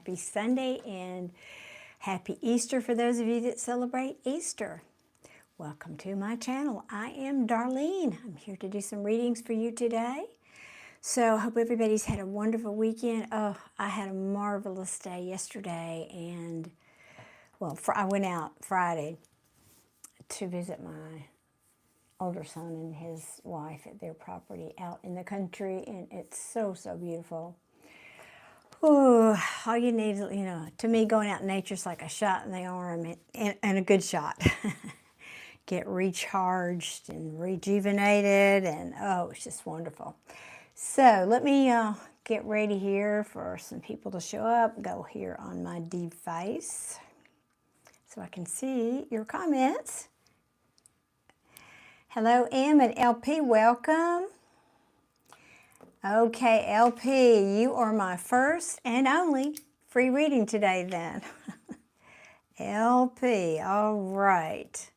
happy Sunday and happy Easter for those of you that celebrate Easter. Welcome to my channel. I am Darlene. I'm here to do some readings for you today. So I hope everybody's had a wonderful weekend. Oh, I had a marvelous day yesterday, and well, I went out Friday to visit my older son and his wife at their property out in the country, and it's so beautiful. Ooh, all you need, to me, going out in nature is like a shot in the arm, and a good shot. Get recharged and rejuvenated, and oh, it's just wonderful. So let me get ready here for some people to show up. Go here on my device so I can see your comments. Hello, M and LP, welcome. Okay, LP, you are my first and only free reading today then. LP, all right.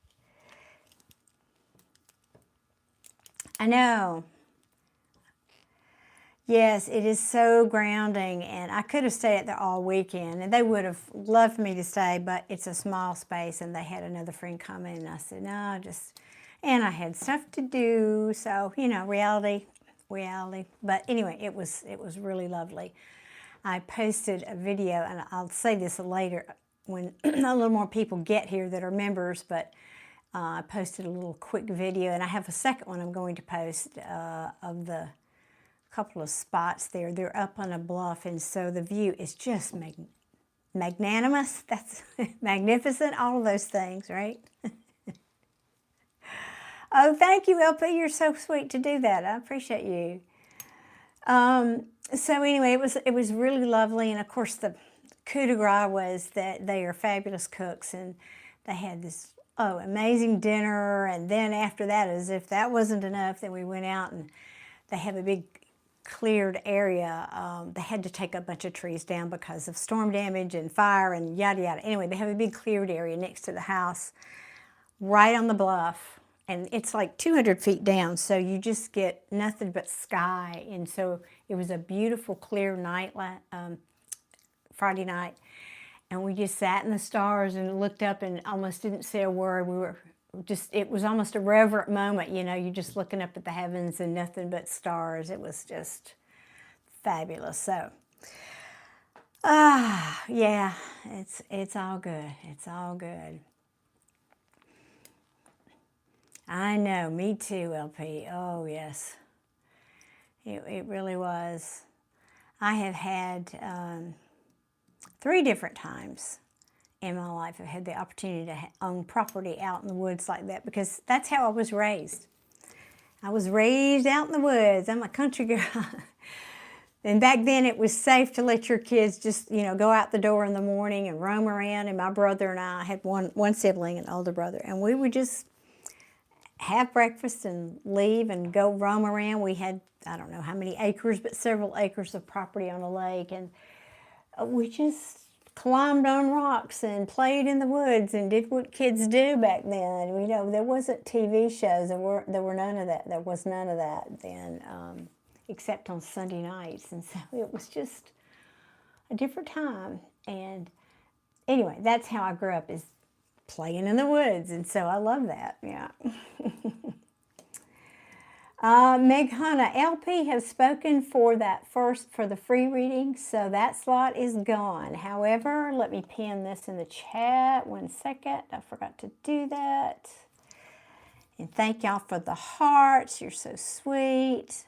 I know. Yes, it is so grounding, and I could have stayed there all weekend, and they would have loved for me to stay, but it's a small space, and they had another friend come in, and I said, no, and I had stuff to do, so, reality. But anyway, it was really lovely. I posted a video, and I'll say this later when a little more people get here that are members, but I posted a little quick video, and I have a second one I'm going to post of the couple of spots there. They're up on a bluff, and so the view is just magnanimous. That's magnificent, all of those things, right? Oh, thank you, LP. You're so sweet to do that. I appreciate you. So anyway, it was really lovely, and of course the coup de grace was that they are fabulous cooks, and they had this amazing dinner, and then after that, as if that wasn't enough, then we went out, and they have a big cleared area. They had to take a bunch of trees down because of storm damage and fire and yada yada. Anyway, they have a big cleared area next to the house right on the bluff, and it's like 200 feet down, so you just get nothing but sky. And so it was a beautiful clear night, Friday night, and we just sat in the stars and looked up and almost didn't say a word. It was almost a reverent moment, you're just looking up at the heavens and nothing but stars. It was just fabulous. So, yeah, it's all good. It's all good. I know, me too, LP. Oh, yes. It really was. I have had 3 different times in my life I've had the opportunity to own property out in the woods like that, because that's how I was raised. I was raised out in the woods. I'm a country girl. And back then it was safe to let your kids just, go out the door in the morning and roam around. And my brother and I had one sibling, an older brother, and we would just have breakfast and leave and go roam around. We had, I don't know how many acres, but several acres of property on a lake. And we just climbed on rocks and played in the woods and did what kids do back then. There wasn't TV shows. There were none of that. There was none of that then, except on Sunday nights. And so it was just a different time. And anyway, that's how I grew up, is playing in the woods. And so I love that, yeah. Meghana, LP has spoken for the free reading, so that slot is gone. However, let me pin this in the chat. 1 second. I forgot to do that. And thank y'all for the hearts. You're so sweet.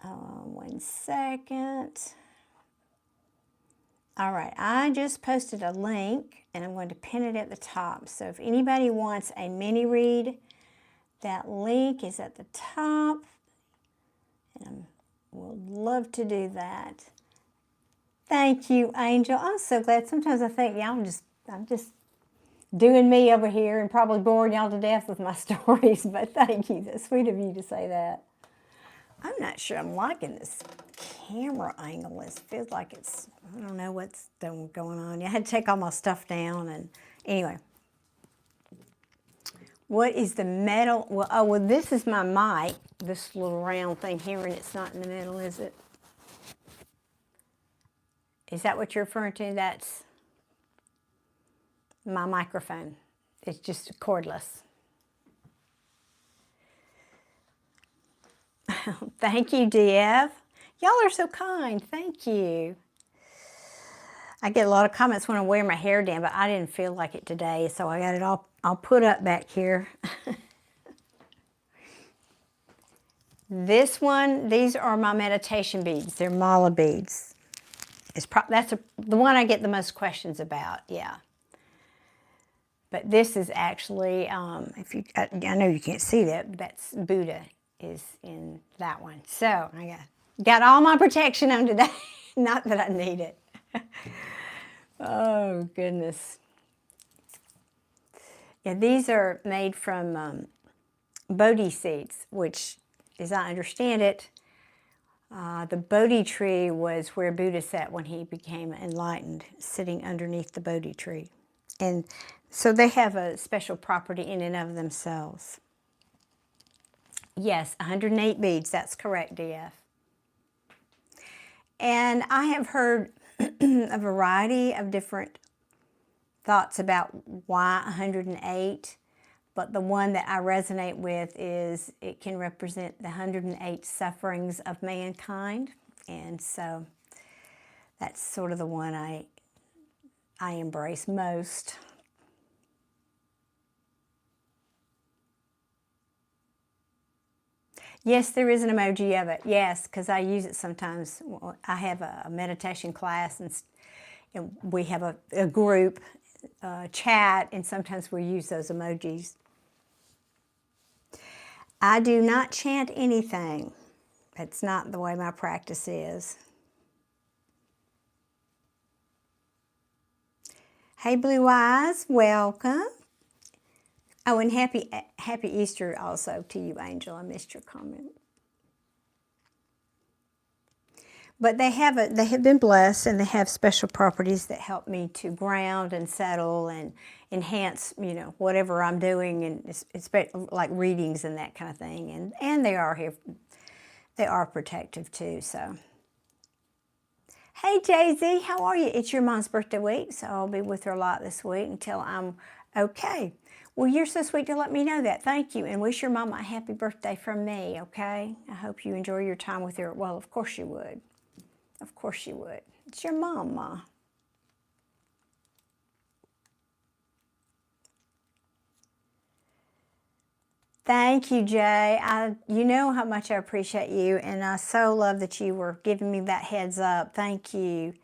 1 second. All right, I just posted a link, and I'm going to pin it at the top. So if anybody wants a mini read, that link is at the top, and I would love to do that. Thank you, Angel. I'm so glad. Sometimes I think, I'm just doing me over here and probably boring y'all to death with my stories, but thank you. That's sweet of you to say that. I'm not sure I'm liking this camera angle. It feels like I don't know what's going on. I had to take all my stuff down, and anyway. What is the metal? Well, this is my mic, this little round thing here, and it's not in the middle, is it? Is that what you're referring to? That's my microphone. It's just cordless. Thank you, DF. Y'all are so kind. Thank you. I get a lot of comments when I wear my hair down, but I didn't feel like it today, so I got it all put up back here. This one, these are my meditation beads. They're mala beads. That's the one I get the most questions about, yeah. But this is actually, I know you can't see that, but that's Buddha is in that one. So I got all my protection on today. Not that I need it. Oh, goodness. Yeah, these are made from Bodhi seeds, which, as I understand it, the Bodhi tree was where Buddha sat when he became enlightened, sitting underneath the Bodhi tree. And so they have a special property in and of themselves. Yes, 108 beads, that's correct, DF. And I have heard a variety of different thoughts about why 108, but the one that I resonate with is it can represent the 108 sufferings of mankind. And so that's sort of the one I embrace most. Yes, there is an emoji of it. Yes, because I use it sometimes. I have a meditation class, and we have a group chat, and sometimes we use those emojis. I do not chant anything. That's not the way my practice is. Hey, Blue Eyes, welcome. Oh, and happy Easter also to you, Angel. I missed your comment. But they have been blessed, and they have special properties that help me to ground and settle and enhance, whatever I'm doing, and it's like readings and that kind of thing. And they are here. They are protective too. So, hey Jay-Z, how are you? It's your mom's birthday week, so I'll be with her a lot this week until I'm okay. Well, you're so sweet to let me know that. Thank you, and wish your mom a happy birthday from me. Okay? I hope you enjoy your time with her. Well, of course you would. Of course you would. It's your mom, Ma. Thank you, Jay. You know how much I appreciate you, and I so love that you were giving me that heads up. Thank you.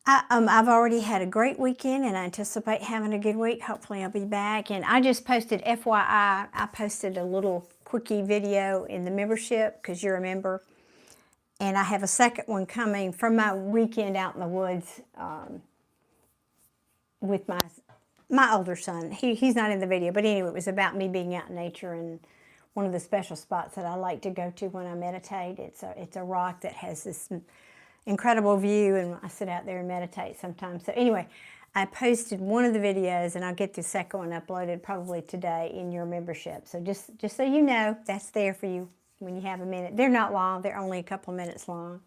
I've already had a great weekend, and I anticipate having a good week. Hopefully I'll be back. And I just posted, FYI, I posted a little quickie video in the membership, because you're a member. And I have a second one coming from my weekend out in the woods with my older son. He's not in the video, but anyway, it was about me being out in nature, and one of the special spots that I like to go to when I meditate. It's a rock that has this incredible view, and I sit out there and meditate sometimes. So anyway, I posted one of the videos, and I'll get the second one uploaded probably today in your membership. So just so you know, that's there for you when you have a minute. They're not long. They're only a couple of minutes long.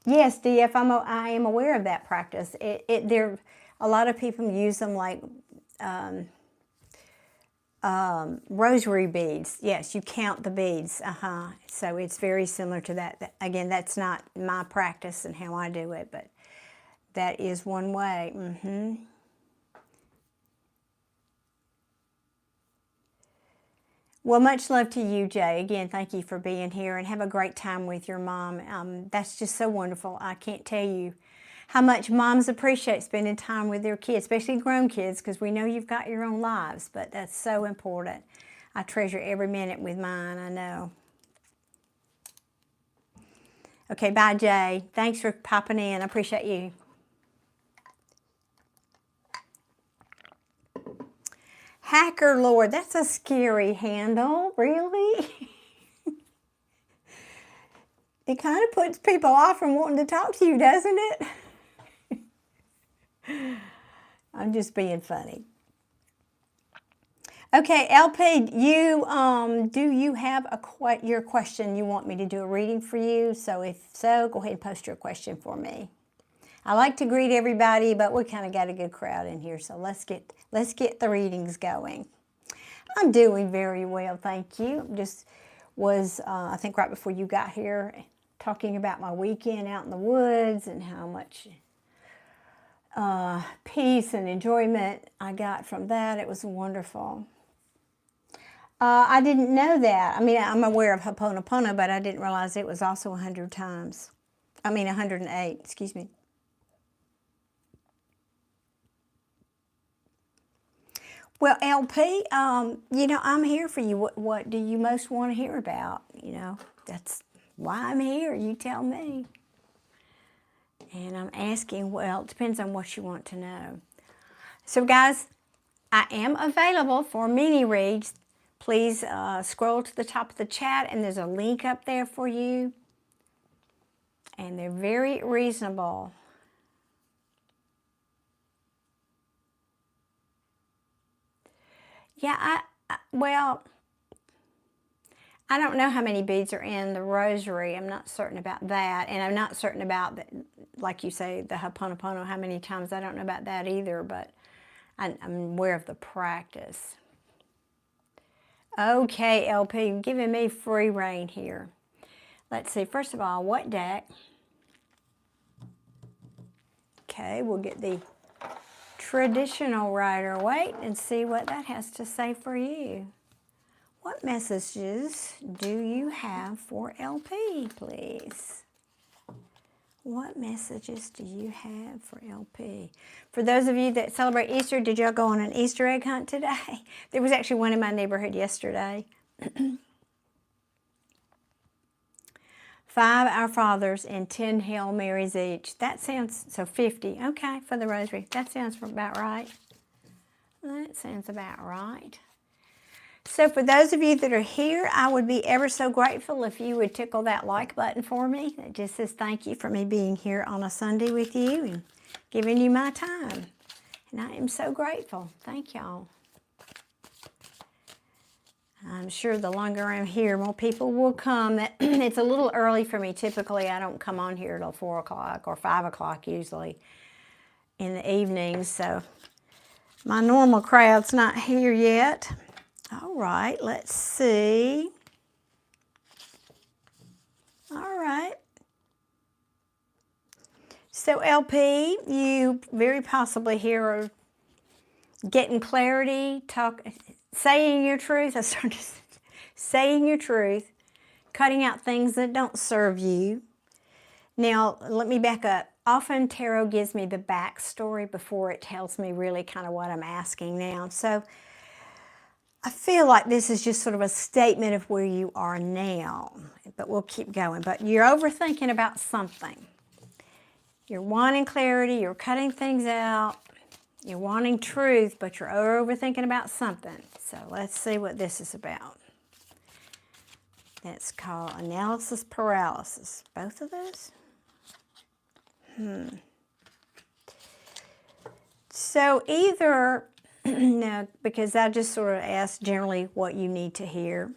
Yes, DF, I am aware of that practice. A lot of people use them like rosary beads. Yes, you count the beads. So it's very similar to that. Again, that's not my practice and how I do it, but that is one way. Well, much love to you, Jay. Again, thank you for being here, and have a great time with your mom. That's just so wonderful. I can't tell you how much moms appreciate spending time with their kids, especially grown kids, because we know you've got your own lives, but that's so important. I treasure every minute with mine, I know. Okay, bye, Jay. Thanks for popping in. I appreciate you. Hacker Lord, that's a scary handle, really? It kind of puts people off from wanting to talk to you, doesn't it? I'm just being funny. Okay, LP, do you have your question you want me to do a reading for you? So if so, go ahead and post your question for me. I like to greet everybody, but we kind of got a good crowd in here, so let's get the readings going. I'm doing very well, thank you. Just was, I think right before you got here, talking about my weekend out in the woods and how much peace and enjoyment I got from that. It was wonderful. I didn't know that. I mean, I'm aware of Ho'oponopono, but I didn't realize it was also 100 times. I mean, 108, excuse me. Well, LP, you know, I'm here for you. What do you most want to hear about? You know, that's why I'm here. You tell me. And I'm asking, well, it depends on what you want to know. So, guys, I am available for mini reads. Please scroll to the top of the chat, and there's a link up there for you. And they're very reasonable. Yeah, well, I don't know how many beads are in the rosary. I'm not certain about that. And I'm not certain about, like you say, the Ho'oponopono, how many times. I don't know about that either, but I'm aware of the practice. Okay, LP, giving me free reign here. Let's see, first of all, what deck? Okay, we'll get the traditional Rider-Waite and see what that has to say for you. What messages do you have for LP, please? What messages do you have for LP? For those of you that celebrate Easter, did y'all go on an Easter egg hunt today? There was actually one in my neighborhood yesterday. 5 Our Fathers and 10 Hail Marys each. That sounds, so 50. Okay, for the rosary. That sounds about right. That sounds about right. So for those of you that are here, I would be ever so grateful if you would tickle that like button for me. It just says thank you for me being here on a Sunday with you and giving you my time. And I am so grateful. Thank y'all. I'm sure the longer I'm here, more people will come. It's a little early for me. Typically, I don't come on here till 4 o'clock or 5 o'clock usually in the evenings. So my normal crowd's not here yet. All right, let's see. All right. So LP, you very possibly here are getting clarity, saying your truth. I started saying your truth, cutting out things that don't serve you. Now, let me back up. Often tarot gives me the backstory before it tells me really kind of what I'm asking now. So I feel like this is just sort of a statement of where you are now, but we'll keep going. But you're overthinking about something. You're wanting clarity, you're cutting things out, you're wanting truth, but you're overthinking about something. So let's see what this is about. It's called analysis paralysis. Both of those? So either, no, because I just sort of asked generally what you need to hear.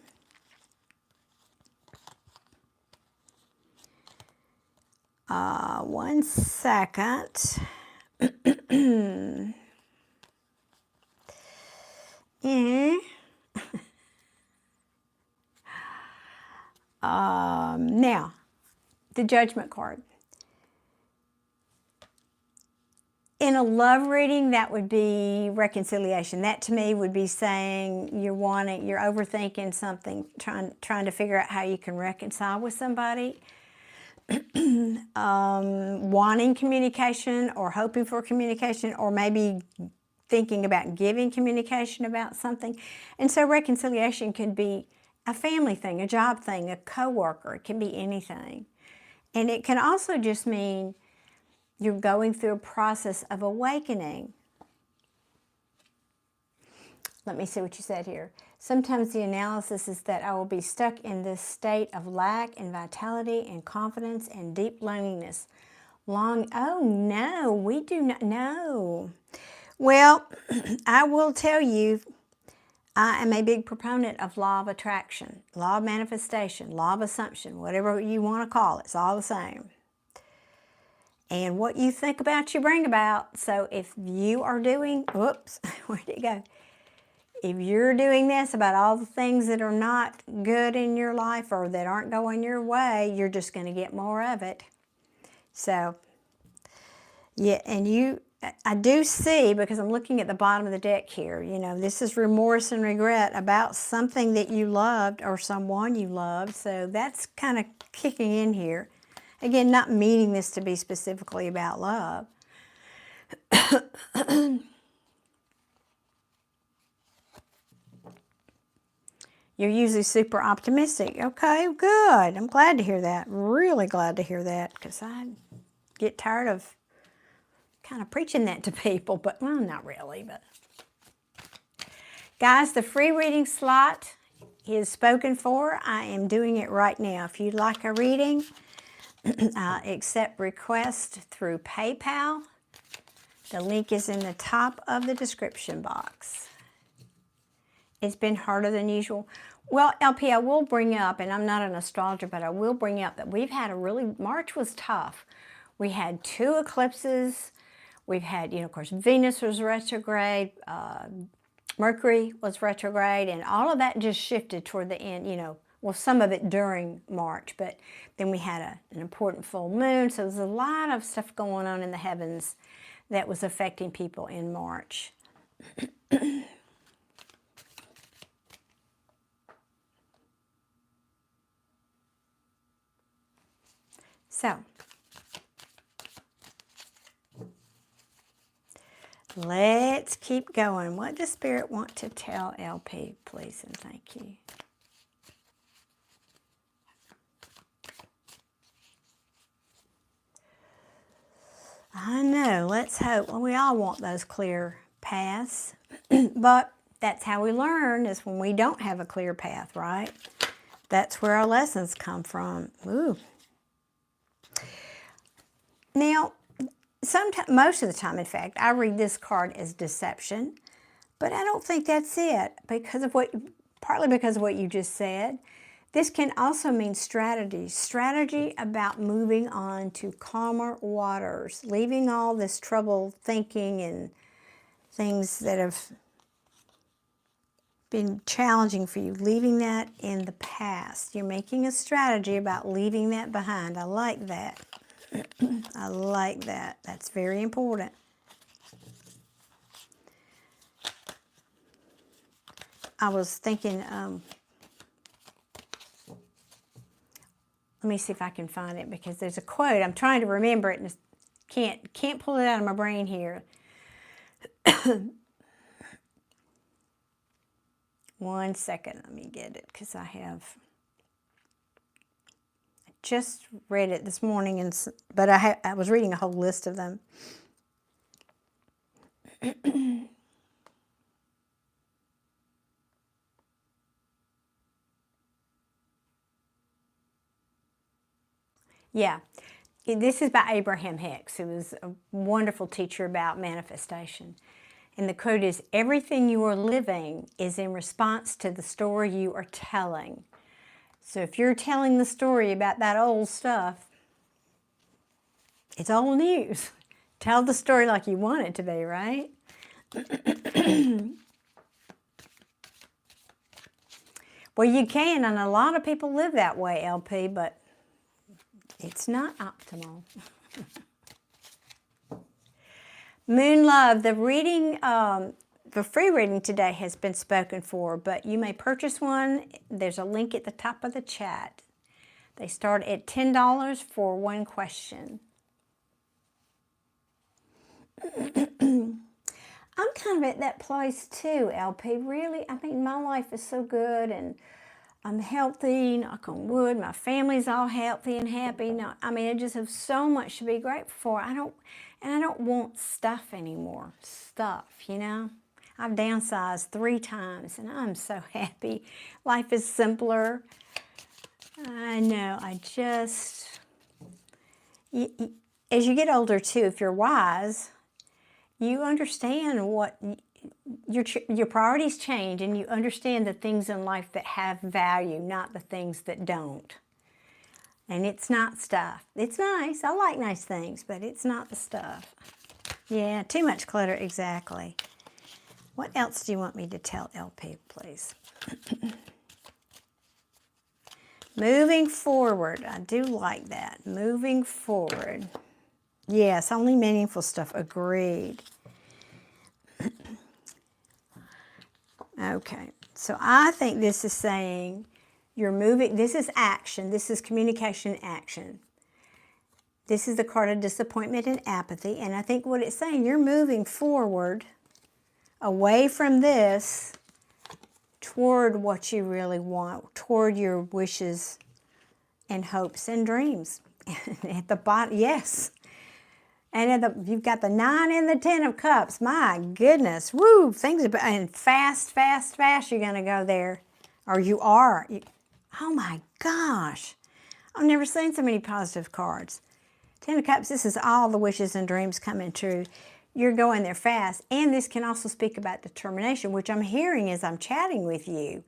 One second. Now, the Judgment card. In a love reading, that would be reconciliation. That to me would be saying you're overthinking something, trying to figure out how you can reconcile with somebody. Wanting communication or hoping for communication, or maybe thinking about giving communication about something. And so reconciliation could be a family thing, a job thing, a coworker. It can be anything. And it can also just mean you're going through a process of awakening. Let me see what you said here. Sometimes the analysis is that I will be stuck in this state of lack and vitality and confidence and deep loneliness. Oh no, we do not know. Well, I will tell you, I am a big proponent of law of attraction, law of manifestation, law of assumption, whatever you want to call it. It's all the same. And what you think about, you bring about. So if you are doing, whoops, where did it go? If you're doing this about all the things that are not good in your life or that aren't going your way, you're just going to get more of it. So, yeah, and I do see, because I'm looking at the bottom of the deck here, you know, this is remorse and regret about something that you loved or someone you loved. So that's kind of kicking in here. Again, not meaning this to be specifically about love. You're usually super optimistic. Okay, good. I'm glad to hear that. Really glad to hear that, because I get tired of kind of preaching that to people, but, well, not really, but. Guys, the free reading slot is spoken for. I am doing it right now. If you'd like a reading, I accept requests through PayPal. The link is in the top of the description box. It's been harder than usual. Well, LP, I will bring up, and I'm not an astrologer, but I will bring up that we've had March was tough. We had 2 eclipses. We've had, you know, of course, Venus was retrograde, Mercury was retrograde, and all of that just shifted toward the end, you know, well, some of it during March, but then we had an important full moon, so there's a lot of stuff going on in the heavens that was affecting people in March. So, let's keep going. What does Spirit want to tell LP, please and thank you? I know, let's hope. Well, we all want those clear paths, but that's how we learn, is when we don't have a clear path, right? That's where our lessons come from. Ooh. Now, most of the time, in fact, I read this card as deception, but I don't think that's it, partly because of what you just said. This can also mean strategy about moving on to calmer waters, leaving all this trouble thinking and things that have been challenging for you, leaving that in the past. You're making a strategy about leaving that behind. I like that. I like that. That's very important. I was thinking, let me see if I can find it, because there's a quote. I'm trying to remember it and can't pull it out of my brain here. One second, let me get it, because I just read it this morning, but I was reading a whole list of them. Yeah, this is by Abraham Hicks, who was a wonderful teacher about manifestation. And the quote is, "Everything you are living is in response to the story you are telling." So if you're telling the story about that old stuff, it's old news. Tell the story like you want it to be, right? Well, you can, and a lot of people live that way, LP, but it's not optimal. Moon Love, the free reading today has been spoken for, but you may purchase one. There's a link at the top of the chat. They start at $10 for one question. I'm kind of at that place too, LP. Really, I mean, my life is so good, and I'm healthy, knock on wood. My family's all healthy and happy. I mean, I just have so much to be grateful for. I don't want stuff anymore. You know? I've downsized 3 times, and I'm so happy. Life is simpler. I know. As you get older too, if you're wise, you understand your priorities change, and you understand the things in life that have value, not the things that don't. And it's not stuff. It's nice. I like nice things, but it's not the stuff. Yeah, too much clutter, exactly. What else do you want me to tell LP, please? Moving forward. I do like that. Moving forward. Yes, only meaningful stuff. Agreed. Okay, so I think this is saying you're moving. This is action. This is communication action. This is the card of disappointment and apathy. And I think what it's saying, you're moving forward away from this toward what you really want, toward your wishes and hopes and dreams. At the bottom, yes. And you've got the 9 and the 10 of cups. My goodness, woo! Things about, and fast, fast, fast. You're gonna go there, or you are. Oh my gosh, I've never seen so many positive cards. 10 of cups. This is all the wishes and dreams coming true. You're going there fast, and this can also speak about determination, which I'm hearing as I'm chatting with you.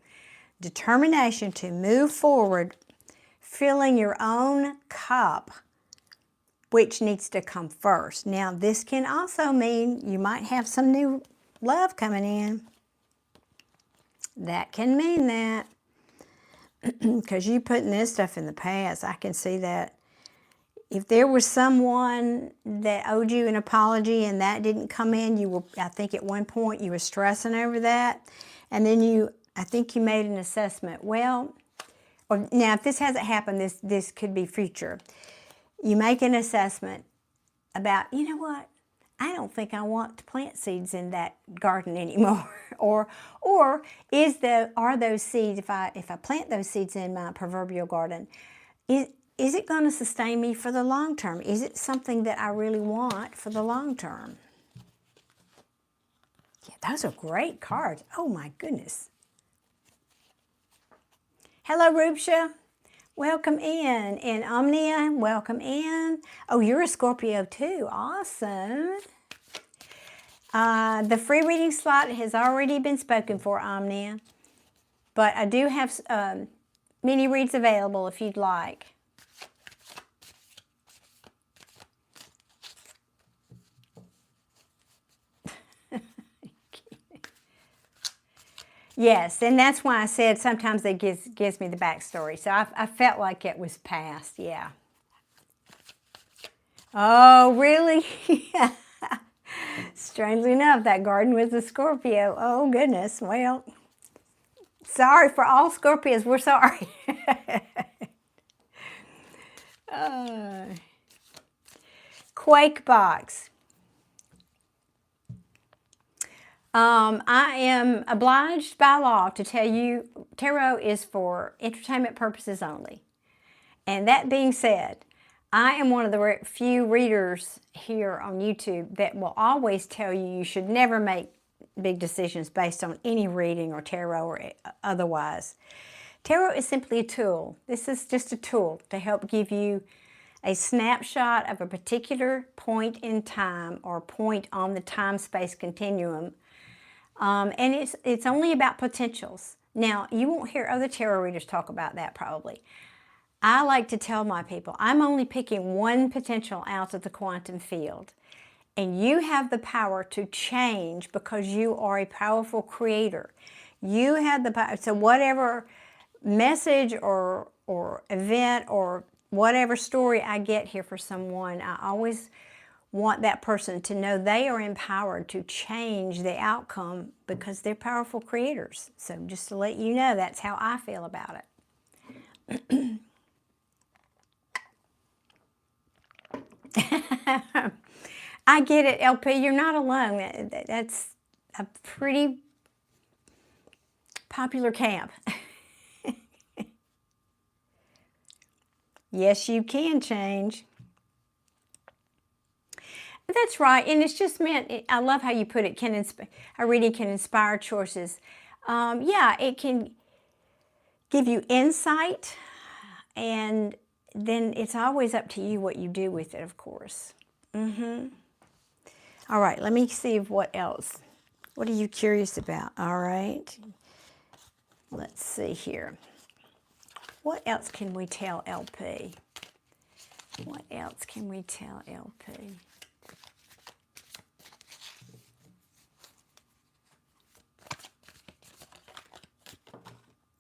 Determination to move forward, filling your own cup, which needs to come first. Now, this can also mean you might have some new love coming in. That can mean that. Because you putting this stuff in the past, I can see that. If there was someone that owed you an apology and that didn't come in, you were, I think at one point you were stressing over that. And then I think you made an assessment. Well, or now if this hasn't happened, this could be future. You make an assessment about, you know what, I don't think I want to plant seeds in that garden anymore. or are those seeds, if I plant those seeds in my proverbial garden, is it going to sustain me for the long term? Is it something that I really want for the long term? Yeah, those are great cards. Oh my goodness. Hello, Rubsha. Welcome in. And Omnia, welcome in. Oh, you're a Scorpio too. Awesome. The free reading slot has already been spoken for, Omnia. But I do have mini reads available if you'd like. Yes, and that's why I said sometimes it gives me the backstory. So I felt like it was past, yeah. Oh, really? Strangely enough, that garden was a Scorpio. Oh, goodness. Well, sorry for all Scorpios. We're sorry. Quake box. I am obliged by law to tell you tarot is for entertainment purposes only. And that being said, I am one of the few readers here on YouTube that will always tell you should never make big decisions based on any reading or tarot or otherwise. Tarot is simply a tool. This is just a tool to help give you a snapshot of a particular point in time or point on the time-space continuum. And it's only about potentials. Now, you won't hear other tarot readers talk about that probably. I like to tell my people, I'm only picking one potential out of the quantum field. And you have the power to change because you are a powerful creator. You have the power. So whatever message or event or whatever story I get here for someone, I always want that person to know they are empowered to change the outcome because they're powerful creators. So just to let you know, that's how I feel about it. I get it, LP. You're not alone. That's a pretty popular camp. Yes, you can change. That's right, and it's just meant, I love how you put it, a reading can inspire choices. Yeah, it can give you insight, and then it's always up to you what you do with it, of course. All right, let me see what else. What are you curious about? All right. Let's see here. What else can we tell LP? What else can we tell LP?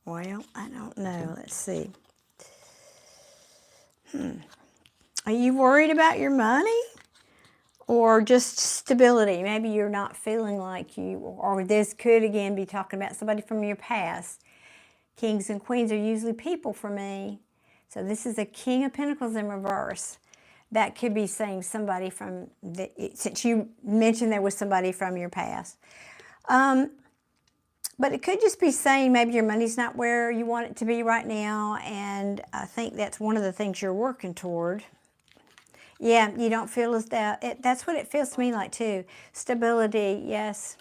Well, I don't know. Let's see. Are you worried about your money? Or just stability? Maybe you're not feeling like you, or this could again be talking about somebody from your past. Kings and queens are usually people for me. So this is a King of Pentacles in reverse. That could be saying somebody from, since you mentioned there was somebody from your past. But it could just be saying maybe your money's not where you want it to be right now, and I think that's one of the things you're working toward. Yeah, you don't feel as that. That's what it feels to me like too. Stability, yes.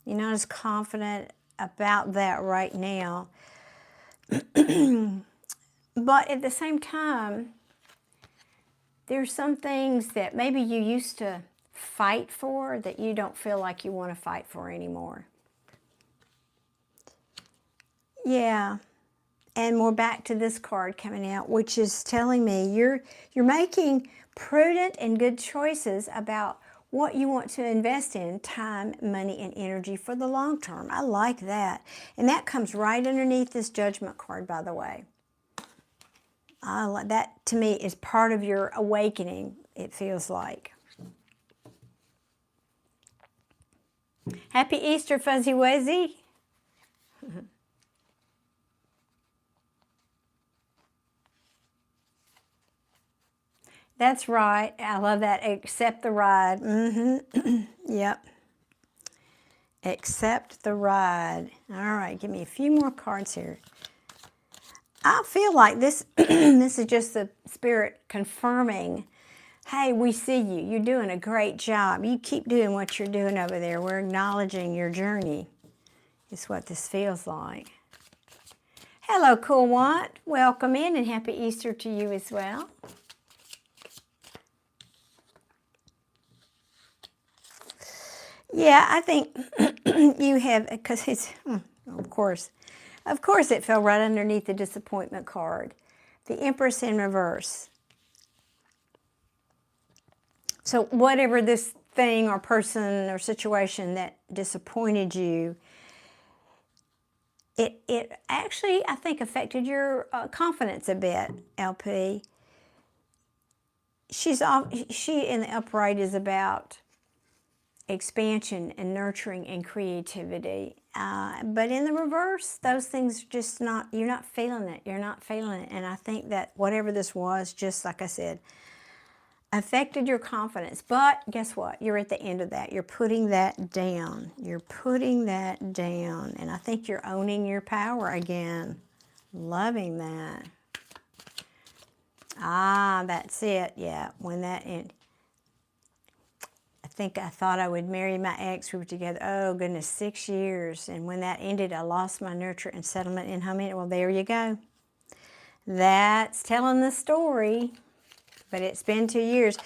You're not as confident about that right now. But at the same time, there's some things that maybe you used to fight for that you don't feel like you want to fight for anymore. Yeah. And we're back to this card coming out, which is telling me you're making prudent and good choices about what you want to invest in, time, money, and energy for the long term. I like that. And that comes right underneath this Judgment card, by the way. That, to me, is part of your awakening, it feels like. Happy Easter, Fuzzy Wuzzy. That's right. I love that. Accept the ride. Yep. Accept the ride. All right, give me a few more cards here. I feel like this this is just the Spirit confirming, hey, we see you. You're doing a great job. You keep doing what you're doing over there. We're acknowledging your journey. Is what this feels like. Hello, Cool Want. Welcome in, and happy Easter to you as well. Yeah, I think you have, because it's, of course it fell right underneath the Disappointment card. The Empress in reverse. So whatever this thing or person or situation that disappointed you, it actually, I think, affected your confidence a bit, LP. She in the upright is about expansion and nurturing and creativity. But in the reverse, those things just not, you're not feeling it. You're not feeling it. And I think that whatever this was, just like I said, affected your confidence. But guess what? You're at the end of that. You're putting that down. You're putting that down. And I think you're owning your power again. Loving that. Ah, that's it. Yeah, when that ended. I thought I would marry my ex. We were together, oh goodness, 6 years. And when that ended, I lost my nurture and settlement in home. Well, there you go. That's telling the story. But it's been 2 years.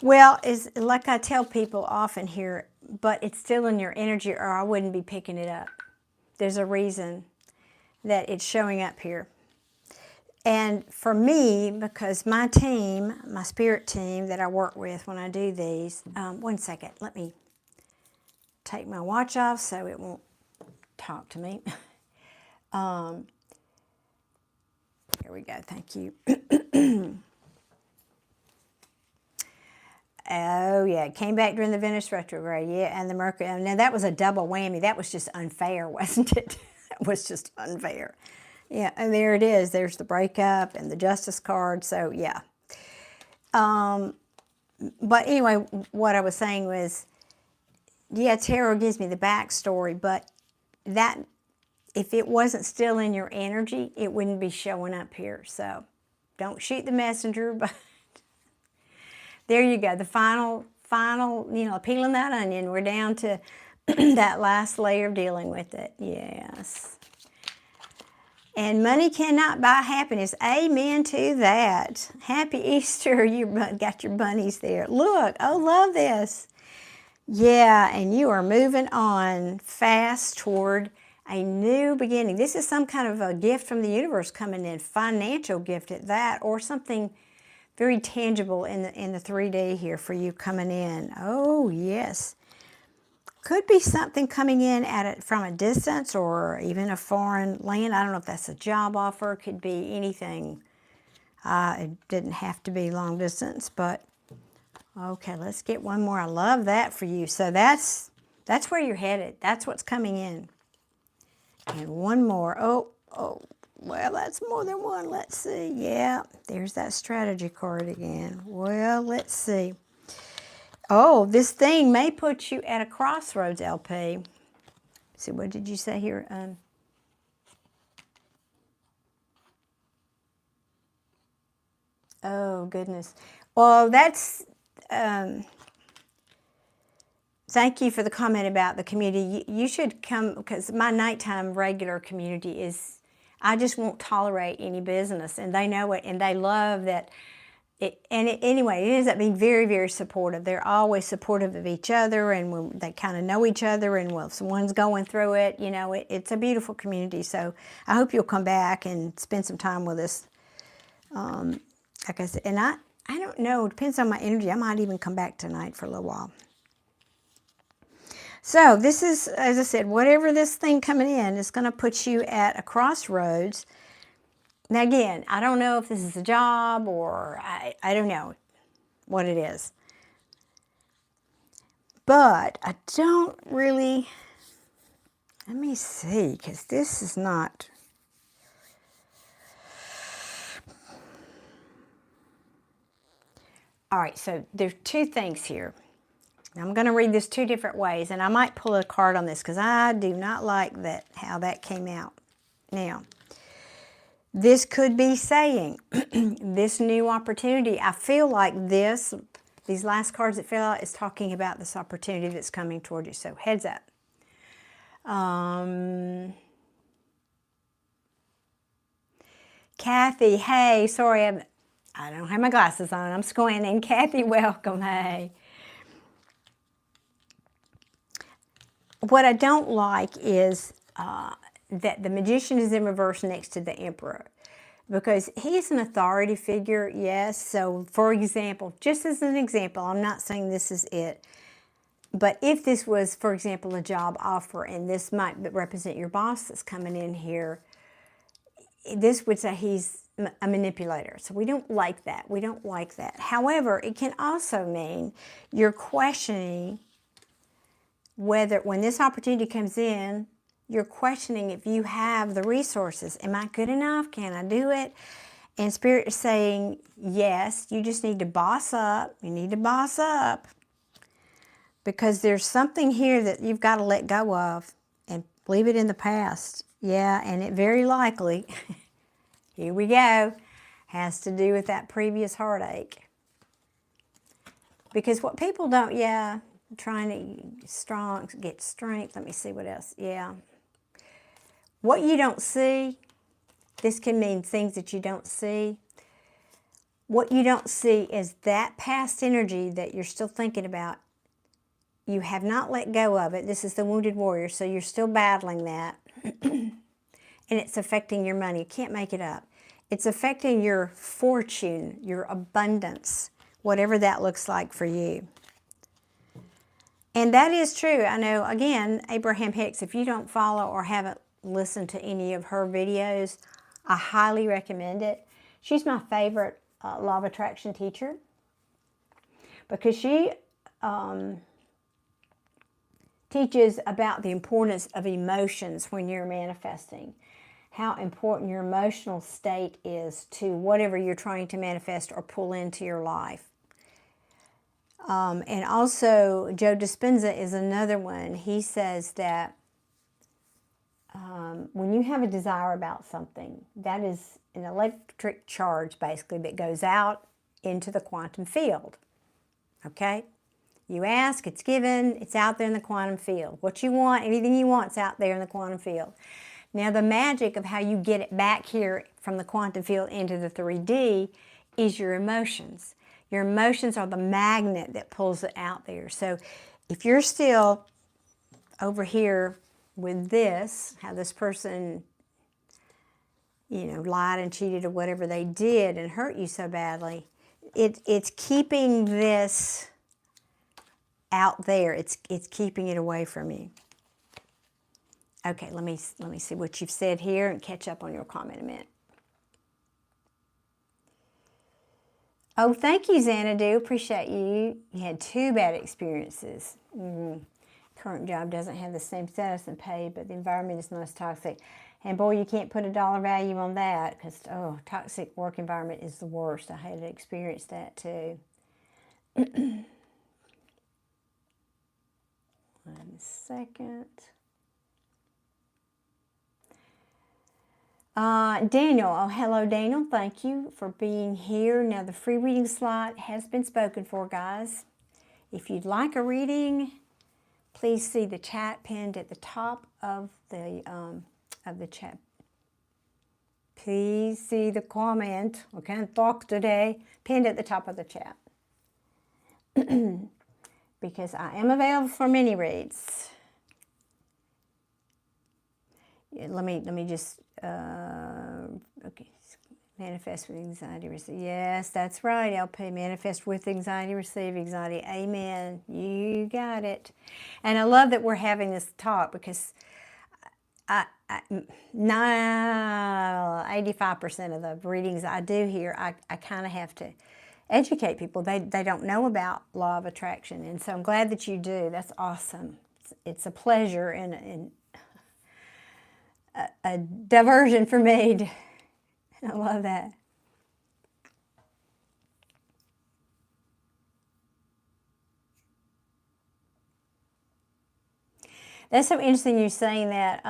Well, it's like I tell people often here, but it's still in your energy or I wouldn't be picking it up. There's a reason that it's showing up here. And for me, because my team, my spirit team that I work with when I do these, one second, let me take my watch off so it won't talk to me. Here we go, thank you. Oh yeah, it came back during the Venus retrograde, yeah, and the Mercury. Now that was a double whammy. That was just unfair, wasn't it? That was just unfair. Yeah, and there it is. There's the breakup and the Justice card. So, yeah. But anyway, what I was saying was, yeah, tarot gives me the backstory, but that, if it wasn't still in your energy, it wouldn't be showing up here. So, don't shoot the messenger, but there you go. The final, peeling that onion. We're down to that last layer of dealing with it. Yes. And money cannot buy happiness. Amen to that. Happy Easter. You got your bunnies there. Look. Oh, love this. Yeah, and you are moving on fast toward a new beginning. This is some kind of a gift from the universe coming in, financial gift at that, or something very tangible in the 3D here for you coming in. Oh, yes. Could be something coming in at it from a distance or even a foreign land. I don't know if that's a job offer. Could be anything. It didn't have to be long distance, but okay, let's get one more. I love that for you. So that's where you're headed. That's what's coming in. And one more. Oh, well, that's more than one. Let's see. Yeah, there's that strategy card again. Well, let's see. Oh, this thing may put you at a crossroads, LP. See, what did you say here? Oh, goodness. Well, that's... thank you for the comment about the community. You should come, because my nighttime regular community is... I just won't tolerate any business, and they know it, and they love that... Anyway, it ends up being very, very supportive. They're always supportive of each other, and when they kind of know each other, and if someone's going through it, you know, it's a beautiful community. So I hope you'll come back and spend some time with us. Like I said, and I don't know, it depends on my energy. I might even come back tonight for a little while. So this is, as I said, whatever this thing coming in is going to put you at a crossroads. Now again, I don't know if this is a job or I don't know what it is. But I don't really, let me see, because this is not, all right, so there's two things here. I'm going to read this two different ways, and I might pull a card on this because I do not like that, how that came out. Now, this could be saying, this new opportunity, I feel like these last cards that fell out is talking about this opportunity that's coming toward you. So heads up. Kathy, hey, sorry, I don't have my glasses on. I'm squinting. Kathy, welcome, hey. What I don't like is that the Magician is in reverse next to the Emperor, because he's an authority figure, yes. So for example, just as an example, I'm not saying this is it, but if this was, for example, a job offer, and this might represent your boss that's coming in here, this would say he's a manipulator. So we don't like that. We don't like that. However, it can also mean you're questioning whether, when this opportunity comes in, you're questioning if you have the resources. Am I good enough? Can I do it? And Spirit is saying, yes, you just need to boss up. You need to boss up. Because there's something here that you've got to let go of and leave it in the past. Yeah, and it very likely, here we go, has to do with that previous heartache. Because what people don't, yeah, trying to get strength. Let me see what else. Yeah. What you don't see, this can mean things that you don't see. What you don't see is that past energy that you're still thinking about. You have not let go of it. This is the Wounded Warrior, so you're still battling that. And it's affecting your money. You can't make it up. It's affecting your fortune, your abundance, whatever that looks like for you. And that is true. I know, again, Abraham Hicks, if you don't follow or haven't listened to any of her videos, I highly recommend it. She's my favorite law of attraction teacher, because she teaches about the importance of emotions when you're manifesting, how important your emotional state is to whatever you're trying to manifest or pull into your life. And also, Joe Dispenza is another one. He says that when you have a desire about something, that is an electric charge, basically, that goes out into the quantum field. Okay? You ask, it's given, it's out there in the quantum field. What you want, anything you want, is out there in the quantum field. Now, the magic of how you get it back here from the quantum field into the 3D is your emotions. Your emotions are the magnet that pulls it out there. So if you're still over here with this, how this person, lied and cheated or whatever they did and hurt you so badly, it's keeping this out there. It's keeping it away from you. Okay, let me see what you've said here and catch up on your comment in a minute. Oh, thank you, Xanadu. Appreciate you. You had 2 bad experiences. Current job doesn't have the same status and pay, but the environment is not as toxic. And boy, you can't put a dollar value on that because, toxic work environment is the worst. I had to experience that too. 1 second. Daniel, oh hello Daniel, thank you for being here. Now the free reading slot has been spoken for, guys. If you'd like a reading, please see the chat pinned at the top of the chat. Please see the comment, I can't talk today, pinned at the top of the chat. Because I am available for mini reads. Let me just, okay, manifest with anxiety, receive. Yes, that's right, LP. Manifest with anxiety, receive anxiety. Amen. You got it. And I love that we're having this talk because 85% of the readings I do here, I kind of have to educate people. They don't know about law of attraction. And so I'm glad that you do. That's awesome. It's a pleasure and a diversion for me. I love that. That's so interesting you're saying that.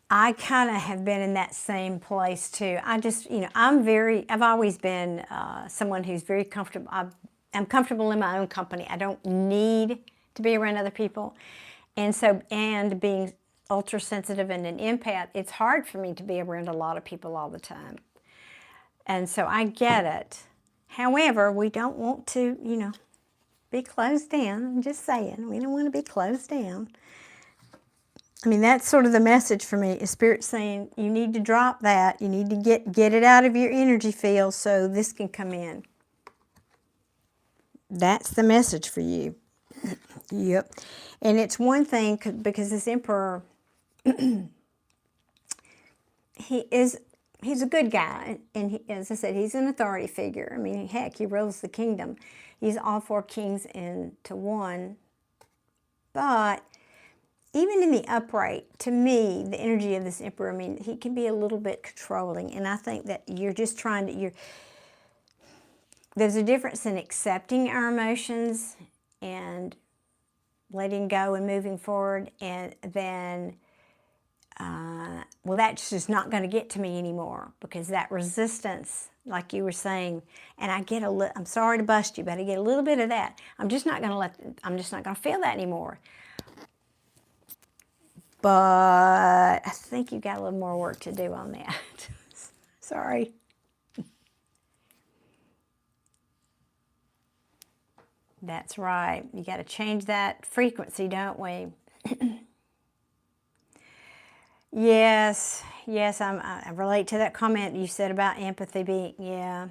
I kind of have been in that same place too. I just, I've always been someone who's very comfortable. I'm comfortable in my own company. I don't need to be around other people. And being ultra sensitive and an empath, it's hard for me to be around a lot of people all the time. And so I get it. However, we don't want to, be closed down. I'm just saying, we don't want to be closed down. I mean, that's sort of the message for me, is Spirit saying you need to drop that. You need to get it out of your energy field so this can come in. That's the message for you. Yep. And it's one thing, because this Emperor, he's a good guy. And as I said, he's an authority figure. I mean, heck, he rules the kingdom. He's all 4 kings into one. But even in the upright, to me, the energy of this Emperor, I mean, he can be a little bit controlling. And I think that you're just trying to, there's a difference in accepting our emotions and letting go and moving forward, and then, well, that's just not going to get to me anymore, because that resistance, like you were saying, and I get I'm sorry to bust you, but I get a little bit of that. I'm just not going to feel that anymore. But I think you got a little more work to do on that. Sorry. That's right. You got to change that frequency, don't we? Yes, I relate to that comment you said about empathy being, yeah.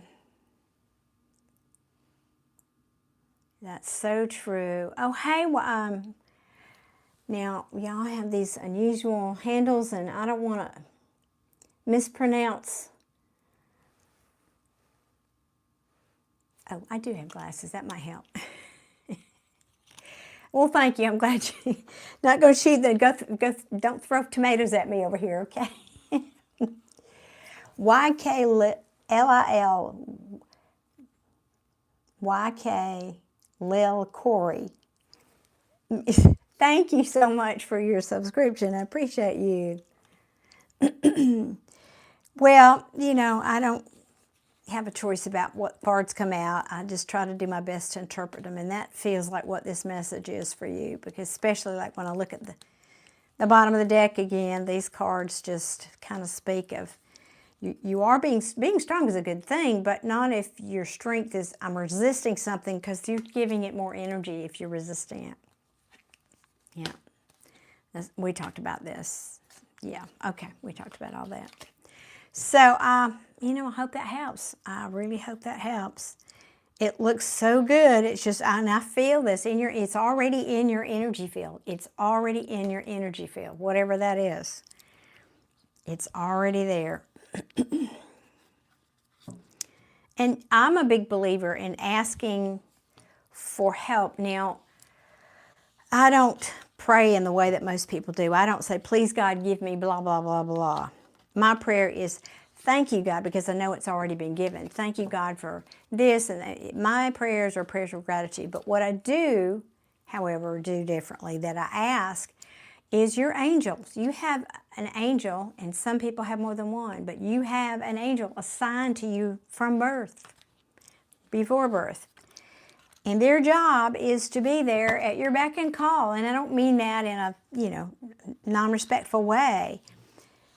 That's so true. Oh, hey, now, y'all have these unusual handles, and I don't want to mispronounce. Oh, I do have glasses. That might help. Well, thank you. I'm glad you're not going to shoot don't throw tomatoes at me over here, okay? YK Lil Corey. Thank you so much for your subscription. I appreciate you. Well, I don't have a choice about what cards come out. I just try to do my best to interpret them, and that feels like what this message is for you, because especially like when I look at the bottom of the deck again, these cards just kind of speak of, You are being strong is a good thing, but not if your strength is, I'm resisting something, because you're giving it more energy if you're resisting it. Yeah. We talked about this. Yeah, okay, we talked about all that. So, you know, I hope that helps. I really hope that helps. It looks so good. It's just, and I feel this in your, it's already in your energy field. It's already in your energy field, whatever that is. It's already there. And I'm a big believer in asking for help. Now, I don't pray in the way that most people do. I don't say, please God, give me blah, blah, blah, blah. My prayer is, thank you, God, because I know it's already been given. Thank you, God, for this. And my prayers are prayers of gratitude. But what I do, however, do differently, that I ask, is your angels. You have an angel, and some people have more than one, but you have an angel assigned to you from birth, before birth. And their job is to be there at your beck and call. And I don't mean that in a, you know, non-respectful way.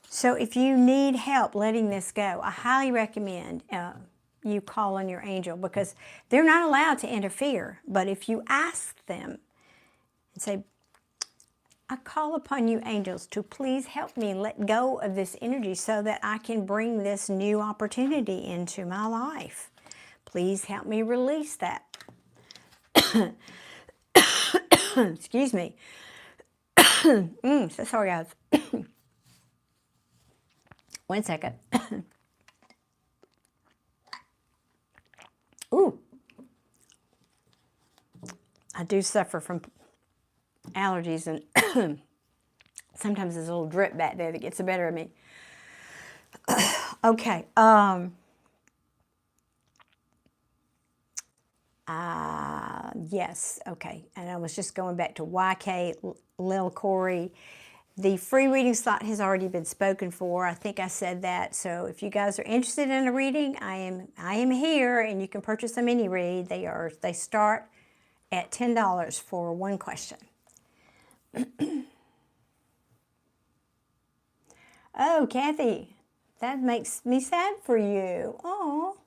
So if you need help letting this go, I highly recommend you call on your angel, because they're not allowed to interfere. But if you ask them and say, I call upon you, angels, to please help me let go of this energy so that I can bring this new opportunity into my life. Please help me release that. Excuse me. So sorry, guys. One second. Ooh. I do suffer from allergies, and sometimes there's a little drip back there that gets the better of me. Okay. Yes, okay. And I was just going back to YK, Lil Corey. The free reading slot has already been spoken for. I think I said that. So if you guys are interested in a reading, I am here, and you can purchase a mini read. They start at $10 for one question. Oh, Kathy, that makes me sad for you. Oh.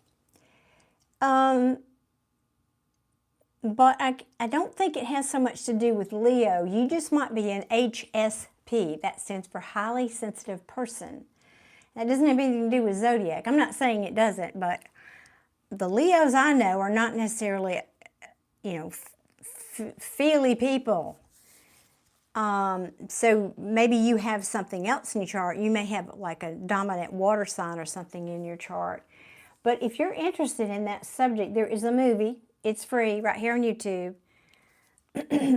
But I don't think it has so much to do with Leo. You just might be an HSP. That stands for highly sensitive person. That doesn't have anything to do with zodiac. I'm not saying it doesn't, but the Leos I know are not necessarily, you know, feely people. So maybe you have something else in your chart. You may have like a dominant water sign or something in your chart. But if you're interested in that subject, there is a movie. It's free right here on YouTube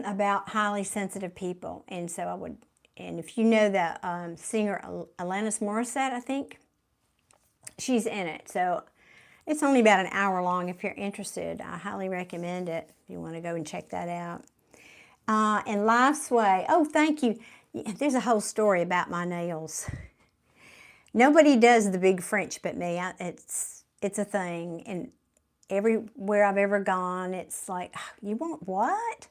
about highly sensitive people. And so I would, and if you know the singer Alanis Morissette, I think, she's in it. So it's only about an hour long. If you're interested, I highly recommend it if you want to go and check that out. And Life's Way. Oh, thank you. There's a whole story about my nails. Nobody does the big French but me. It's a thing. And everywhere I've ever gone, it's like, you want what?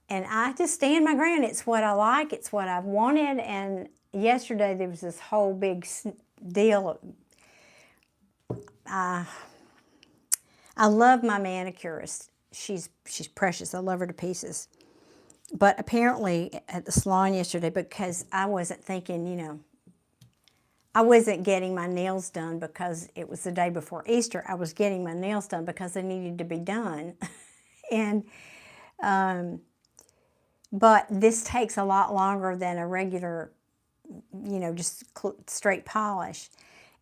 And I just stand my ground. It's what I like. It's what I've wanted. And yesterday there was this whole big deal. I love my manicurist. She's precious. I love her to pieces. But apparently at the salon yesterday, because I wasn't thinking, you know, I wasn't getting my nails done because it was the day before Easter. I was getting my nails done because they needed to be done. And, but this takes a lot longer than a regular, you know, just straight polish.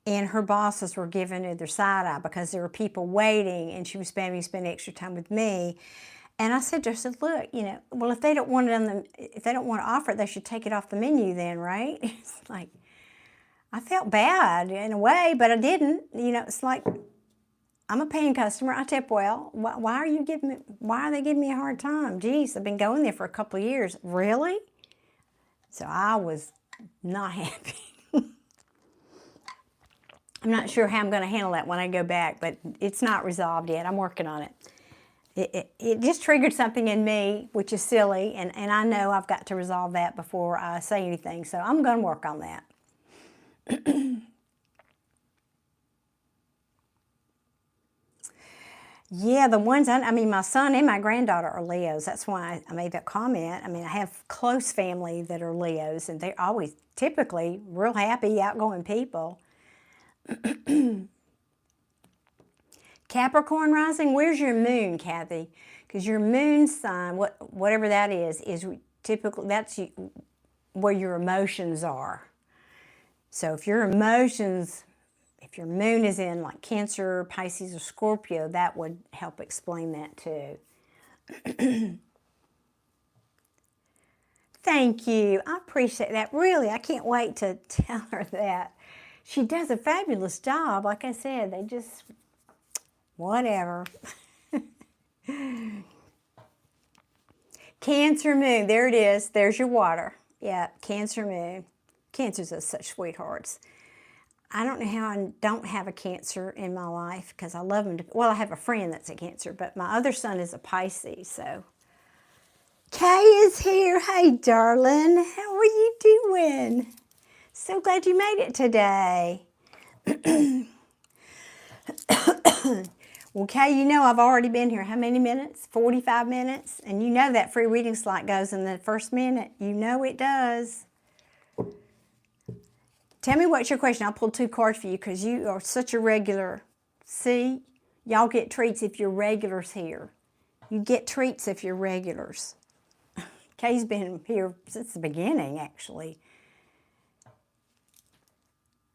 And her bosses were giving her their side eye because there were people waiting, and she was spending extra time with me. And I said to her, I said, look, you know, well, if they don't want it if they don't want to offer it, they should take it off the menu then, right? It's like, I felt bad in a way, but I didn't. You know, it's like, I'm a paying customer. I tip well. Why are they giving me a hard time? Geez, I've been going there for a couple of years. Really? So I was not happy. I'm not sure how I'm going to handle that when I go back, but it's not resolved yet. I'm working on it. It just triggered something in me, which is silly, and I know I've got to resolve that before I say anything, so I'm going to work on that. Yeah, the ones, I mean, my son and my granddaughter are Leos. That's why I made that comment. I mean, I have close family that are Leos, and they're always typically real happy, outgoing people. Capricorn rising, where's your moon, Kathy? Because your moon sign, whatever that is typically, that's where your emotions are. So if your emotions, if your moon is in like Cancer, Pisces, or Scorpio, that would help explain that too. Thank you. I appreciate that. Really, I can't wait to tell her that. She does a fabulous job. Like I said, they just, whatever. Cancer moon. There it is. There's your water. Yeah, Cancer moon. Cancers are such sweethearts. I don't know how I don't have a Cancer in my life because I love them. Well, I have a friend that's a Cancer, but my other son is a Pisces, so. Kay is here. Hey, darling. How are you doing? So glad you made it today. Well, Kay, you know I've already been here. How many minutes? 45 minutes? And you know that free reading slot goes in the first minute. You know it does. Tell me what's your question. I'll pull 2 cards for you because you are such a regular. See? Y'all get treats if you're regulars here. You get treats if you're regulars. Kay's been here since the beginning, actually.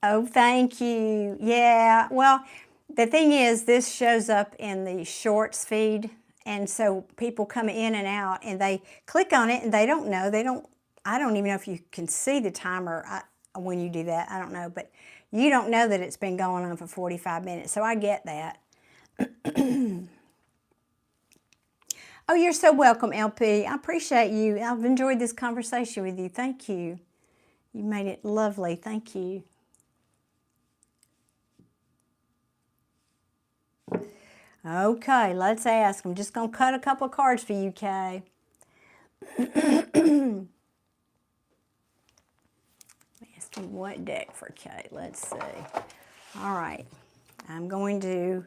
Oh, thank you. Yeah, well, the thing is, this shows up in the shorts feed, and so people come in and out, and they click on it, and they don't know. I don't even know if you can see the timer when you do that. I don't know, but you don't know that it's been going on for 45 minutes, so I get that. Oh, you're so welcome, LP. I appreciate you. I've enjoyed this conversation with you. Thank you. You made it lovely. Thank you. Okay, let's ask. I'm just going to cut a couple of cards for you, Kay. Asking what deck for Kay? Let's see. All right. I'm going to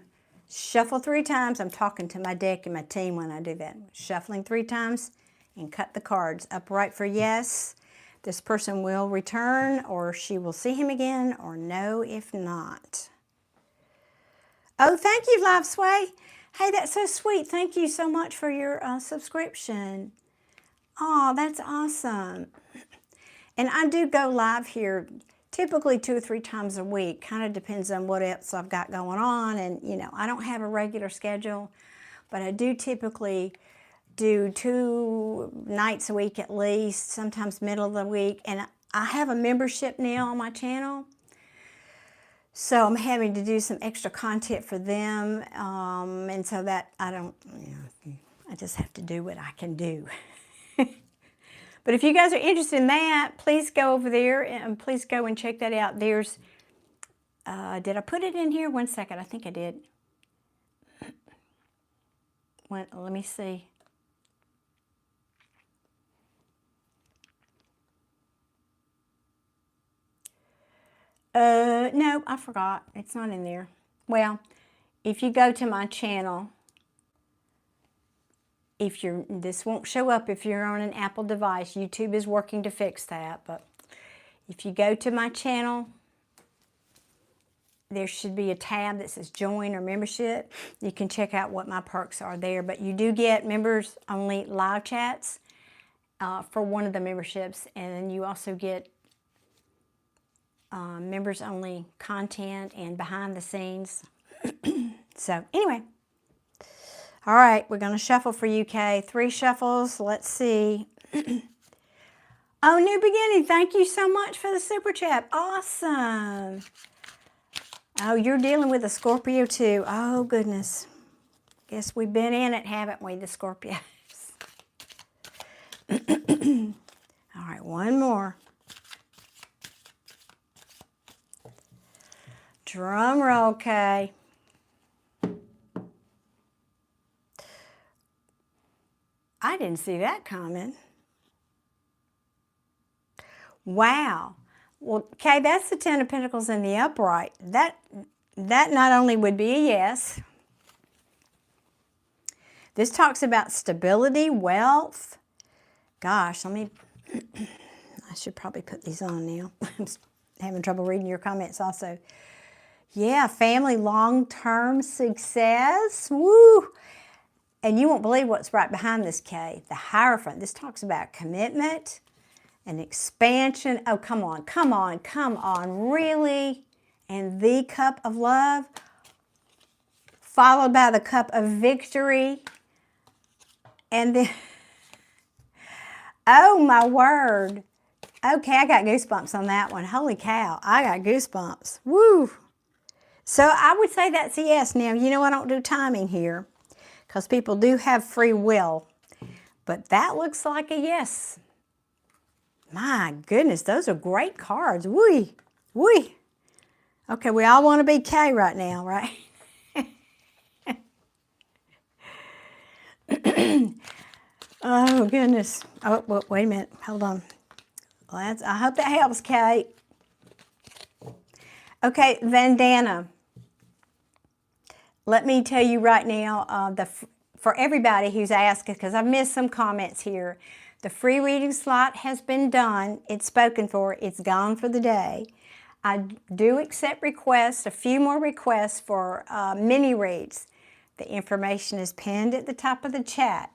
shuffle 3 times. I'm talking to my deck and my team when I do that. Shuffling 3 times and cut the cards. Upright for yes. This person will return, or she will see him again, or no if not. Oh, thank you, Live Sway. Hey, that's so sweet. Thank you so much for your subscription. Oh, that's awesome. And I do go live here typically 2 or 3 times a week. Kind of depends on what else I've got going on. And, you know, I don't have a regular schedule, but I do typically do 2 nights a week at least, sometimes middle of the week. And I have a membership now on my channel. So I'm having to do some extra content for them. And so that I don't, you know, I just have to do what I can do. But if you guys are interested in that, please go over there and please go and check that out. There's, did I put it in here? 1 second, I think I did. Let me see. No, I forgot. It's not in there. Well, if you go to my channel, this won't show up if you're on an Apple device. YouTube is working to fix that, but if you go to my channel, there should be a tab that says join or membership. You can check out what my perks are there, but you do get members only live chats for one of the memberships, and then you also get members only content and behind the scenes. So anyway. All right, we're going to shuffle for you, Kay. 3 shuffles. Let's see. Oh, New Beginning. Thank you so much for the super chat. Awesome. Oh, you're dealing with a Scorpio too. Oh, goodness. Guess we've been in it, haven't we, the Scorpios? All right, one more. Drum roll, Kay. I didn't see that coming. Wow. Well, Kay, that's the 10 of Pentacles in the upright. That not only would be a yes, This talks about stability, wealth. Gosh, I should probably put these on now. I'm having trouble reading your comments also. Yeah, family, long-term success. Woo! And you won't believe what's right behind this, Kay. The Hierophant. This talks about commitment and expansion. Oh, come on, come on, come on. Really? And the cup of love, followed by the cup of victory. And then, oh my word. Okay, I got goosebumps on that one. Holy cow, I got goosebumps. Woo! So I would say that's a yes. Now, you know I don't do timing here because people do have free will. But that looks like a yes. My goodness, those are great cards. Wee, wee. Okay, we all want to be Kay right now, right? Oh, goodness. Oh, well, wait a minute. Hold on. Well, I hope that helps, Kate. Okay, Vandana. Let me tell you right now, for everybody who's asked, because I've missed some comments here, the free reading slot has been done. It's spoken for. It's gone for the day. I do accept requests, a few more requests for mini reads. The information is pinned at the top of the chat.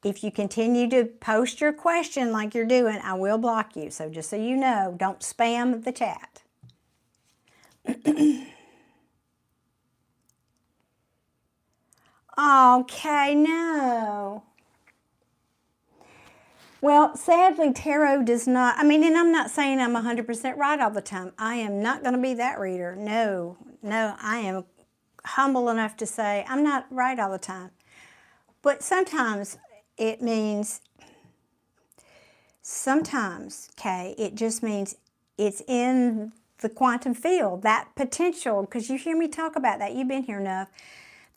If you continue to post your question like you're doing, I will block you. So just so you know, don't spam the chat. Okay, no. Well, sadly, tarot does not, and I'm not saying I'm 100% right all the time. I am not going to be that reader. No, I am humble enough to say I'm not right all the time. But sometimes it means, Kay, it just means it's in the quantum field, that potential, because you hear me talk about that. You've been here enough.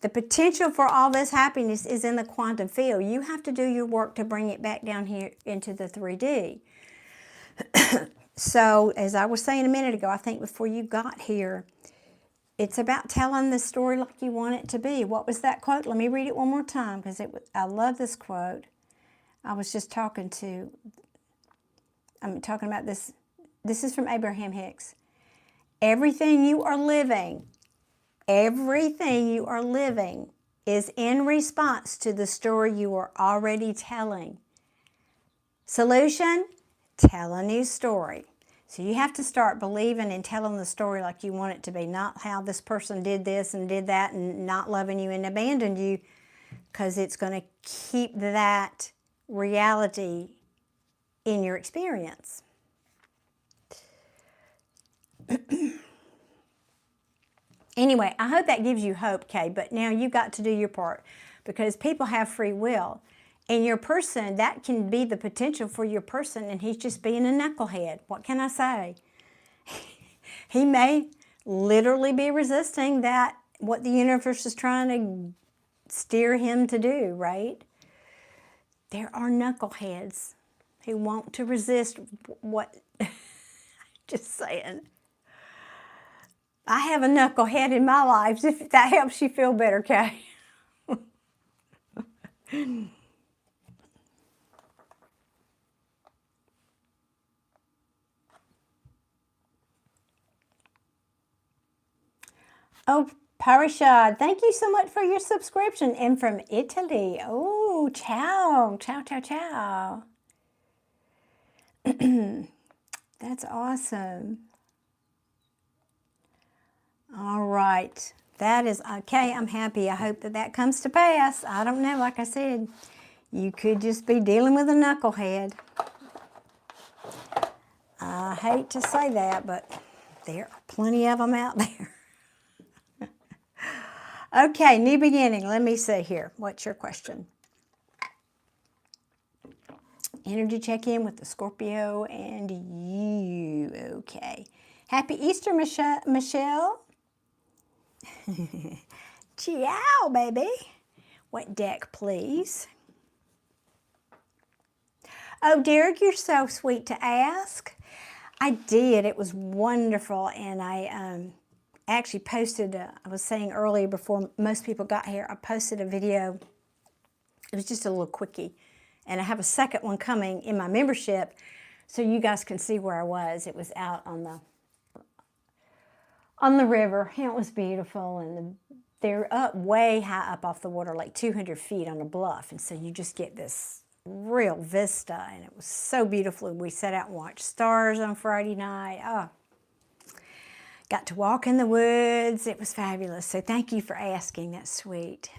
The potential for all this happiness is in the quantum field. You have to do your work to bring it back down here into the 3D. So, as I was saying a minute ago, I think before you got here, it's about telling the story like you want it to be. What was that quote? Let me read it one more time because I love this quote. I was just talking about this. This is from Abraham Hicks. Everything you are living is in response to the story you are already telling. Solution? Tell a new story. So you have to start believing and telling the story like you want it to be, not how this person did this and did that and not loving you and abandoned you, because it's going to keep that reality in your experience. Anyway, I hope that gives you hope, Kay, but now you've got to do your part because people have free will. And your person, that can be the potential for your person, and he's just being a knucklehead. What can I say? He may literally be resisting that, what the universe is trying to steer him to do, right? There are knuckleheads who want to resist what, just saying. I have a knucklehead in my life, if that helps you feel better, Kay. Oh, Parashad, thank you so much for your subscription. And from Italy. Oh, ciao, ciao, ciao, ciao. That's awesome. All right. That is okay. I'm happy. I hope that comes to pass. I don't know. Like I said, you could just be dealing with a knucklehead. I hate to say that, but there are plenty of them out there. Okay, new beginning. Let me see here. What's your question? Energy check-in with the Scorpio and you. Okay. Happy Easter, Michelle. Ciao, baby. What deck, please? Oh, Derek, you're so sweet to ask. I did. It was wonderful, and I actually posted, I was saying earlier before most people got here, I posted a video It was just a little quickie. And I have a second one coming in my membership so you guys can see where I was. It was out on the river, and it was beautiful. And they're up way high up off the water, like 200 feet on a bluff. And so you just get this real vista, and it was so beautiful. We sat out and watched stars on Friday night. Oh, got to walk in the woods. It was fabulous. So thank you for asking. That's sweet.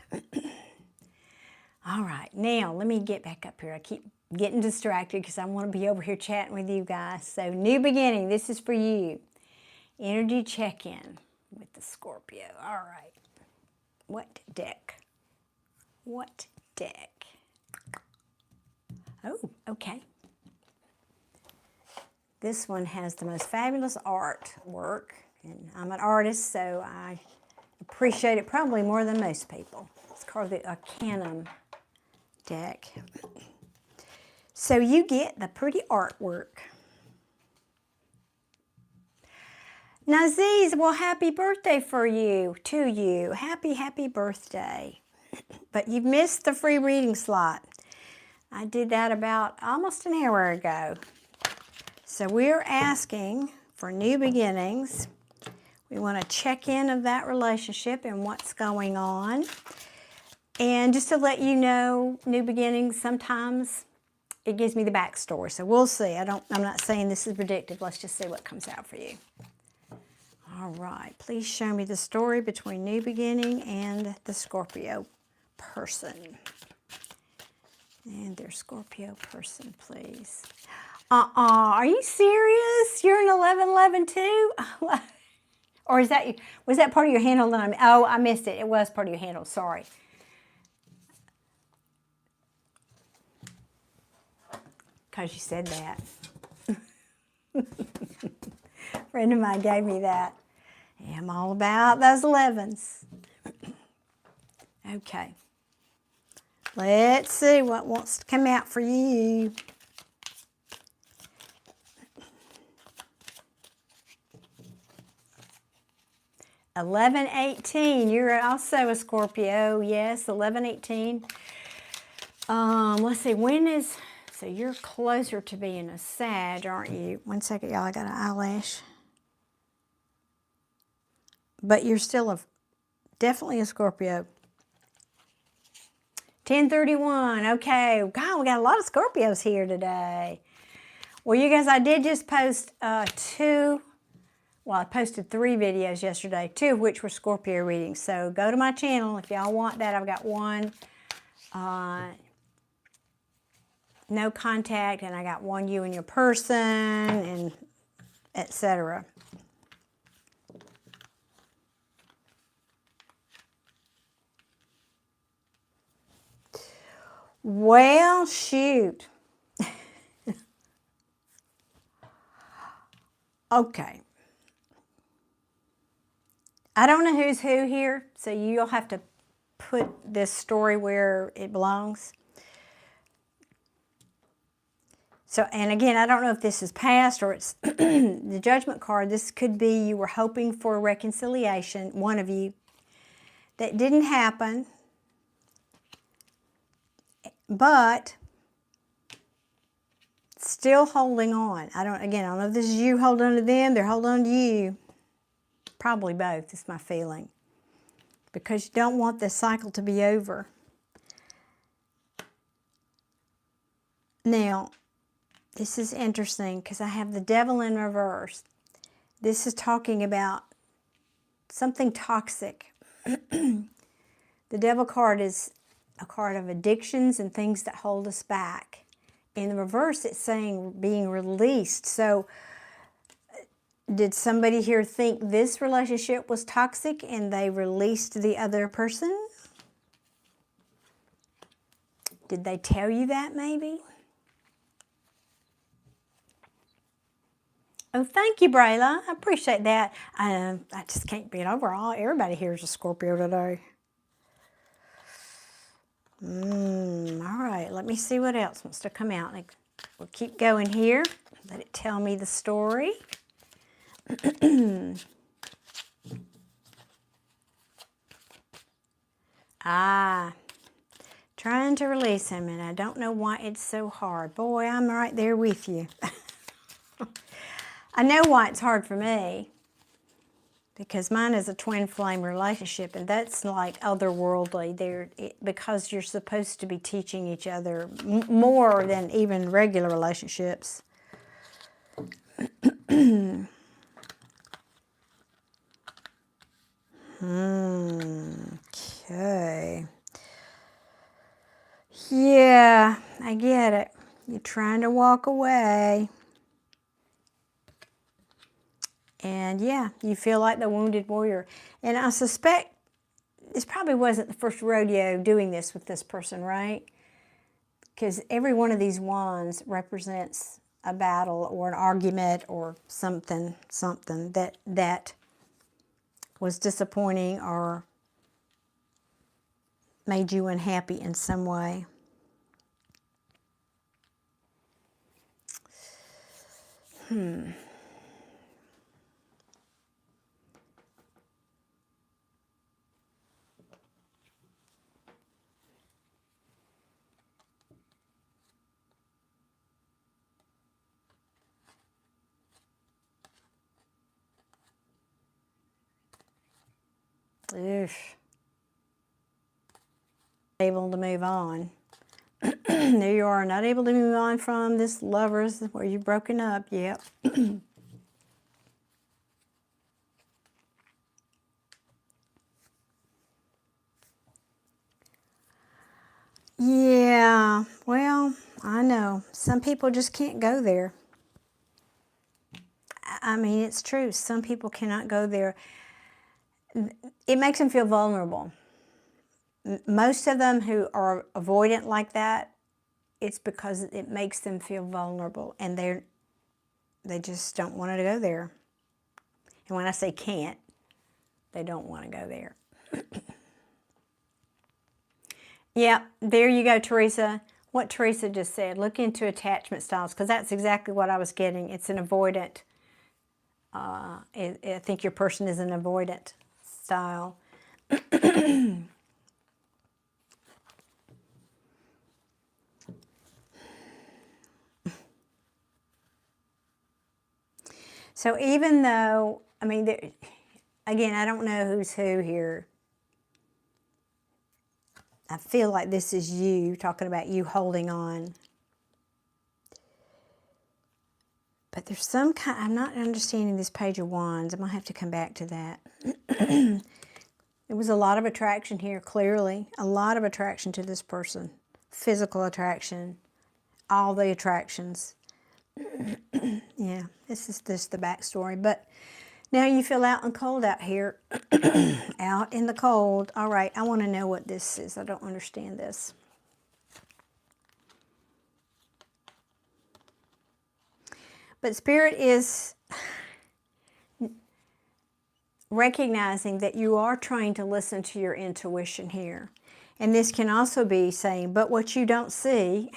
All right, now let me get back up here. I keep getting distracted because I want to be over here chatting with you guys. So new beginning, this is for you. Energy check-in with the Scorpio. All right. What deck? What deck? Oh, okay. This one has the most fabulous artwork, and I'm an artist, so I appreciate it probably more than most people. It's called the Arcanum deck. So you get the pretty artwork. Naziz, well, happy birthday to you. Happy birthday. But you've missed the free reading slot. I did that about almost an hour ago. So we're asking for new beginnings. We want to check in of that relationship and what's going on. And just to let you know, new beginnings, sometimes it gives me the backstory. So we'll see. I'm not saying this is predictive. Let's just see what comes out for you. All right, please show me the story between new beginning and the Scorpio person. And their Scorpio person, please. Are you serious? You're an 1111 too? Or was that part of your handle? Oh, I missed it. It was part of your handle. Sorry. Because you said that. A friend of mine gave me that. Yeah, I'm all about those 11s. Okay. Let's see what wants to come out for you. (1118). You're also a Scorpio. Yes, 1118. Let's see. So you're closer to being a Sag, aren't you? One second, y'all. I got an eyelash. But you're still definitely a Scorpio. 1031. Okay. God, we got a lot of Scorpios here today. Well, you guys, I did just post I posted 3 videos yesterday, 2 of which were Scorpio readings. So go to my channel if y'all want that. I've got one, no contact, and I got one you and your person, and etc. Well, shoot. Okay. I don't know who's who here, so you'll have to put this story where it belongs. So, and again, I don't know if this is past or it's the Judgment card. This could be you were hoping for a reconciliation, one of you, that didn't happen. But still holding on. I don't know if this is you holding on to them, they're holding on to you. Probably both, is my feeling. Because you don't want this cycle to be over. Now, this is interesting because I have the Devil in reverse. This is talking about something toxic. The Devil card is a card of addictions and things that hold us back. In the reverse, it's saying being released. So, did somebody here think this relationship was toxic and they released the other person? Did they tell you that maybe? Oh, thank you, Brayla. I appreciate that. I just can't beat over all. Everybody here is a Scorpio today. All right, let me see what else wants to come out. We'll keep going here. Let it tell me the story. Trying to release him, and I don't know why it's so hard. Boy, I'm right there with you. I know why it's hard for me, because mine is a twin flame relationship, and that's like otherworldly. Because you're supposed to be teaching each other more than even regular relationships. Okay. Yeah, I get it. You're trying to walk away. And yeah, you feel like the wounded warrior. And I suspect this probably wasn't the first rodeo doing this with this person, right? Because every one of these wands represents a battle or an argument or something that was disappointing or made you unhappy in some way. Oof. Able to move on. There you are, not able to move on from this lovers where you've broken up. Yep. Yeah, well, I know. Some people just can't go there. I mean, it's true. Some people cannot go there. It makes them feel vulnerable. Most of them who are avoidant like that, it's because it makes them feel vulnerable, and they just don't want to go there. And when I say can't, they don't want to go there. Yeah, there you go, Teresa. What Teresa just said. Look into attachment styles, because that's exactly what I was getting. It's an avoidant. I think your person is an avoidant style. So even though, I mean, again, I don't know who's who here. I feel like this is you, talking about you holding on. But there's some kind, I'm not understanding this Page of Wands. I'm going to have to come back to that. There was a lot of attraction here, clearly. A lot of attraction to this person. Physical attraction. All the attractions. Yeah, this is just the backstory. But now you feel out and cold out here. Out in the cold. All right, I want to know what this is. I don't understand this. But Spirit is recognizing that you are trying to listen to your intuition here. And this can also be saying, but what you don't see...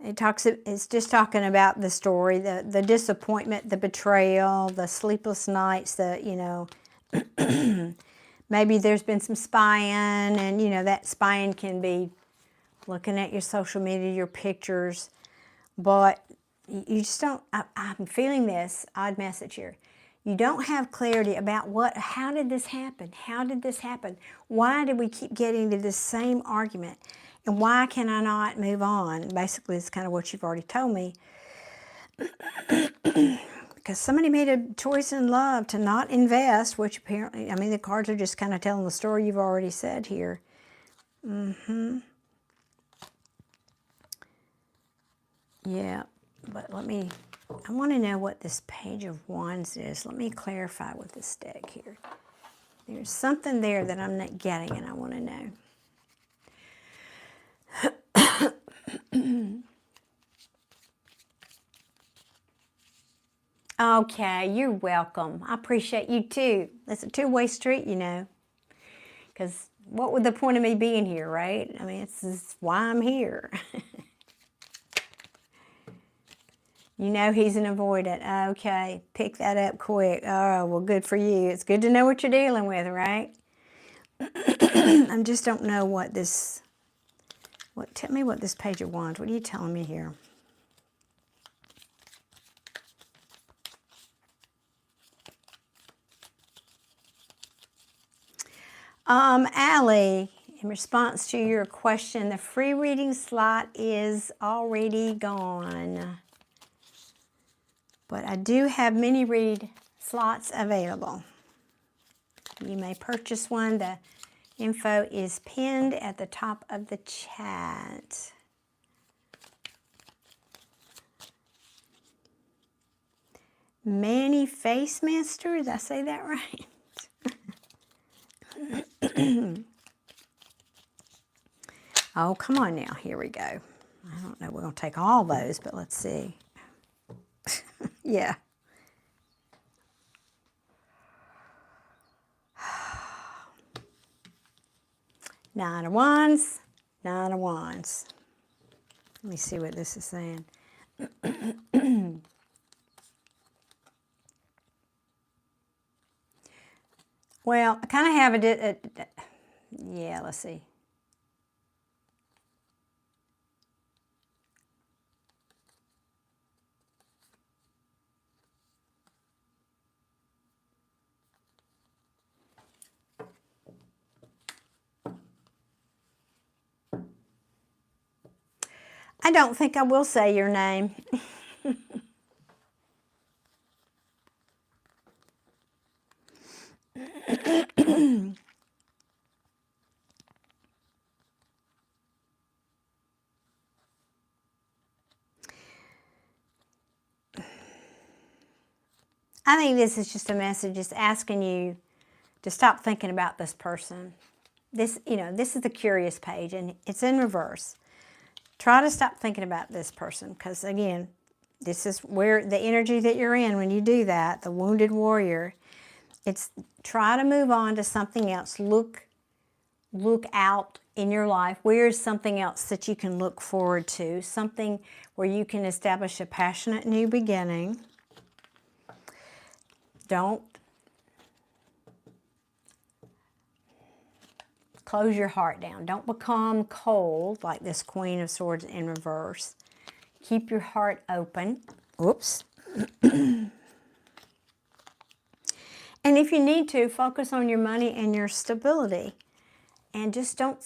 It's just talking about the story, the disappointment, the betrayal, the sleepless nights, maybe there's been some spying, and, that spying can be looking at your social media, your pictures, but you just don't, I'm feeling this odd message here. You don't have clarity about how did this happen? How did this happen? Why did we keep getting to this same argument? And why can I not move on? Basically, it's kind of what you've already told me. Because somebody made a choice in love to not invest, which apparently, I mean, the cards are just kind of telling the story you've already said here. Yeah, but I want to know what this Page of Wands is. Let me clarify with this deck here. There's something there that I'm not getting, and I want to know. Okay, you're welcome. I appreciate you too. It's a two-way street, because what would the point of me being here, right? I mean, it's why I'm here. He's an avoidant. Okay, pick that up quick. Oh, well, good for you. It's good to know what you're dealing with, right? I just don't know what this, tell me what this Page of Wands, what are you telling me here? Allie, in response to your question, the free reading slot is already gone. But I do have mini read slots available. You may purchase one. The info is pinned at the top of the chat. Manny Face Master, did I say that right? Oh, come on now. Here we go. I don't know. We're going to take all those, but let's see. Yeah. Nine of Wands. Nine of Wands. Let me see what this is saying. Well, I kind of have yeah, let's see. I don't think I will say your name. I think this is just a message just asking you to stop thinking about this person. This, this is the curious page, and it's in reverse. Try to stop thinking about this person, because again, this is where the energy that you're in when you do that, the wounded warrior. It's try to move on to something else. Look out in your life. Where is something else that you can look forward to? Something where you can establish a passionate new beginning. Don't close your heart down. Don't become cold like this Queen of Swords in reverse. Keep your heart open. Oops. And if you need to, focus on your money and your stability. And just don't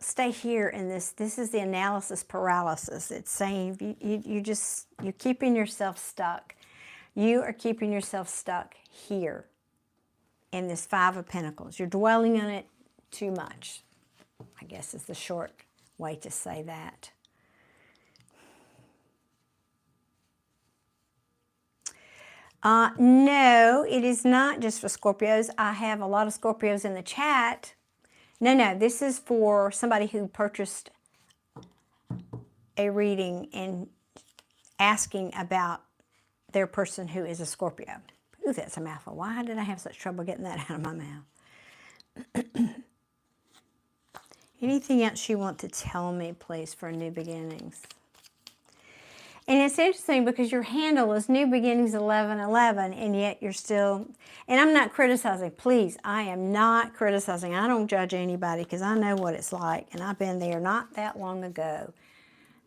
stay here in this. This is the analysis paralysis. It's saying you're keeping yourself stuck. You are keeping yourself stuck here in this Five of Pentacles. You're dwelling on it too much, I guess is the short way to say that. No, it is not just for Scorpios. I have a lot of Scorpios in the chat. No, this is for somebody who purchased a reading and asking about their person who is a Scorpio. Ooh, that's a mouthful. Why did I have such trouble getting that out of my mouth? Anything else you want to tell me, please, for New Beginnings? And it's interesting because your handle is New Beginnings 1111, and yet you're still, and I'm not criticizing, please, I am not criticizing. I don't judge anybody because I know what it's like, and I've been there not that long ago.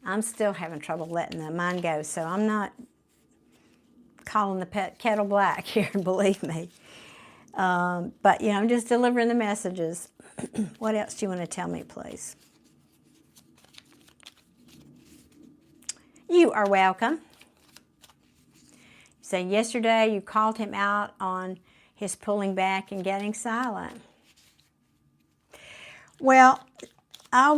I'm still having trouble letting the mind go, so I'm not calling the kettle black here, believe me. But, I'm just delivering the messages. What else do you want to tell me, please? You are welcome. So yesterday you called him out on his pulling back and getting silent. Well, I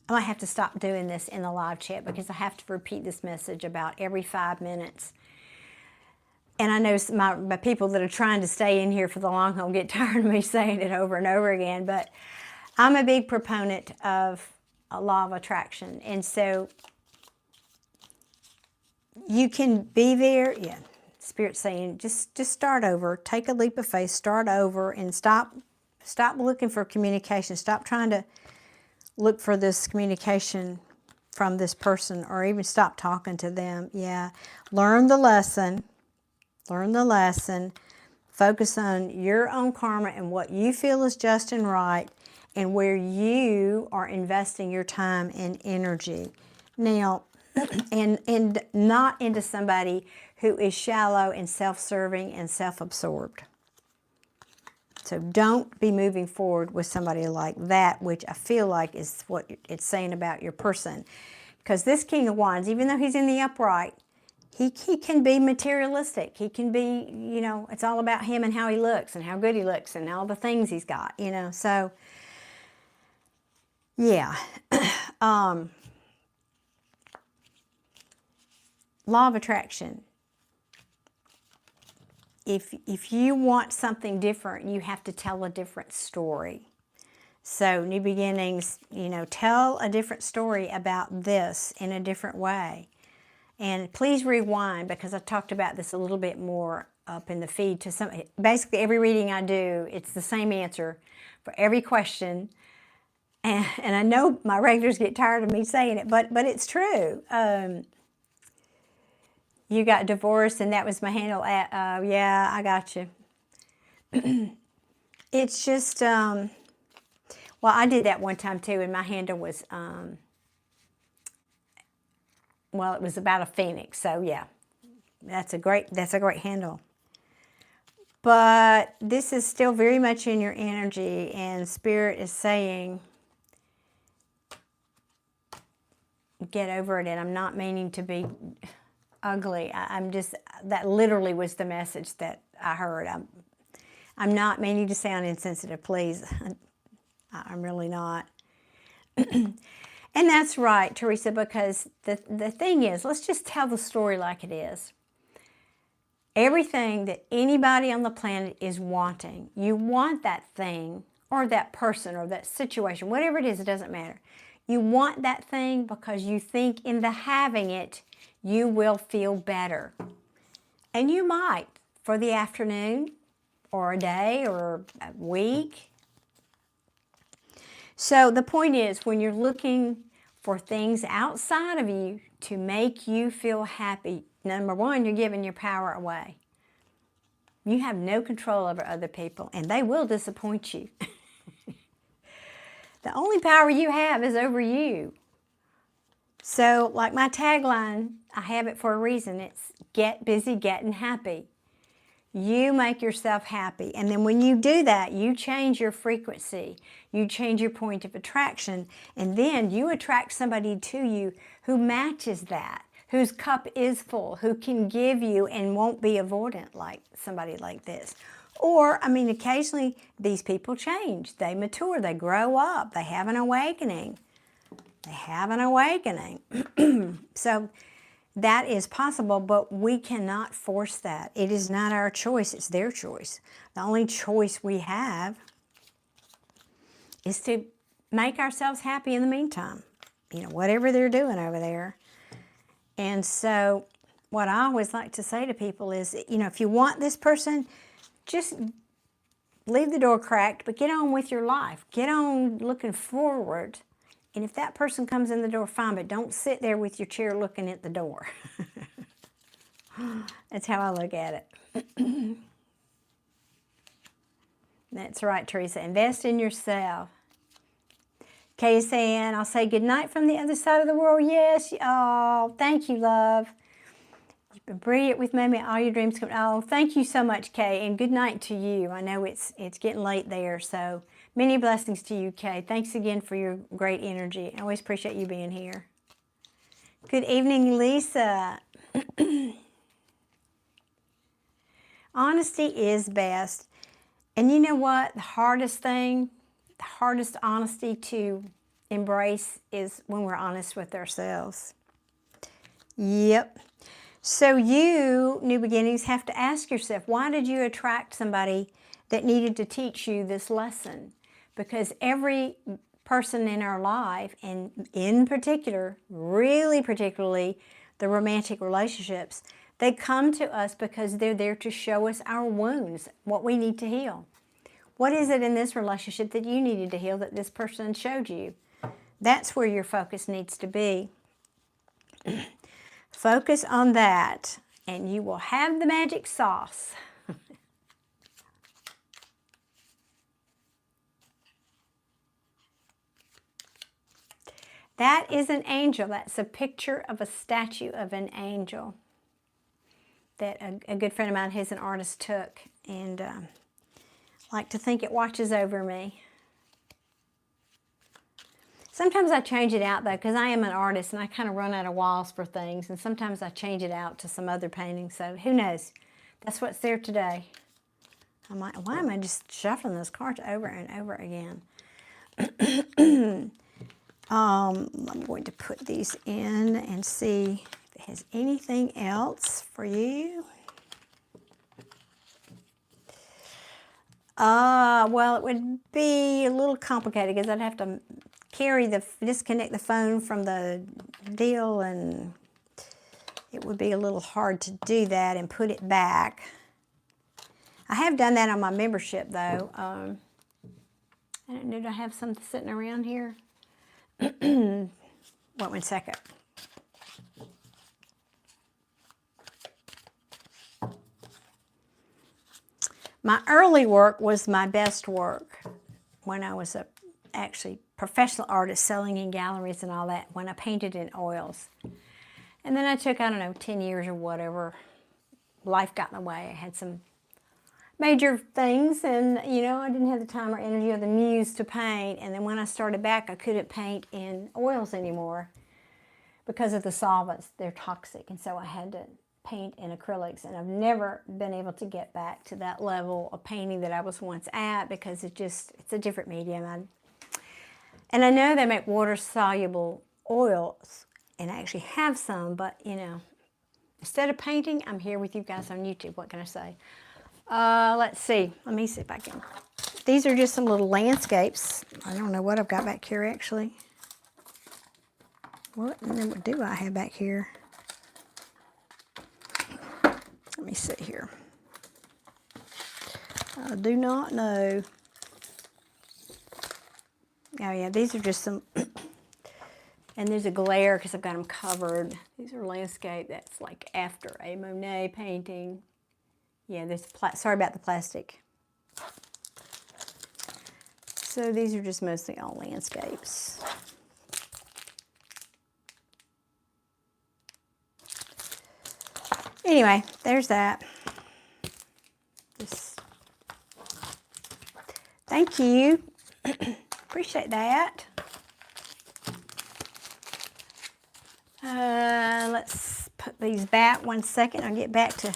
might have to stop doing this in the live chat because I have to repeat this message about every 5 minutes. And I know my people that are trying to stay in here for the long haul get tired of me saying it over and over again, but I'm a big proponent of a law of attraction. And so you can be there. Yeah, Spirit's saying just start over. Take a leap of faith, start over, and stop looking for communication. Stop trying to look for this communication from this person, or even stop talking to them. Yeah, learn the lesson. Learn the lesson. Focus on your own karma and what you feel is just and right, and where you are investing your time and energy. Now, and not into somebody who is shallow and self-serving and self-absorbed. So don't be moving forward with somebody like that, which I feel like is what it's saying about your person. Because this King of Wands, even though he's in the upright, he can be materialistic. He can be, you know, it's all about him and how he looks and how good he looks and all the things he's got, you know. So, yeah. Law of attraction. If you want something different, you have to tell a different story. So new beginnings, you know, tell a different story about this in a different way. And please rewind, because I talked about this a little bit more up in the feed. To some, basically every reading I do, it's the same answer for every question. And I know my regulars get tired of me saying it, but it's true. You got divorced and that was my handle at, yeah, I got you. It's just, well, I did that one time too, and my handle was, well, it was about a phoenix, so yeah, that's a great handle. But this is still very much in your energy, and Spirit is saying, get over it. And I'm not meaning to be ugly. I'm just, that literally was the message that I heard. I'm not meaning to sound insensitive, please. I'm really not. And that's right, Teresa, because the thing is, let's just tell the story like it is. Everything that anybody on the planet is wanting, you want that thing or that person or that situation, whatever it is, it doesn't matter. You want that thing because you think in the having it, you will feel better. And you might for the afternoon or a day or a week. So the point is, when you're looking for things outside of you to make you feel happy, number one, you're giving your power away. You have no control over other people, and they will disappoint you. The only power you have is over you. So, like my tagline, I have it for a reason. It's get busy getting happy. You make yourself happy. And then when you do that, you change your frequency. You change your point of attraction. And then you attract somebody to you who matches that, whose cup is full, who can give you and won't be avoidant like somebody like this. Or, I mean, occasionally these people change. They mature. They grow up. They have an awakening. They have an awakening. So that is possible, but we cannot force that. It is not our choice. It's their choice. The only choice we have is to make ourselves happy in the meantime. You know, whatever they're doing over there. And so what I always like to say to people is, you know, if you want this person, just leave the door cracked, but get on with your life. Get on looking forward. And if that person comes in the door, fine, but don't sit there with your chair looking at the door. That's how I look at it. That's right, Teresa. Invest in yourself. Kay is saying, I'll say good night from the other side of the world. Yes. Oh, thank you, love. You've been brilliant with me. May all your dreams come. Oh, thank you so much, Kay, and good night to you. I know it's getting late there, so many blessings to you, Kay. Thanks again for your great energy. I always appreciate you being here. Good evening, Lisa. Honesty is best. And you know what? The hardest honesty to embrace is when we're honest with ourselves. Yep. So you, New Beginnings, have to ask yourself, why did you attract somebody that needed to teach you this lesson? Because every person in our life, and in particular, really particularly the romantic relationships, they come to us because they're there to show us our wounds, what we need to heal. What is it in this relationship that you needed to heal that this person showed you? That's where your focus needs to be. Focus on that, and you will have the magic sauce. That is an angel. That's a picture of a statue of an angel that a good friend of mine who's an artist took, and I like to think it watches over me. Sometimes I change it out though, because I am an artist and I kind of run out of walls for things, and sometimes I change it out to some other painting, so who knows. That's what's there today. I'm like, why am I just shuffling those cards over and over again? I'm going to put these in and see if it has anything else for you. Well, it would be a little complicated because I'd have to disconnect the phone from the deal, and it would be a little hard to do that and put it back. I have done that on my membership though. I don't know, do I have something sitting around here? Wait 1 second. My early work was my best work when I was actually professional artist selling in galleries and all that, when I painted in oils. And then I took, I don't know, 10 years or whatever. Life got in the way. I had some major things, and you know, I didn't have the time or energy or the muse to paint. And then when I started back, I couldn't paint in oils anymore because of the solvents. They're toxic, and so I had to paint in acrylics, and I've never been able to get back to that level of painting that I was once at, because it's a different medium. And I know they make water-soluble oils, and I actually have some, but you know, instead of painting, I'm here with you guys on YouTube. What can I say? Let's see. Let me see if I can. These are just some little landscapes. I don't know what I've got back here, actually. What do I have back here? Let me see here. I do not know. Oh yeah, these are just some, and there's a glare because I've got them covered. These are landscape that's like after a Monet painting. Yeah, sorry about the plastic. So these are just mostly all landscapes. Anyway, there's that. Thank you. Appreciate that. Let's put these back 1 second. I'll get back to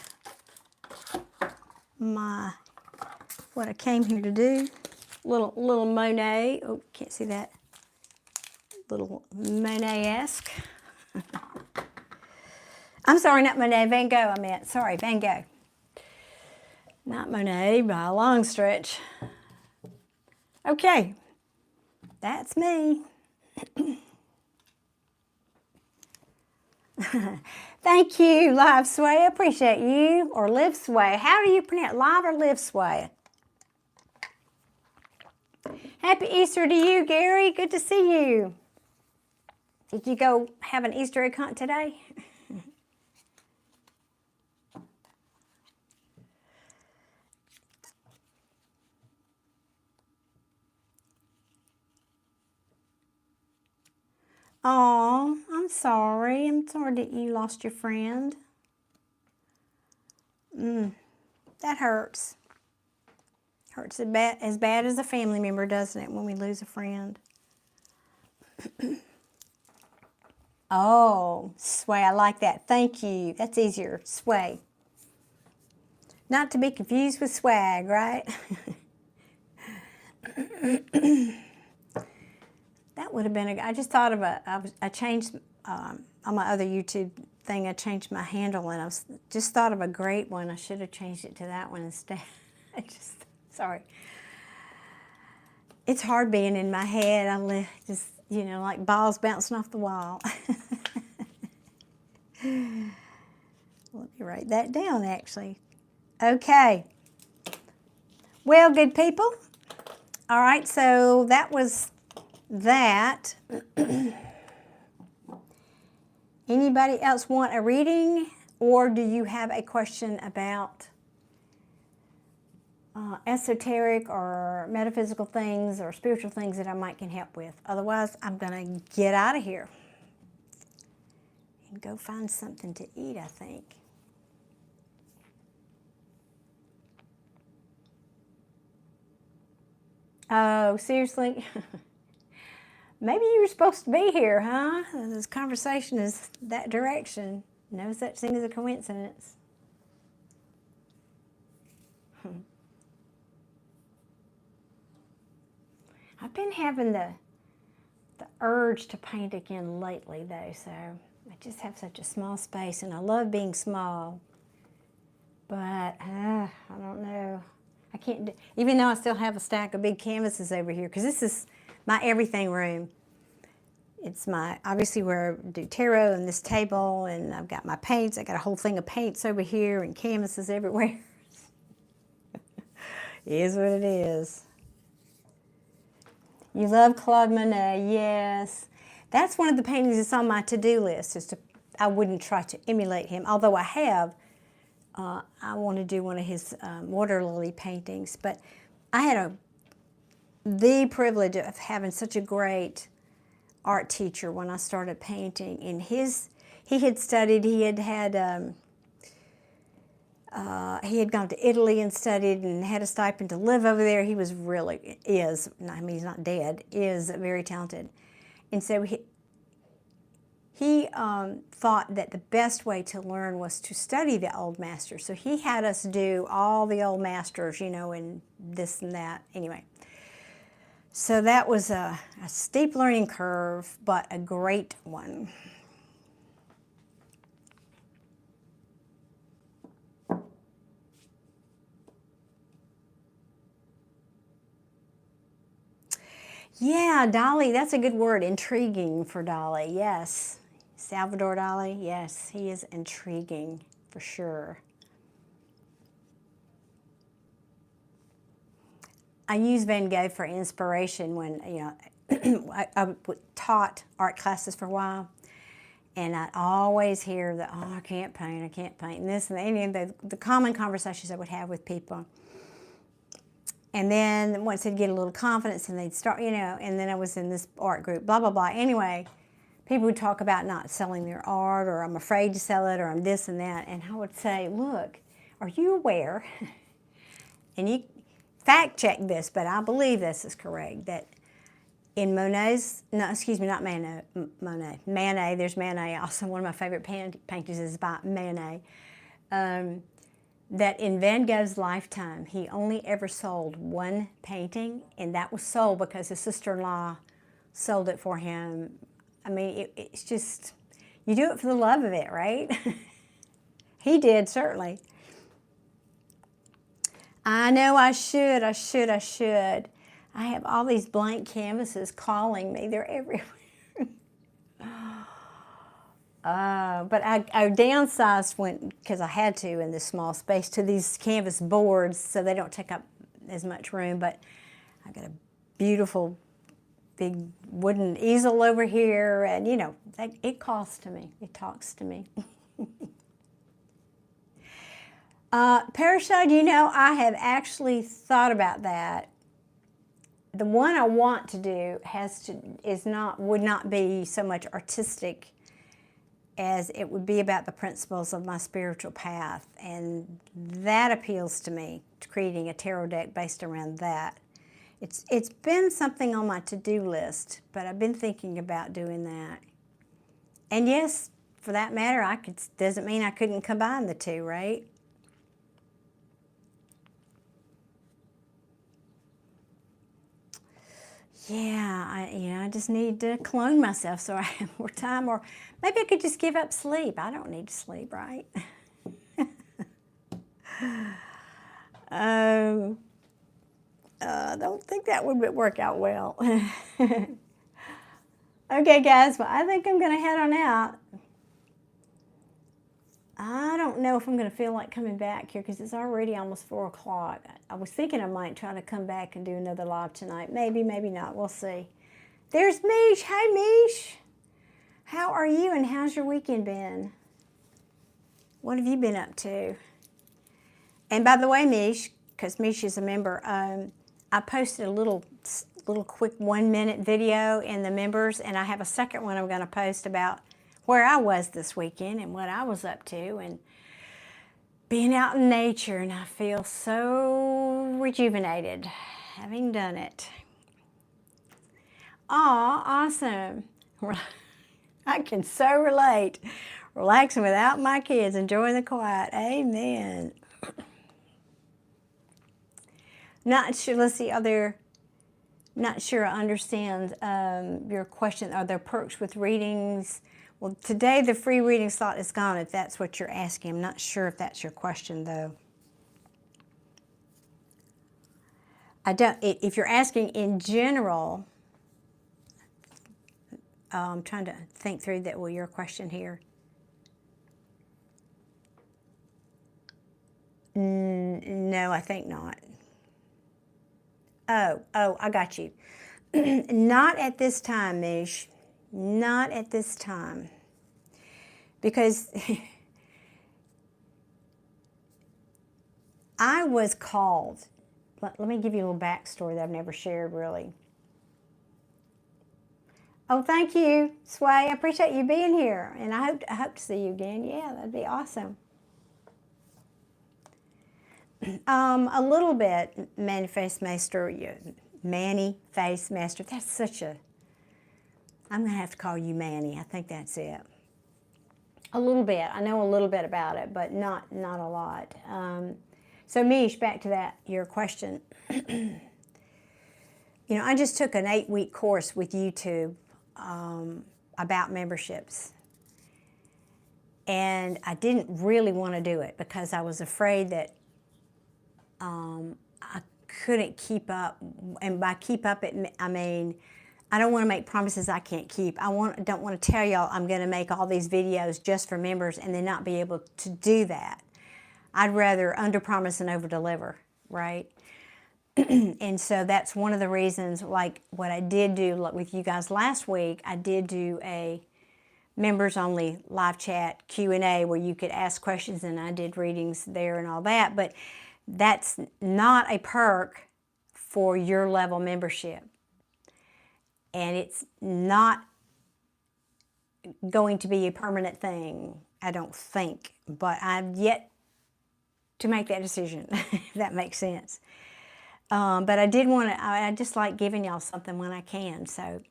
what I came here to do. Little Monet. Oh, can't see that. Little Monet-esque. I'm sorry, not Monet, Van Gogh I meant. Sorry, Van Gogh. Not Monet by a long stretch. Okay, that's me. Thank you, Live Sway. I appreciate you. Or Live Sway. How do you pronounce Live or Live Sway? Happy Easter to you, Gary. Good to see you. Did you go have an Easter egg hunt today? Oh, I'm sorry. I'm sorry that you lost your friend. That hurts. Hurts as bad as a family member, doesn't it, when we lose a friend? Oh, sway. I like that. Thank you. That's easier. Sway. Not to be confused with swag, right? That would have been I just thought of I changed, on my other YouTube thing, I changed my handle, and just thought of a great one. I should have changed it to that one instead. Sorry. It's hard being in my head. I just, you know, like balls bouncing off the wall. Let me write that down, actually. Okay. Well, good people. All right, so that was that. Anybody else want a reading, or do you have a question about esoteric or metaphysical things or spiritual things that I might can help with. Otherwise, I'm going to get out of here and go find something to eat, I think. Oh, seriously? Maybe you were supposed to be here, huh? This conversation is that direction. No such thing as a coincidence. I've been having the urge to paint again lately, though, so I just have such a small space, and I love being small. But I don't know. I can't do, even though I still have a stack of big canvases over here, because this is my everything room. It's my, obviously where I do tarot and this table, and I've got my paints. I got a whole thing of paints over here and canvases everywhere. It is what it is. You love Claude Monet, yes. That's one of the paintings that's on my to-do list. Is to, I wouldn't try to emulate him, although I have. I want to do one of his water lily paintings. But I had the privilege of having such a great art teacher when I started painting. And he had studied, he had gone to Italy and studied and had a stipend to live over there. He was really, I mean, he's not dead, is very talented. And so he thought that the best way to learn was to study the old masters. So he had us do all the old masters, you know, and this and that. Anyway, so that was a steep learning curve, but a great one. Yeah, Dali, that's a good word, intriguing for Dali, yes. Salvador Dali, yes, he is intriguing for sure. I use Van Gogh for inspiration when, you know, I taught art classes for a while, and I'd always hear that, oh, I can't paint, and this and that, and the common conversations I would have with people. And then once they'd get a little confidence and they'd start, you know, and then I was in this art group, blah, blah, blah. Anyway, people would talk about not selling their art, or I'm afraid to sell it, or I'm this and that. And I would say, look, are you aware, and you fact check this, but I believe this is correct, that in Monet's, no, excuse me, not Monet, Manet, there's Manet also, one of my favorite paintings is by Manet. That in Van Gogh's lifetime, he only ever sold one painting, and that was sold because his sister-in-law sold it for him. I mean, it's just, you do it for the love of it, right? He did, certainly. I know I should. I have all these blank canvases calling me. They're everywhere. But I downsized because I had to in this small space, to these canvas boards so they don't take up as much room. But I got a beautiful big wooden easel over here, and you know, it calls to me. It talks to me. Parashad, you know, I have actually thought about that. The one I want to do would not be so much artistic as it would be about the principles of my spiritual path, and that appeals to me, to creating a tarot deck based around that. It's been something on my to-do list, but I've been thinking about doing that. And yes, for that matter, doesn't mean I couldn't combine the two, right? Yeah, I just need to clone myself so I have more time, or maybe I could just give up sleep. I don't need to sleep, right? I don't think that would work out well. Okay, guys, well, I think I'm going to head on out. I don't know if I'm going to feel like coming back here because it's already almost 4 o'clock. I was thinking I might try to come back and do another live tonight. Maybe, maybe not. We'll see. There's Mish. Hey, Mish. How are you, and how's your weekend been? What have you been up to? And by the way, Mish, because Mish is a member, I posted a little quick 1-minute video in the members, and I have a second one I'm going to post about where I was this weekend and what I was up to and being out in nature, and I feel so rejuvenated having done it. Aw, awesome. I can so relate. Relaxing without my kids, enjoying the quiet. Amen. Not sure, let's see, not sure I understand your question. Are there perks with readings? Well, today the free reading slot is gone if that's what you're asking. I'm not sure if that's your question though. If you're asking in general, I'm trying to think through your question here. No, I think not. Oh, I got you. Not at this time, Mish. Not at this time. Because I was called. Let me give you a little backstory that I've never shared, really. Oh, thank you, Sway. I appreciate you being here, and I hope to see you again. Yeah, that'd be awesome. A little bit, Manifest Master, Manny Face Master. That's such a. I'm gonna have to call you Manny. I think that's it. A little bit. I know a little bit about it, but not a lot. So Mish, back to your question. You know, I just took an 8-week course with YouTube about memberships. And I didn't really want to do it because I was afraid that I couldn't keep up. And by keep up, I mean, I don't want to make promises I can't keep. Don't want to tell y'all I'm going to make all these videos just for members and then not be able to do that. I'd rather under-promise and over-deliver, right? And so that's one of the reasons, like what I did do with you guys last week, I did do a members-only live chat Q&A where you could ask questions, and I did readings there and all that, but that's not a perk for your level membership. And it's not going to be a permanent thing, I don't think, but I've yet to make that decision, if that makes sense. But I did want to, I just like giving y'all something when I can. So,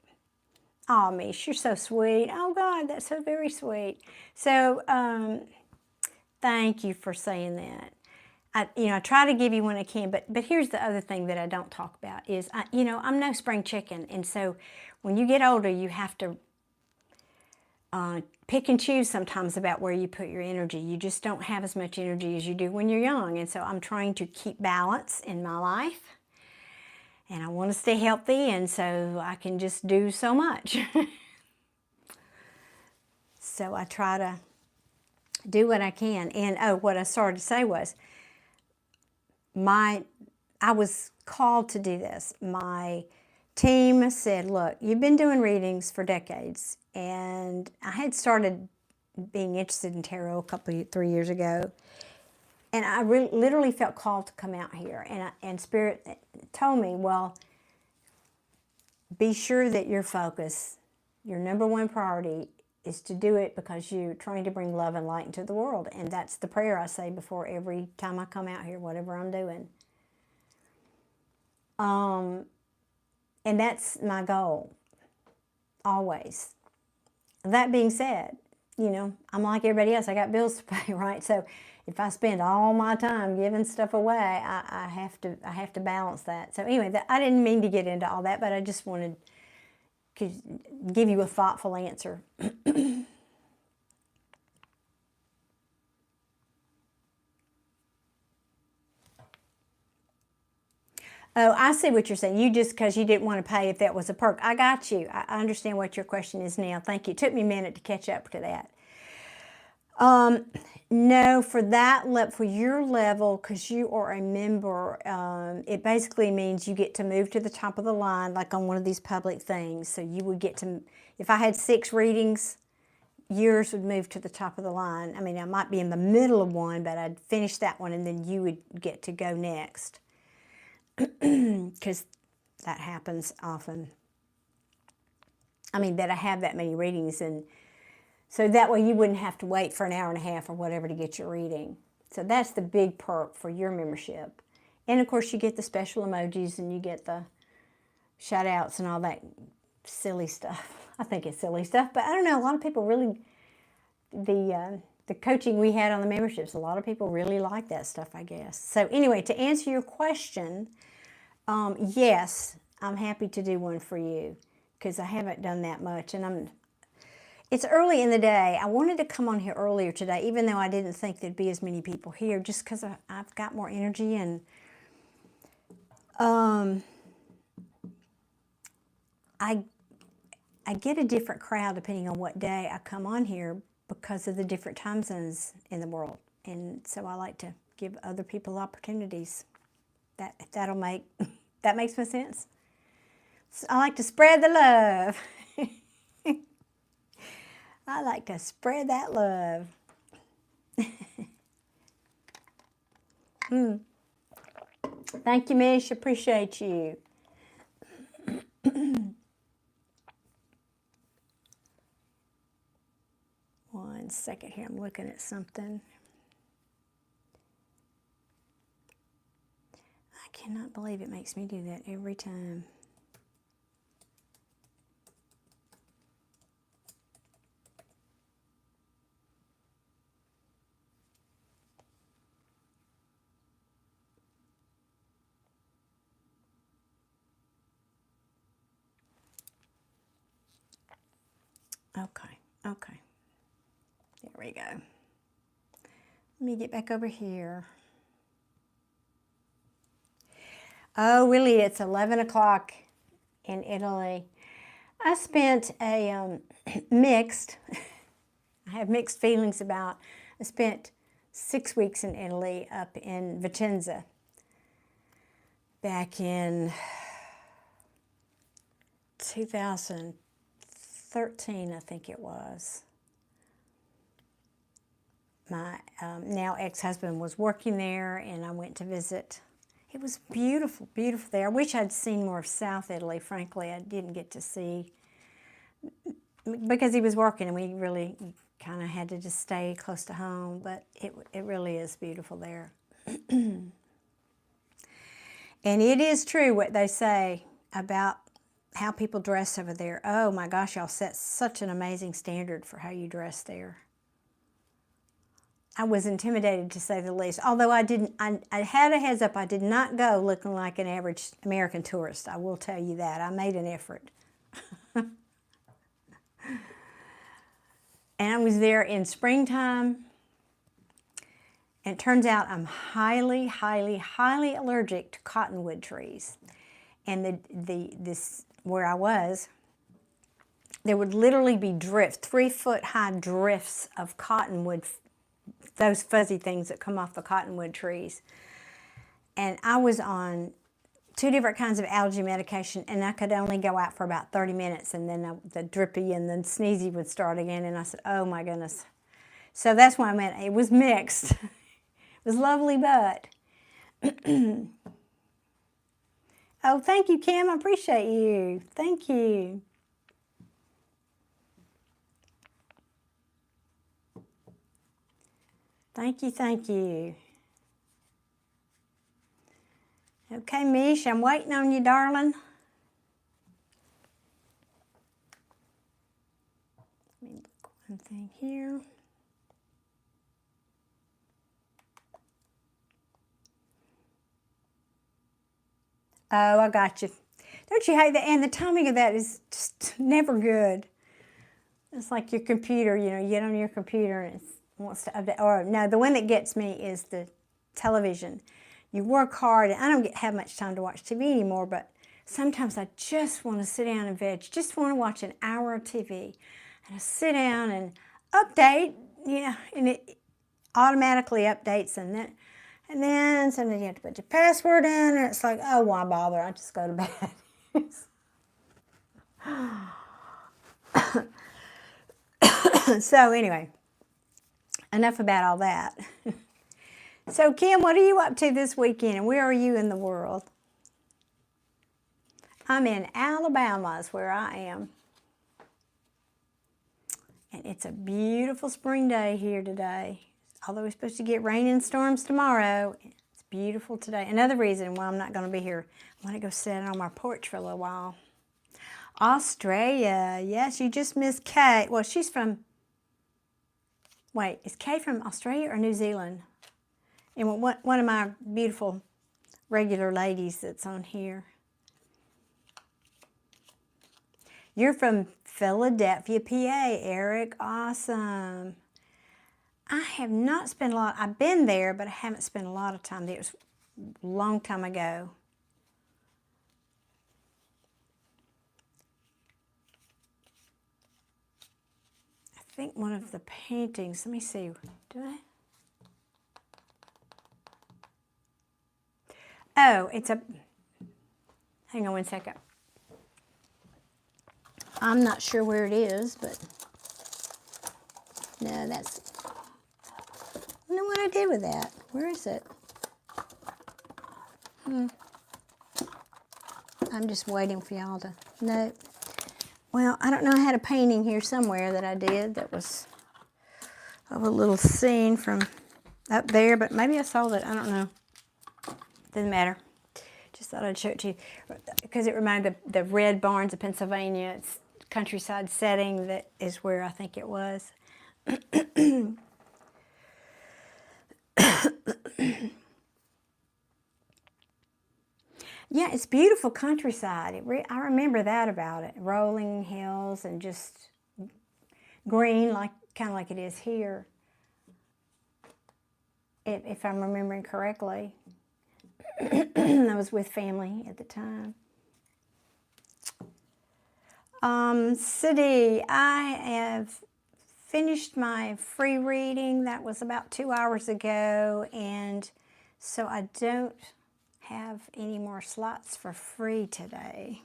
oh, Mish, you're so sweet. Oh, God, that's so very sweet. So, thank you for saying that. I try to give you when I can, but here's the other thing that I don't talk about is, I'm no spring chicken. And so when you get older, you have to pick and choose sometimes about where you put your energy. You just don't have as much energy as you do when you're young. And so I'm trying to keep balance in my life. And I want to stay healthy, and so I can just do so much. So I try to do what I can. And what I started to say was, I was called to do this. My team said, look, you've been doing readings for decades. And I had started being interested in tarot 3 years ago. And I literally felt called to come out here. And Spirit told me, well, be sure that your focus, your number one priority, is to do it because you're trying to bring love and light into the world. And that's the prayer I say before every time I come out here, whatever I'm doing. And that's my goal, always. That being said, I'm like everybody else. I got bills to pay, right? So if I spend all my time giving stuff away, I have to balance that. So anyway, I didn't mean to get into all that, but I just wanted to give you a thoughtful answer. Oh, I see what you're saying. You just because you didn't want to pay if that was a perk. I got you. I understand what your question is now. Thank you. It took me a minute to catch up to that. No, for your level, because you are a member, it basically means you get to move to the top of the line, like on one of these public things. So you would get to, if I had 6 readings, yours would move to the top of the line. I mean, I might be in the middle of one, but I'd finish that one and then you would get to go next. Because that happens often. I mean, that I have that many readings, and so that way you wouldn't have to wait for an hour and a half or whatever to get your reading. So that's the big perk for your membership. And of course you get the special emojis and you get the shout outs and all that silly stuff. I think it's silly stuff, but I don't know, a lot of people really, the coaching we had on the memberships, a lot of people really like that stuff, I guess. So anyway, to answer your question, yes, I'm happy to do one for you because I haven't done that much, and it's early in the day. I wanted to come on here earlier today, even though I didn't think there'd be as many people here, just because I've got more energy, and I get a different crowd depending on what day I come on here because of the different time zones in the world. And so I like to give other people opportunities. That makes more sense. So I like to spread the love. I like to spread that love. Thank you, Mish. Appreciate you. One second here. I'm looking at something. I cannot believe it makes me do that every time. Okay. There we go. Let me get back over here. Oh, really, it's 11 o'clock in Italy. I spent a mixed, I have mixed feelings about, I spent 6 weeks in Italy up in Vicenza back in 2013, I think it was. My now ex-husband was working there, and I went to visit. It was beautiful, beautiful there. I wish I'd seen more of South Italy, frankly. I didn't get to see, because he was working, and we really kind of had to just stay close to home, but it really is beautiful there. And it is true what they say about how people dress over there. Oh my gosh, y'all set such an amazing standard for how you dress there. I was intimidated, to say the least. Although I had a heads up, I did not go looking like an average American tourist. I will tell you that. I made an effort. And I was there in springtime. And it turns out I'm highly, highly, highly allergic to cottonwood trees. And this where I was, there would literally be drifts, 3-foot high drifts of cottonwood, those fuzzy things that come off the cottonwood trees. And I was on 2 different kinds of allergy medication, and I could only go out for about 30 minutes, and then the drippy and the sneezy would start again, and I said, oh my goodness. So that's why I meant it was mixed. It was lovely, but oh, thank you, Kim. I appreciate you. Thank you. Thank you, thank you. Okay, Mish, I'm waiting on you, darling. Let me look one thing here. Oh, I got you. Don't you hate that? And the timing of that is just never good. It's like your computer, you know, you get on your computer and it wants to update. Or no, the one that gets me is the television. You work hard, and I don't have much time to watch TV anymore, but sometimes I just want to sit down and veg, just want to watch an hour of TV. And I sit down and update, you know, and it automatically updates, and then sometimes you have to put your password in, and it's like, oh, why bother? I just go to bed. So anyway, enough about all that. So Kim, what are you up to this weekend, and where are you in the world? I'm in Alabama is where I am. And it's a beautiful spring day here today. Although we're supposed to get rain and storms tomorrow, it's beautiful today. Another reason why I'm not going to be here, I want to go sit on my porch for a little while. Australia, yes, you just missed Kay. Well, she's from, wait, is Kay from Australia or New Zealand? And one of my beautiful regular ladies that's on here. You're from Philadelphia, PA, Eric. Awesome. I have not spent a lot. I've been there, but I haven't spent a lot of time there. It was a long time ago. I think one of the paintings, let me see. Do I? Oh, it's a, hang on one second. I'm not sure where it is, but no, that's, I don't know what I did with that. Where is it? I'm just waiting for y'all to, no. Well, I don't know, I had a painting here somewhere that I did that was of a little scene from up there, but maybe I sold it, I don't know. Doesn't matter. Just thought I'd show it to you because it reminded the Red Barns of Pennsylvania. It's countryside setting that is where I think it was. Yeah, it's beautiful countryside. I remember that about it. Rolling hills and just green, like kind of like it is here, if I'm remembering correctly. I was with family at the time. City, I have finished my free reading. That was about 2 hours ago, and so I don't have any more slots for free today.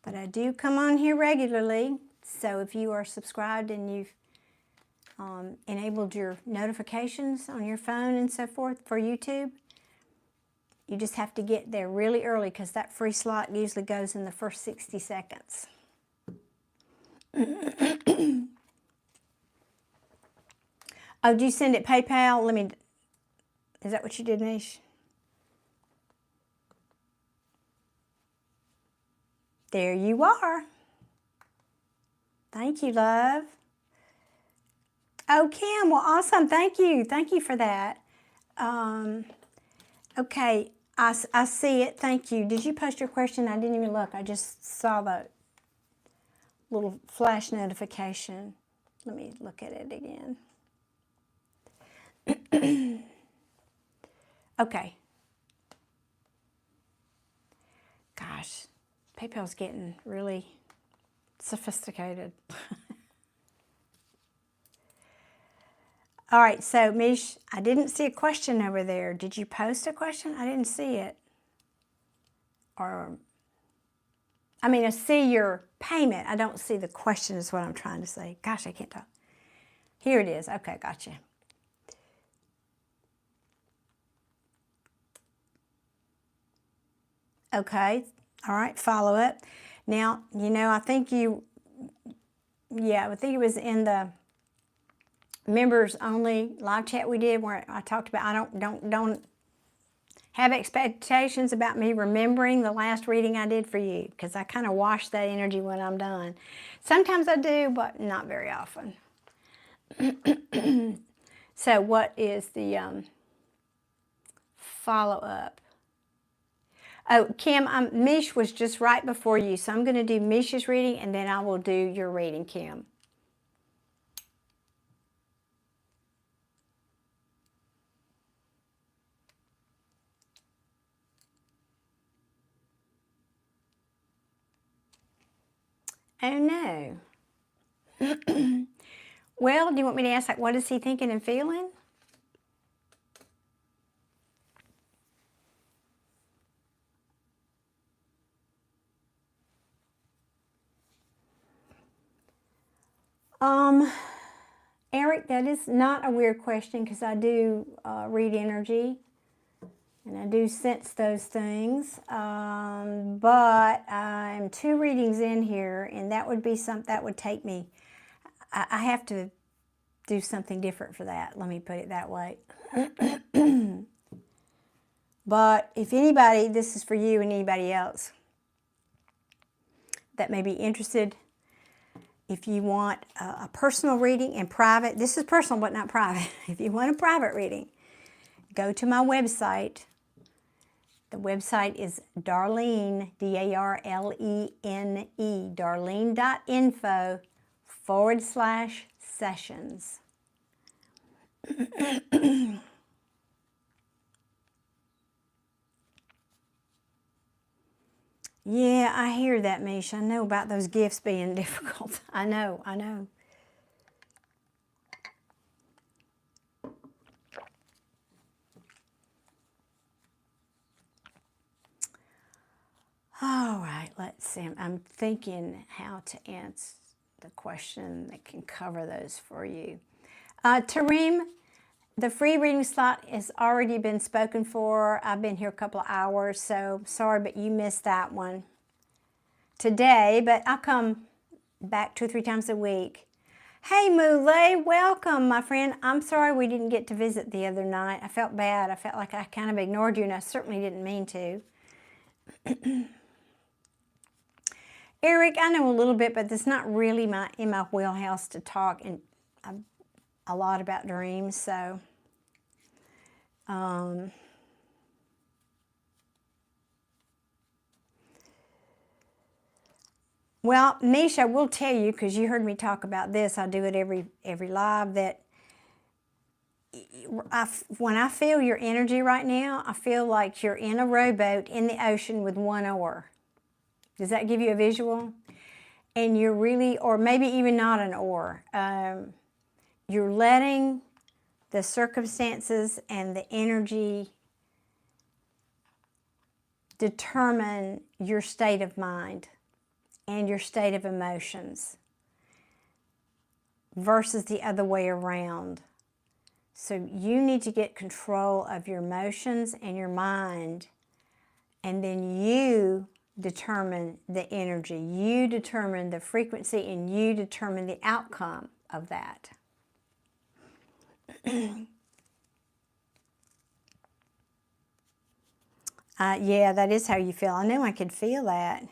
But I do come on here regularly, so if you are subscribed and you've enabled your notifications on your phone and so forth for YouTube, you just have to get there really early because that free slot usually goes in the first 60 seconds. Oh, did you send it PayPal? Let me, is that what you did, Mish? There you are. Thank you, love. Oh, Kim, well, awesome. Thank you. Thank you for that. Okay, I see it. Thank you. Did you post your question? I didn't even look. I just saw the little flash notification. Let me look at it again. Okay. Gosh, PayPal's getting really sophisticated. All right, so Mish, I didn't see a question over there. Did you post a question? I didn't see it. Or, I mean, I see your payment. I don't see the question is what I'm trying to say. Gosh, I can't talk. Here it is. Okay, gotcha. Okay, all right, follow it. Now, you know, I think you, yeah, I think it was in the members only live chat we did where I talked about I don't have expectations about me remembering the last reading I did for you because I kind of wash that energy when I'm done. Sometimes I do, but not very often. So what is the follow-up? Oh, Kim, Mish was just right before you, so I'm going to do Mish's reading and then I will do your reading, Kim. Oh, no. Well, do you want me to ask, like, what is he thinking and feeling? Eric, that is not a weird question because I do read energy and I do sense those things. But I'm 2 readings in here, and that would be that would take me. I have to do something different for that. Let me put it that way. But if anybody, this is for you and anybody else that may be interested. If you want a personal reading and private, this is personal but not private. If you want a private reading, go to my website. The website is Darlene, D-A-R-L-E-N-E, darlene.info/sessions. Yeah, I hear that, Mish. I know about those gifts being difficult. I know. All right, let's see. I'm thinking how to answer the question that can cover those for you. Tareem, the free reading slot has already been spoken for. I've been here a couple of hours, so sorry, but you missed that one today, but I'll come back 2 or 3 times a week. Hey, Moulay, welcome, my friend. I'm sorry we didn't get to visit the other night. I felt bad. I felt like I kind of ignored you, and I certainly didn't mean to. Eric, I know a little bit, but that's not really in my wheelhouse to talk a lot about dreams, so well, Mish, I will tell you, because you heard me talk about this, I do it every live, that when I feel your energy right now, I feel like you're in a rowboat in the ocean with 1 oar. Does that give you a visual? And you're really, or maybe even not an oar. You're letting the circumstances and the energy determine your state of mind and your state of emotions versus the other way around. So you need to get control of your emotions and your mind, and then you determine the energy, you determine the frequency, and you determine the outcome of that. Yeah, that is how you feel. I know I could feel that.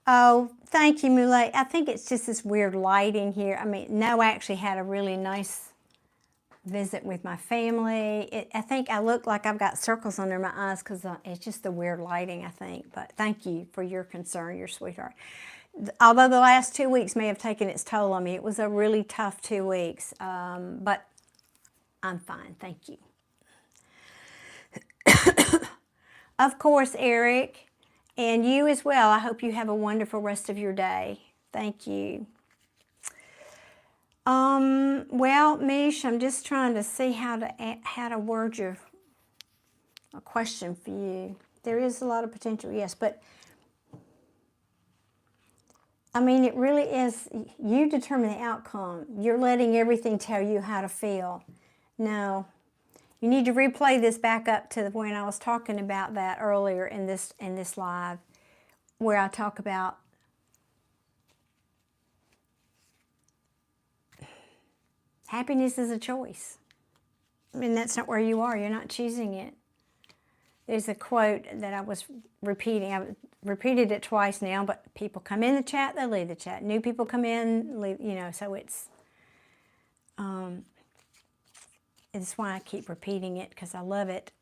Oh, thank you, Moulay. I think it's just this weird lighting here. I mean, Noah actually had a really nice visit with my family. I think I look like I've got circles under my eyes because it's just the weird lighting, I think. But thank you for your concern, your sweetheart. Although the last 2 weeks may have taken its toll on me, it was a really tough 2 weeks. But I'm fine, thank you. Of course, Eric, and you as well. I hope you have a wonderful rest of your day. Thank you. Well, Mish, I'm just trying to see how to word a question for you. There is a lot of potential, yes, but I mean, it really is, you determine the outcome. You're letting everything tell you how to feel. No, you need to replay this back up to when I was talking about that earlier in this live, where I talk about happiness is a choice. I mean, that's not where you are. You're not choosing it. There's a quote that I was repeating. I've repeated it twice now, but people come in the chat, they leave the chat. New people come in, leave, you know, so it's why I keep repeating it, because I love it.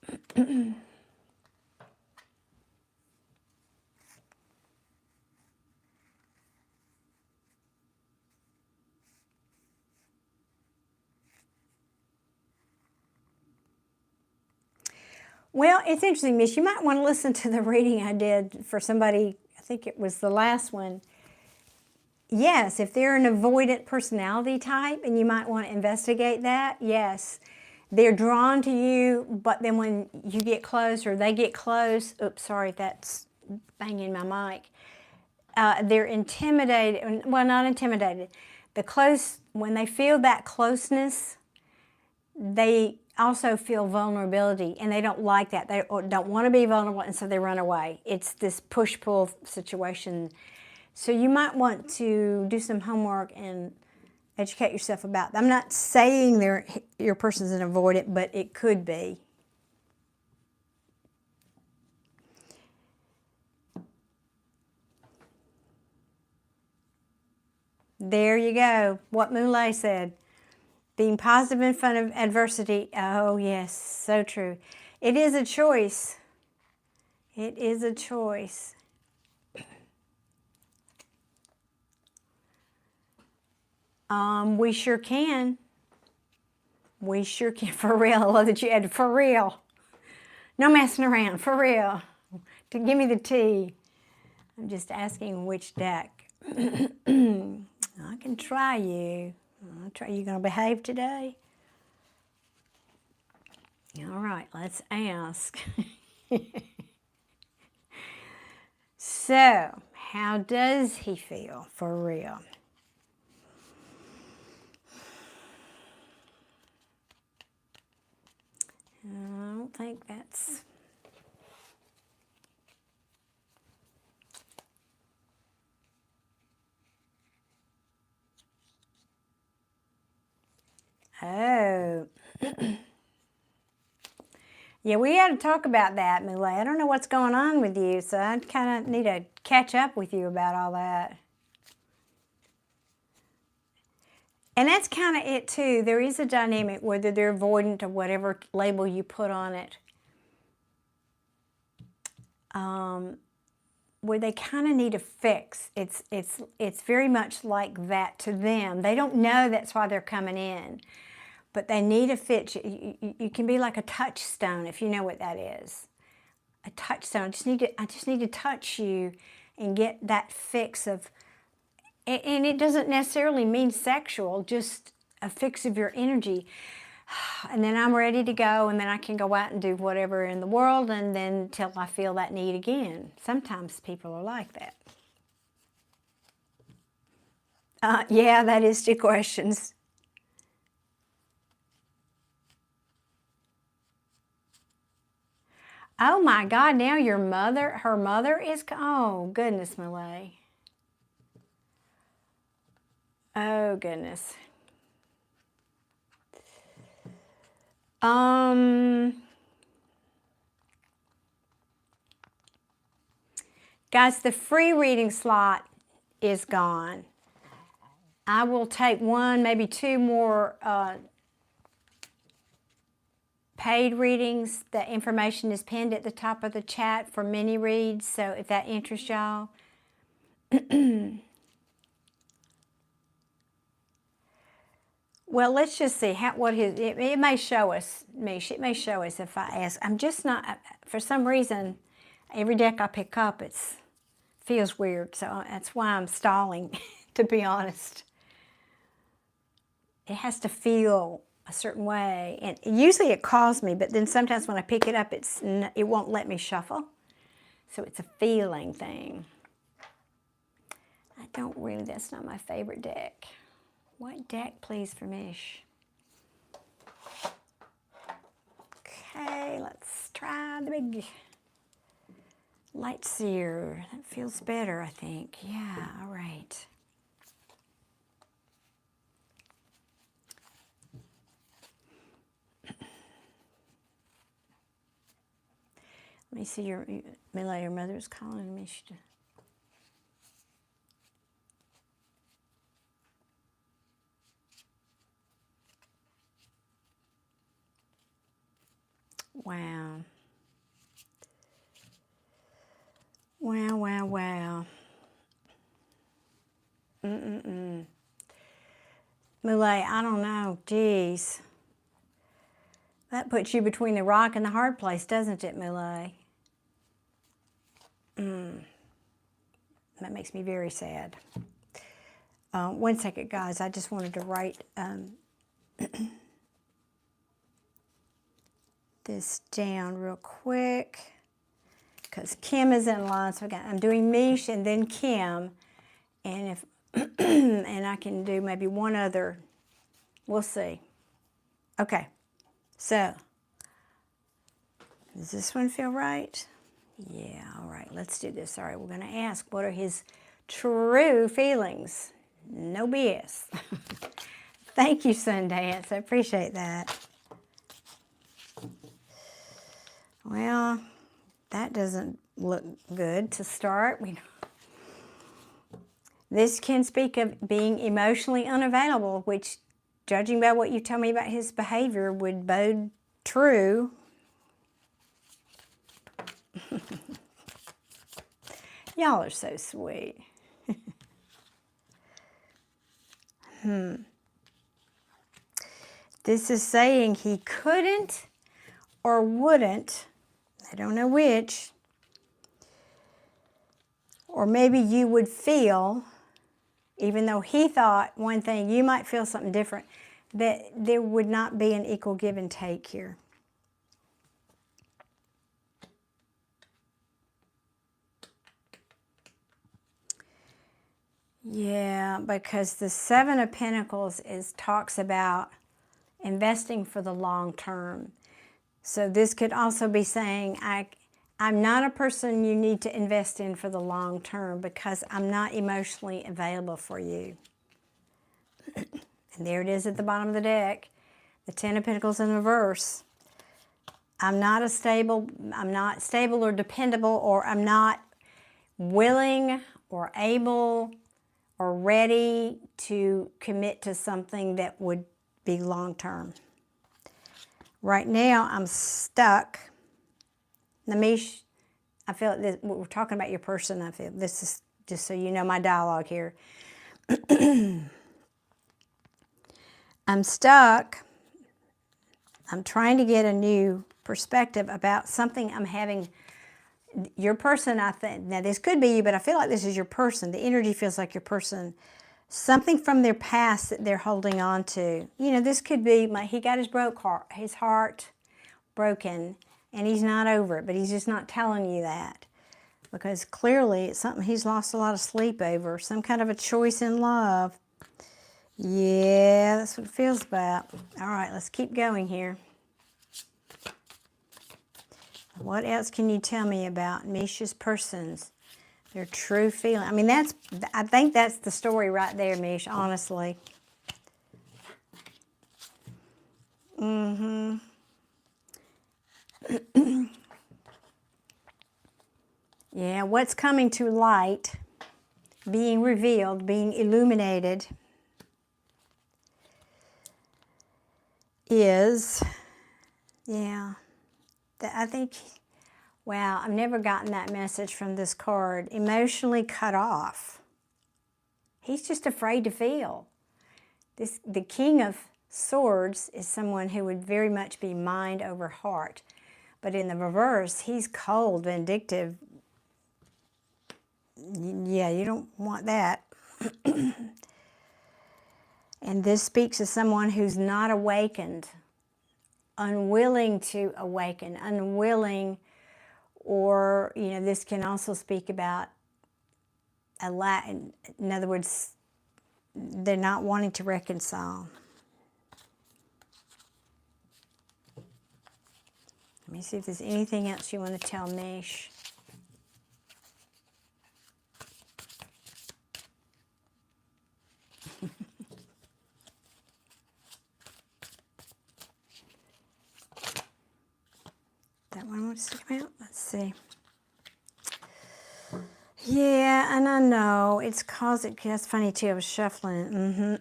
Well, it's interesting, Mish. You might want to listen to the reading I did for somebody, I think it was the last one. Yes, if they're an avoidant personality type, and you might want to investigate that, yes. They're drawn to you, but then when you get close or they get close, oops, sorry, that's banging my mic. They're intimidated, well, not intimidated. when they feel that closeness, they also feel vulnerability, and they don't like that. They don't want to be vulnerable, and so they run away. It's this push-pull situation. So you might want to do some homework and educate yourself about that. I'm not saying your person's an avoidant, but it could be. There you go. What Moulay said. Being positive in front of adversity. Oh, yes, so true. It is a choice. It is a choice. We sure can. We sure can. For real. I love that you added for real. No messing around. For real. To give me the tea. I'm just asking which deck. I can try you. I'll try. You gonna behave today? All right, let's ask. So, how does he feel for real? I don't think that's... Oh. Yeah, we had to talk about that, Moulay. I don't know what's going on with you, so I kind of need to catch up with you about all that. And that's kind of it, too. There is a dynamic, whether they're avoidant or whatever label you put on it, where they kind of need a fix. It's very much like that to them. They don't know that's why they're coming in. But they need a fix. You can be like a touchstone, if you know what that is. A touchstone. I just need to touch you and get that fix of, and it doesn't necessarily mean sexual, just a fix of your energy. And then I'm ready to go, and then I can go out and do whatever in the world, and then till I feel that need again. Sometimes people are like that. Yeah, that is 2 questions. Oh my God, now her mother is, oh goodness, Moulay. Oh goodness. Guys, the free reading slot is gone. I will take 1, maybe 2 more paid readings. The information is pinned at the top of the chat for mini reads, so if that interests y'all. Well, let's just see it may show us, Mish, it may show us if I ask. I'm just not, for some reason, every deck I pick up, feels weird, so that's why I'm stalling, to be honest. It has to feel a certain way, and usually it calls me, but then sometimes when I pick it up, it won't let me shuffle, so it's a feeling thing. That's not my favorite deck. What deck, please, for Mish? Okay, let's try the big Light Seer. That feels better, I think. Yeah, all right. Let me see your mother's calling me. Wow. Wow, wow, wow. Moulay, I don't know. Geez. That puts you between the rock and the hard place, doesn't it, Moulay? That makes me very sad. 1 second, guys. I just wanted to write this down real quick, because Kim is in line. So I'm doing Mish and then Kim. And if And I can do maybe one other. We'll see. Okay, so does this one feel right? Yeah, all right, let's do this. All right, we're going to ask, what are his true feelings? No BS. Thank you, Sundance. I appreciate that. Well, that doesn't look good to start. This can speak of being emotionally unavailable, which, judging by what you tell me about his behavior, would bode true. Y'all are so sweet. This is saying he couldn't or wouldn't, I don't know which, or maybe you would feel, even though he thought one thing, you might feel something different, that there would not be an equal give and take here. Yeah, because the Seven of Pentacles talks about investing for the long term. So this could also be saying, I'm not a person you need to invest in for the long term because I'm not emotionally available for you. And there it is at the bottom of the deck, the Ten of Pentacles in reverse. I'm not stable or dependable, or I'm not willing or able or ready to commit to something that would be long term. Right now, I'm stuck. Now, Mish, I feel like this, we're talking about your person. I feel this is just so you know my dialogue here. I'm stuck. I'm trying to get a new perspective about something I'm having. Your person, I think, now this could be you, but I feel like this is your person. The energy feels like your person. Something from their past that they're holding on to. You know, this could be, he got his heart broken, and he's not over it, but he's just not telling you that. Because clearly it's something he's lost a lot of sleep over. Some kind of a choice in love. Yeah, that's what it feels about. All right, let's keep going here. What else can you tell me about Mish's persons? Their true feeling. I mean, I think that's the story right there, Mish, honestly. Yeah, what's coming to light, being revealed, being illuminated is, yeah, I think, wow, I've never gotten that message from this card. Emotionally cut off. He's just afraid to feel. The King of Swords is someone who would very much be mind over heart. But in the reverse, he's cold, vindictive. Yeah, you don't want that. And this speaks of someone who's not awakened, unwilling to awaken, unwilling, or, you know, this can also speak about a lack, in other words, they're not wanting to reconcile. Let me see if there's anything else you want to tell Mish. That one wants to come out? Let's see. Yeah, and I know it's that's funny too. I was shuffling.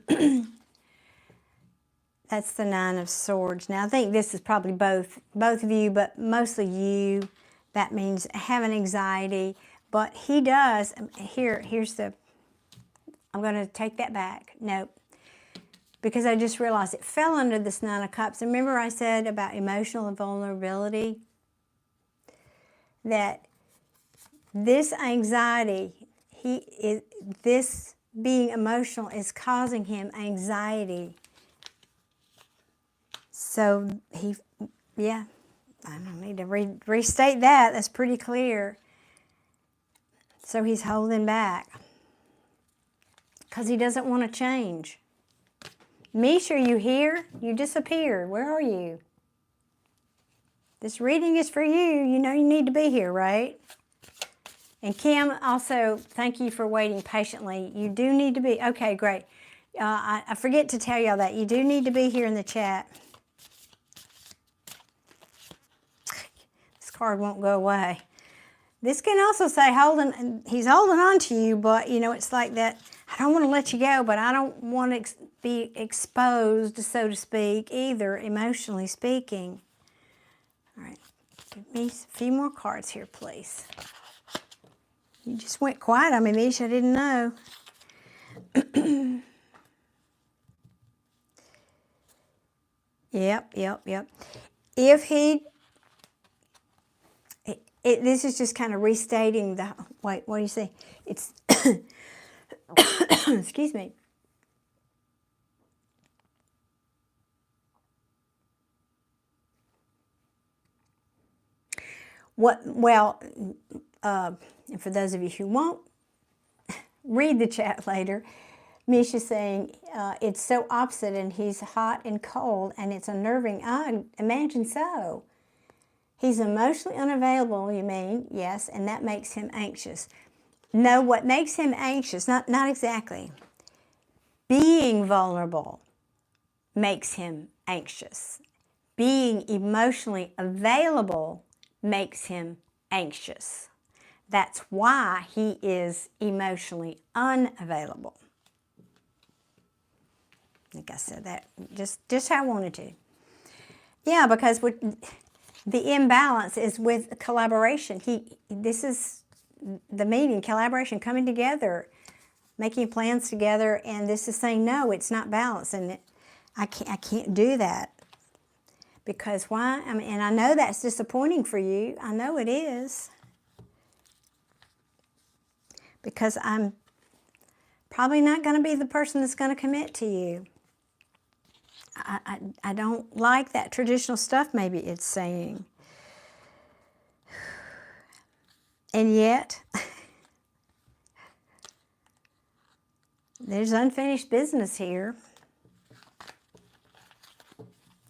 That's the Nine of Swords. Now I think this is probably both of you, but mostly you. That means having anxiety. But he does. Here's the. I'm going to take that back. Nope. Because I just realized it fell under this Nine of Cups. Remember I said about emotional vulnerability? That this anxiety, this being emotional is causing him anxiety. So yeah, I don't need to restate that. That's pretty clear. So he's holding back. because he doesn't want to change. Mish, are you here? You disappeared. Where are you? This reading is for you. You know you need to be here, right? And Kim, also, thank you for waiting patiently. You do need to be, okay, great. I forget to tell y'all that. You do need to be here in the chat. This card won't go away. This can also say he's holding on to you, but you know, it's like that, I don't want to let you go, but I don't want to be exposed, so to speak, either, emotionally speaking. All right, give me a few more cards here, please. You just went quiet on me, Mish. I didn't know. Yep. If he... this is just kind of restating the... Wait, what do you say? It's... Excuse me. Well, and for those of you who won't read the chat later, Mish is saying it's so opposite and he's hot and cold and it's unnerving. I imagine so. He's emotionally unavailable, you mean? Yes, and that makes him anxious. No, what makes him anxious, not exactly. Being vulnerable makes him anxious. Being emotionally available makes him anxious. That's why he is emotionally unavailable. I think I said that just how I wanted to. Yeah, because the imbalance is with collaboration. This is the meeting, collaboration, coming together, making plans together, and this is saying, no, it's not balanced, and I can't do that. Because why? I mean, and I know that's disappointing for you. I know it is. Because I'm probably not going to be the person that's going to commit to you. I don't like that traditional stuff, maybe it's saying. And yet, there's unfinished business here.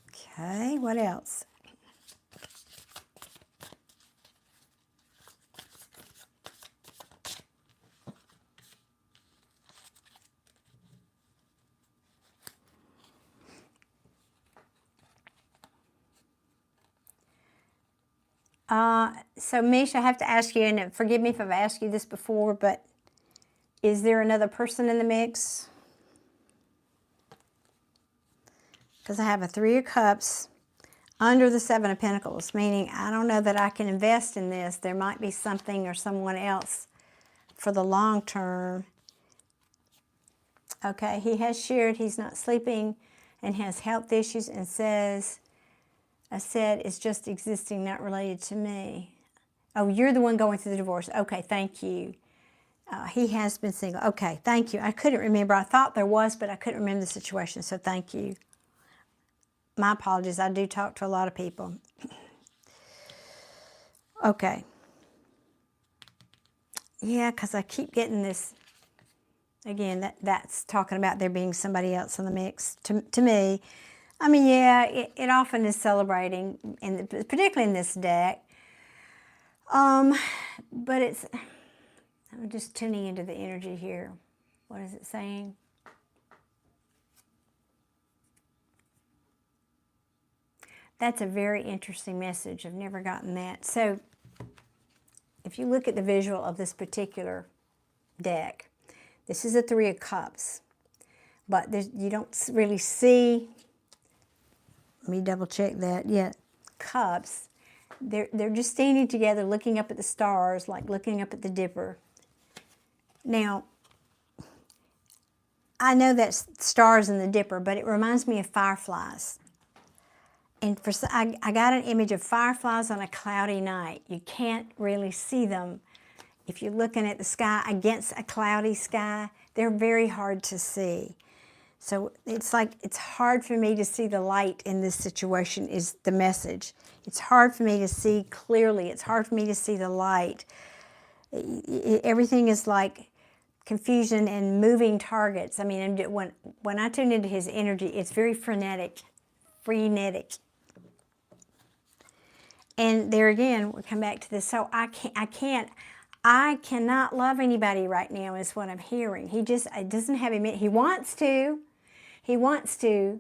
Okay, what else? So Mish, I have to ask you, and forgive me if I've asked you this before, but is there another person in the mix? Because I have a 3 of Cups under the 7 of Pentacles, meaning I don't know that I can invest in this. There might be something or someone else for the long term. Okay, he has shared he's not sleeping and has health issues and says, I said it's just existing, not related to me. Oh, you're the one going through the divorce. Okay, thank you. He has been single. Okay, thank you. I couldn't remember. I thought there was, but I couldn't remember the situation, so thank you. My apologies. I do talk to a lot of people. Okay. Yeah, because I keep getting this. Again, that's talking about there being somebody else in the mix. To me, I mean, yeah, it often is celebrating, particularly in this deck. But it's, I'm just tuning into the energy here. What is it saying? That's a very interesting message. I've never gotten that. So, if you look at the visual of this particular deck, this is a 3 of Cups. But you don't really see, let me double check that, yeah, Cups. They're just standing together looking up at the stars, like looking up at the Dipper. Now, I know that's stars in the Dipper, but it reminds me of fireflies. And I got an image of fireflies on a cloudy night. You can't really see them. If you're looking at the sky against a cloudy sky, they're very hard to see. So it's like, it's hard for me to see the light in this situation is the message. It's hard for me to see clearly. It's hard for me to see the light. Everything is like confusion and moving targets. I mean, when I tune into his energy, it's very frenetic. And there again, we'll come back to this. So I cannot love anybody right now is what I'm hearing. It doesn't have him. He wants to. He wants to.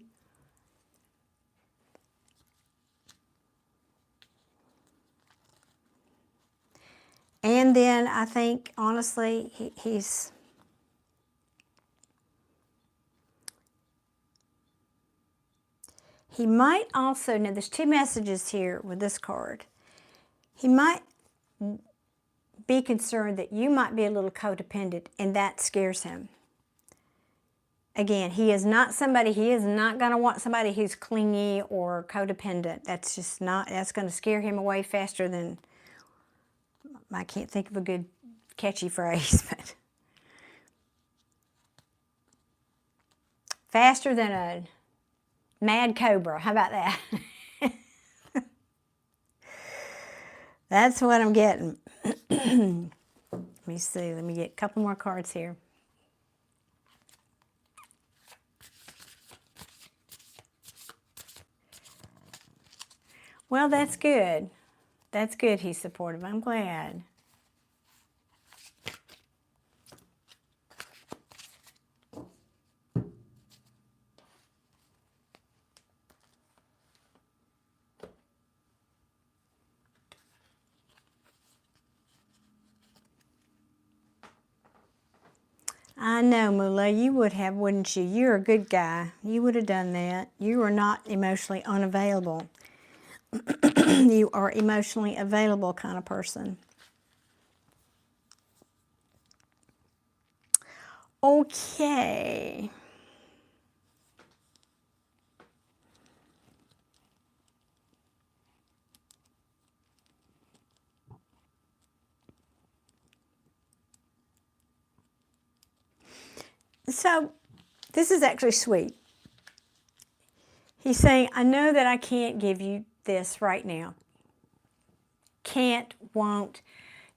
And then I think, honestly, he might also, now there's two messages here with this card. He might be concerned that you might be a little codependent, and that scares him. Again, he is not going to want somebody who's clingy or codependent. That's going to scare him away faster than, I can't think of a good catchy phrase, but faster than a mad cobra. How about that? That's what I'm getting. Let me see. Let me get a couple more cards here. Well, that's good. That's good he's supportive. I'm glad. I know, Moolah, you would have, wouldn't you? You're a good guy. You would have done that. You are not emotionally unavailable. You are emotionally available kind of person. Okay. So, this is actually sweet. He's saying, I know that I can't give you this right now. Can't, won't,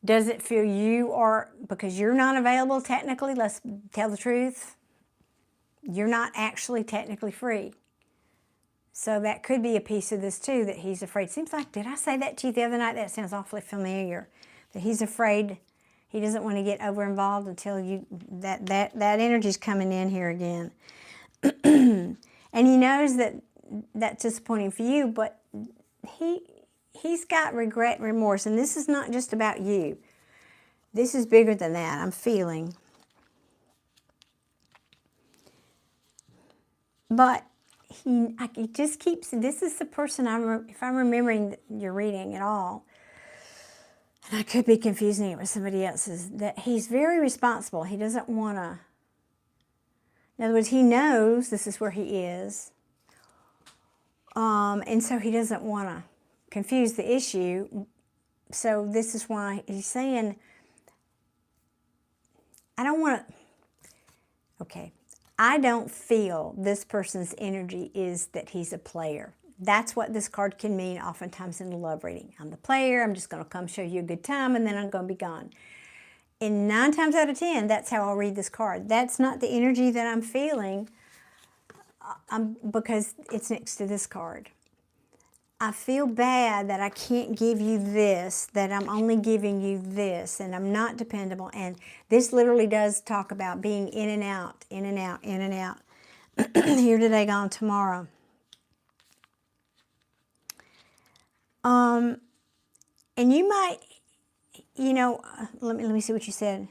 doesn't feel you are, because you're not available technically, let's tell the truth, you're not actually technically free. So that could be a piece of this too, that he's afraid. Seems like, did I say that to you the other night? That sounds awfully familiar. That he's afraid, he doesn't want to get over involved until that energy's coming in here again. And he knows that that's disappointing for you, but he's got regret and remorse, and this is not just about you. This is bigger than that, I'm feeling. But he just keeps, this is the person, if I'm remembering your reading at all, and I could be confusing it with somebody else's, that he's very responsible. He doesn't want to, in other words, he knows this is where he is, and so he doesn't want to confuse the issue. So this is why he's saying, I don't want to, okay, I don't feel this person's energy is that he's a player. That's what this card can mean oftentimes in a love reading. I'm the player, I'm just going to come show you a good time, and then I'm going to be gone. And 9 times out of 10, that's how I'll read this card. That's not the energy that I'm feeling because it's next to this card. I feel bad that I can't give you this, that I'm only giving you this, and I'm not dependable. And this literally does talk about being in and out, in and out, in and out. Here today, gone tomorrow. And you might, you know, let me see what you said.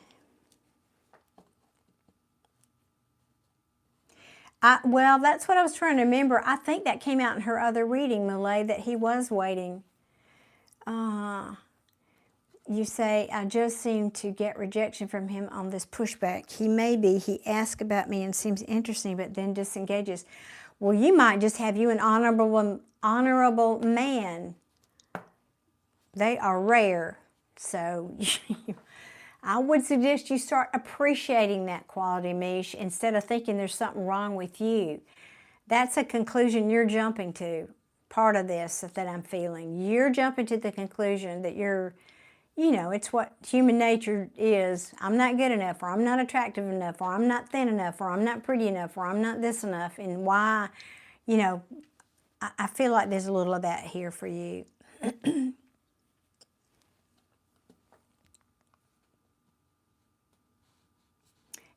Well, that's what I was trying to remember. I think that came out in her other reading, Malay, that he was waiting. You say, I just seem to get rejection from him on this pushback. He asked about me and seems interesting, but then disengages. Well, you might just have you an honorable man. They are rare. So I would suggest you start appreciating that quality, Mish, instead of thinking there's something wrong with you. That's a conclusion you're jumping to. Part of this that I'm feeling. You're jumping to the conclusion that you're you know, it's what human nature is. I'm not good enough, or I'm not attractive enough, or I'm not thin enough, or I'm not pretty enough, or I'm not this enough. And why, you know, I feel like there's a little of that here for you.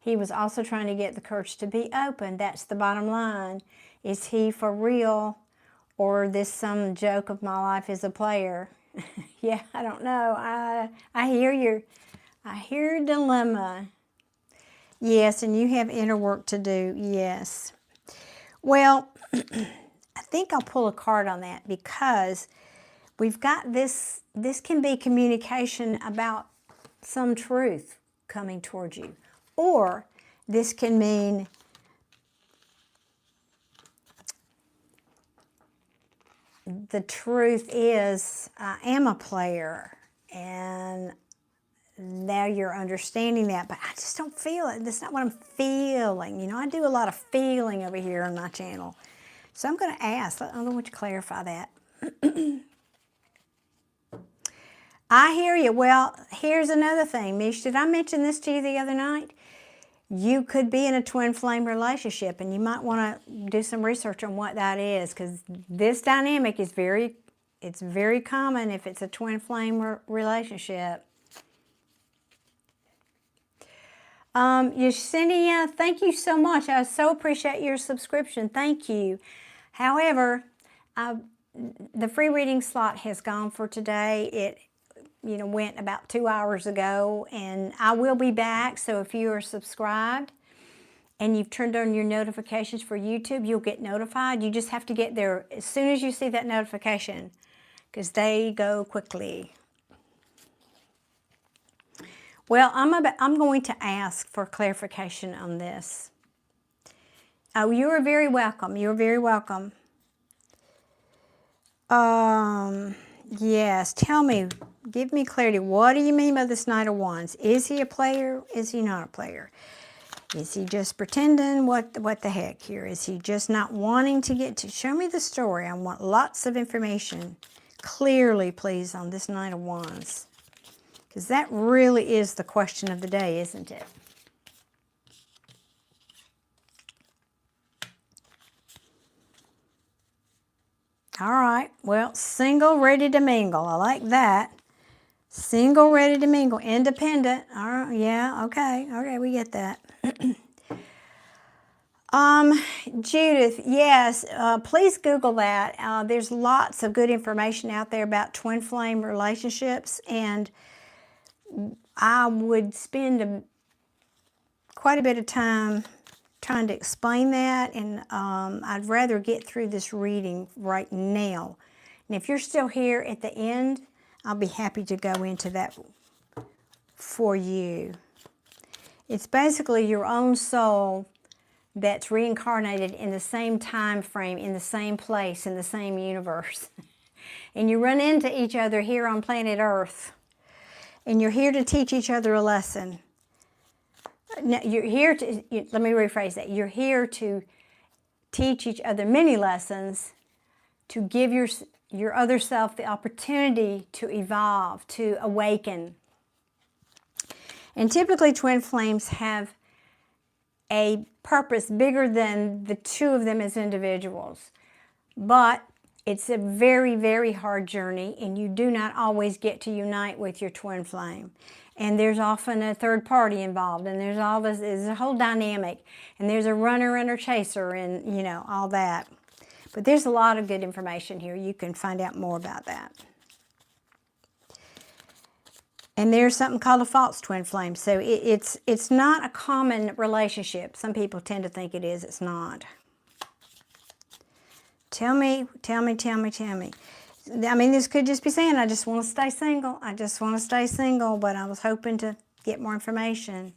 He was also trying to get the courage to be open. That's the bottom line. Is he for real, or this some joke of my life as a player? Yeah, I don't know. I hear your dilemma. Yes, and you have inner work to do. Yes. Well, I think I'll pull a card on that, because we've got this. This can be communication about some truth coming towards you. Or this can mean the truth is, I am a player, and now you're understanding that, but I just don't feel it. That's not what I'm feeling. You know, I do a lot of feeling over here on my channel. So I'm going to ask, I want you to clarify that. I hear you. Well, here's another thing, Mish. Did I mention this to you the other night? You could be in a twin flame relationship, and you might want to do some research on what that is, because this dynamic is it's very common if it's a twin flame relationship. Yesenia, thank you so much. I so appreciate your subscription. Thank you. However, the free reading slot has gone for today. It went about 2 hours ago, and I will be back. So if you are subscribed and you've turned on your notifications for YouTube, you'll get notified. You just have to get there as soon as you see that notification, because they go quickly. Well, I'm going to ask for clarification on this. Oh, you are very welcome. You're very welcome. Yes, tell me. Give me clarity. What do you mean by this Knight of Wands? Is he a player? Is he not a player? Is he just pretending? What the heck here? Is he just not wanting to get to? Show me the story. I want lots of information. Clearly, please, on this Knight of Wands. Because that really is the question of the day, isn't it? All right. Well, single, ready to mingle. I like that. Single, ready to mingle, independent. All right, yeah, okay, we get that. Judith, yes, please Google that. There's lots of good information out there about twin flame relationships, and I would spend quite a bit of time trying to explain that, and I'd rather get through this reading right now. And if you're still here at the end, I'll be happy to go into that for you. It's basically your own soul that's reincarnated in the same time frame, in the same place, in the same universe. And you run into each other here on planet Earth. And you're here to teach each other a lesson. Now, you're here to, let me rephrase that. You're here to teach each other many lessons, to give your other self the opportunity to evolve, to awaken. And typically twin flames have a purpose bigger than the two of them as individuals. But it's a very, very hard journey, and you do not always get to unite with your twin flame. And there's often a third party involved, and there's a whole dynamic, and there's a runner chaser, and all that. But there's a lot of good information here. You can find out more about that. And there's something called a false twin flame. So it's not a common relationship. Some people tend to think it is. It's not. Tell me. I mean, this could just be saying, I just want to stay single. I just want to stay single, but I was hoping to get more information.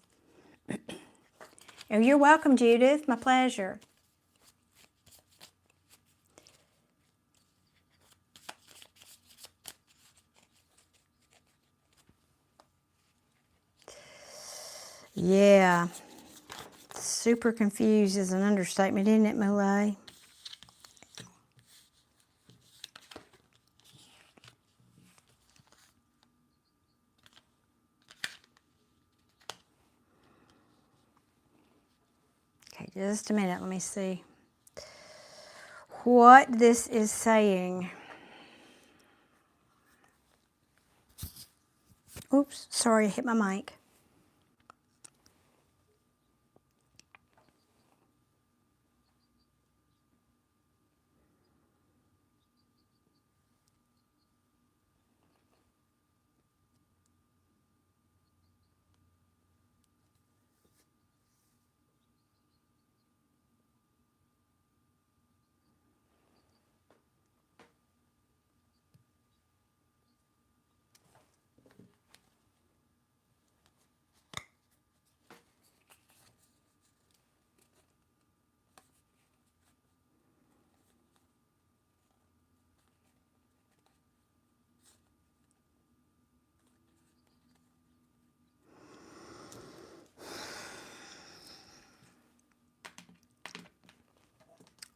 Oh, you're welcome, Judith. My pleasure. Yeah, super confused is an understatement, isn't it, Moulet? Just a minute, let me see what this is saying. Oops, sorry, I hit my mic.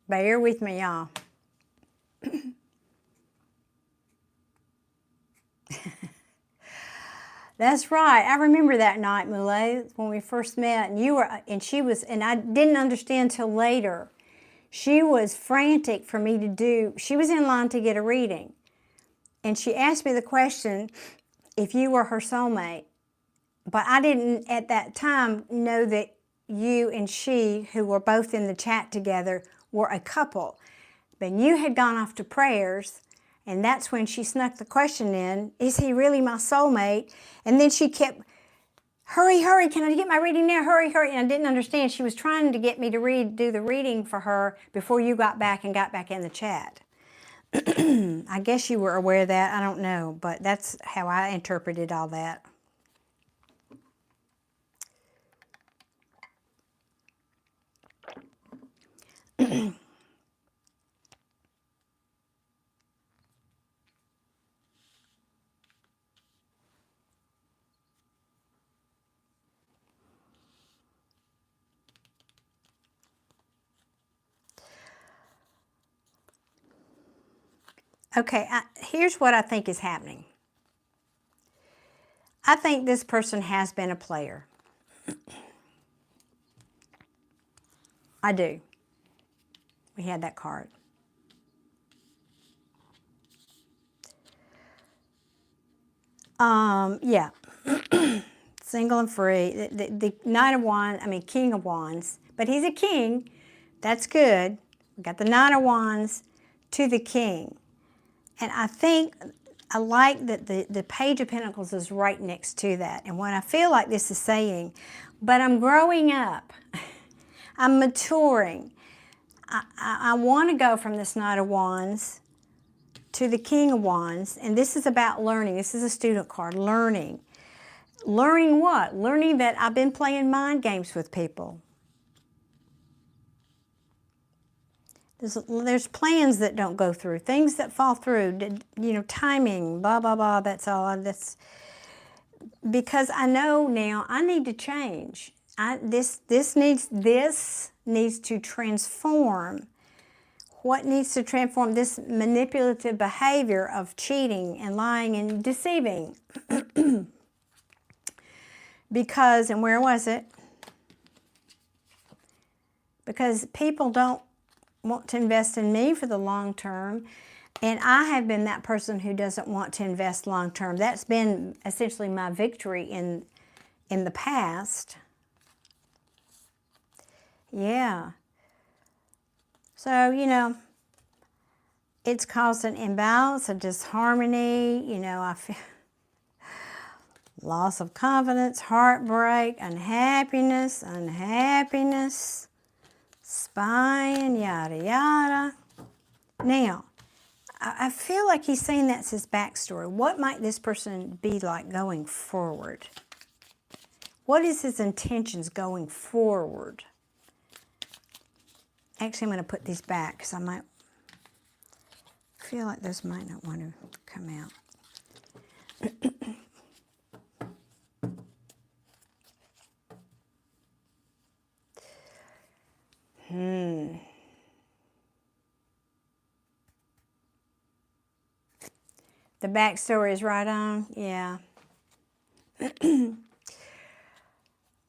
Bear with me, y'all. That's right. I remember that night, Moulet, when we first met, and you were, and she was, and I didn't understand till later. She was frantic for me to do. She was in line to get a reading, and she asked me the question if you were her soulmate. But I didn't at that time know that you and she, who were both in the chat together, were a couple. But you had gone off to prayers, and that's when she snuck the question in, is he really my soulmate? And then she kept, hurry, hurry, can I get my reading now? Hurry, hurry. And I didn't understand. She was trying to get me to do the reading for her before you got back and got back in the chat. I guess you were aware of that. I don't know, but that's how I interpreted all that. Okay, here's what I think is happening. I think this person has been a player. I do. We had that card. Yeah. Single and free. The Knight of Wands, I mean King of Wands, but he's a king. That's good. We got the Knight of Wands to the King. And I think, I like that the Page of Pentacles is right next to that. And what I feel like this is saying, but I'm growing up. I'm maturing. I want to go from this Knight of Wands to the King of Wands. And this is about learning. This is a student card, learning. Learning what? Learning that I've been playing mind games with people. There's plans that don't go through, things that fall through, you know, timing, blah, blah, blah, that's all. That's because I know now I need to change. This needs to transform. What needs to transform? This manipulative behavior of cheating and lying and deceiving. Because, and where was it? Because people don't want to invest in me for the long term, and I have been that person who doesn't want to invest long term. That's been essentially my victory in the past. Yeah. So, you know, it's caused an imbalance, a disharmony, you know, I feel loss of confidence, heartbreak, unhappiness, spying, yada, yada. Now, I feel like he's saying that's his backstory. What might this person be like going forward? What is his intentions going forward? Actually, I'm going to put these back because I might feel like those might not want to come out. The backstory is right on, yeah.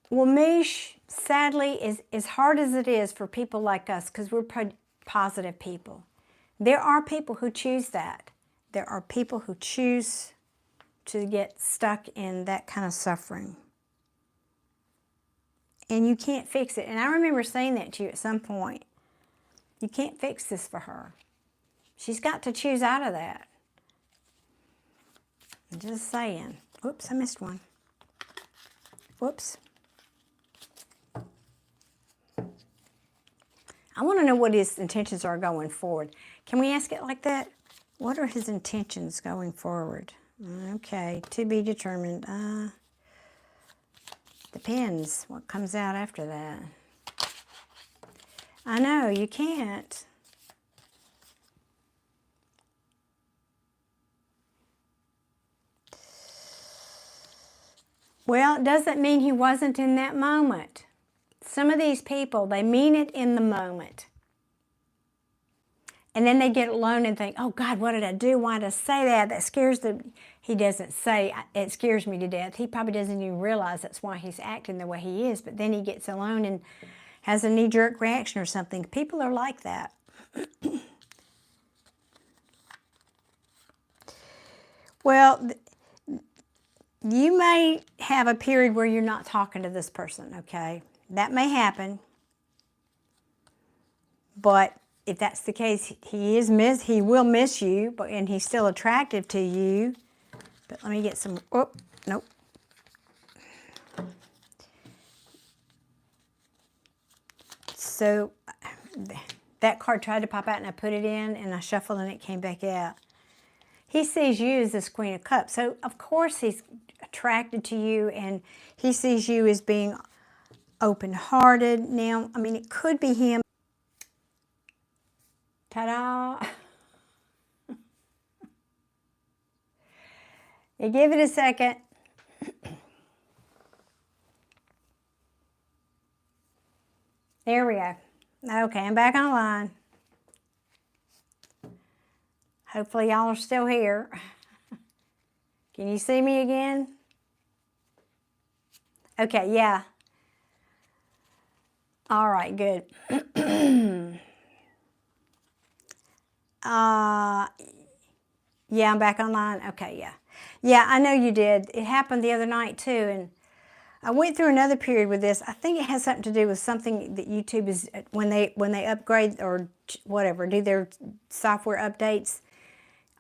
Well, Mish, sadly, as hard as it is for people like us, because we're positive people, there are people who choose that. There are people who choose to get stuck in that kind of suffering. And you can't fix it. And I remember saying that to you at some point. You can't fix this for her. She's got to choose out of that. I'm just saying. Whoops, I missed one. Whoops. I want to know what his intentions are going forward. Can we ask it like that? What are his intentions going forward? Okay, to be determined. Depends what comes out after that. I know, you can't. Well, it doesn't mean he wasn't in that moment. Some of these people, they mean it in the moment. And then they get alone and think, oh God, what did I do? Why did I say that? That scares them. He doesn't say, it scares me to death. He probably doesn't even realize that's why he's acting the way he is. But then he gets alone and has a knee-jerk reaction or something. People are like that. Well, you may have a period where you're not talking to this person, okay? That may happen. But if that's the case, he will miss you, and he's still attractive to you. But let me get some, oh, nope. So that card tried to pop out and I put it in and I shuffled and it came back out. He sees you as this Queen of Cups. So of course he's attracted to you and he sees you as being open-hearted. Now, I mean, it could be him. Ta-da! You give it a second. There we go. Okay, I'm back online. Hopefully y'all are still here. Can you see me again? Okay, yeah. All right, good. Yeah, I'm back online. Okay, yeah. Yeah, I know you did. It happened the other night too, and I went through another period with this. I think it has something to do with something that YouTube is, when they upgrade or whatever, do their software updates,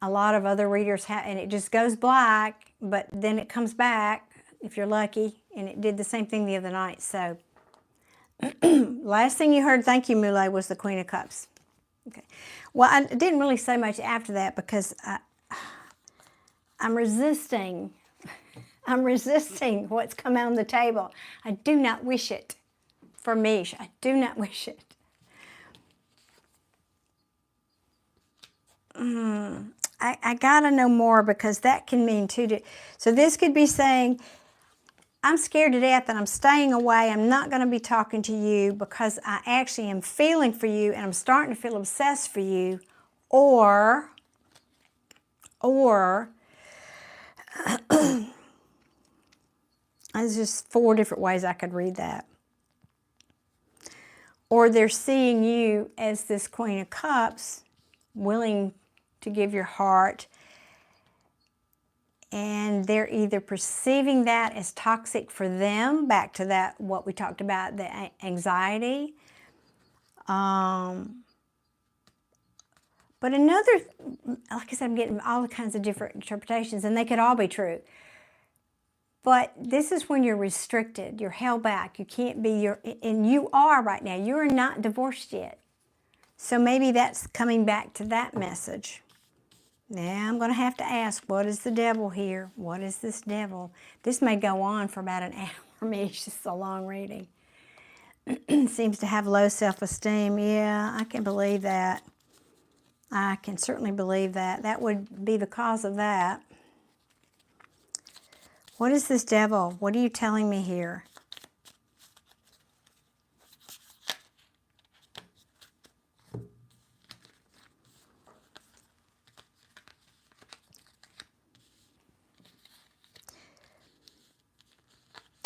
a lot of other readers have, and it just goes black, but then it comes back if you're lucky, and it did the same thing the other night. So last thing you heard, thank you, Mule, was the Queen of Cups. Okay. Well, I didn't really say much after that because I'm resisting. I'm resisting what's come out on the table. I do not wish it for Mish. I do not wish it. I gotta know more because that can mean too. So this could be saying, I'm scared to death and I'm staying away. I'm not going to be talking to you because I actually am feeling for you and I'm starting to feel obsessed for you. Or there's just 4 different ways I could read that. Or they're seeing you as this Queen of Cups, willing to give your heart, and they're either perceiving that as toxic for them, back to that, what we talked about, the anxiety. But another, like I said, I'm getting all kinds of different interpretations, and they could all be true. But this is when you're restricted, you're held back, you can't be and you are right now, you're not divorced yet. So maybe that's coming back to that message. Now I'm going to have to ask, what is the devil here? What is this devil? This may go on for about an hour. It's just a long reading. Seems to have low self-esteem. Yeah, I can believe that. I can certainly believe that. That would be the cause of that. What is this devil? What are you telling me here?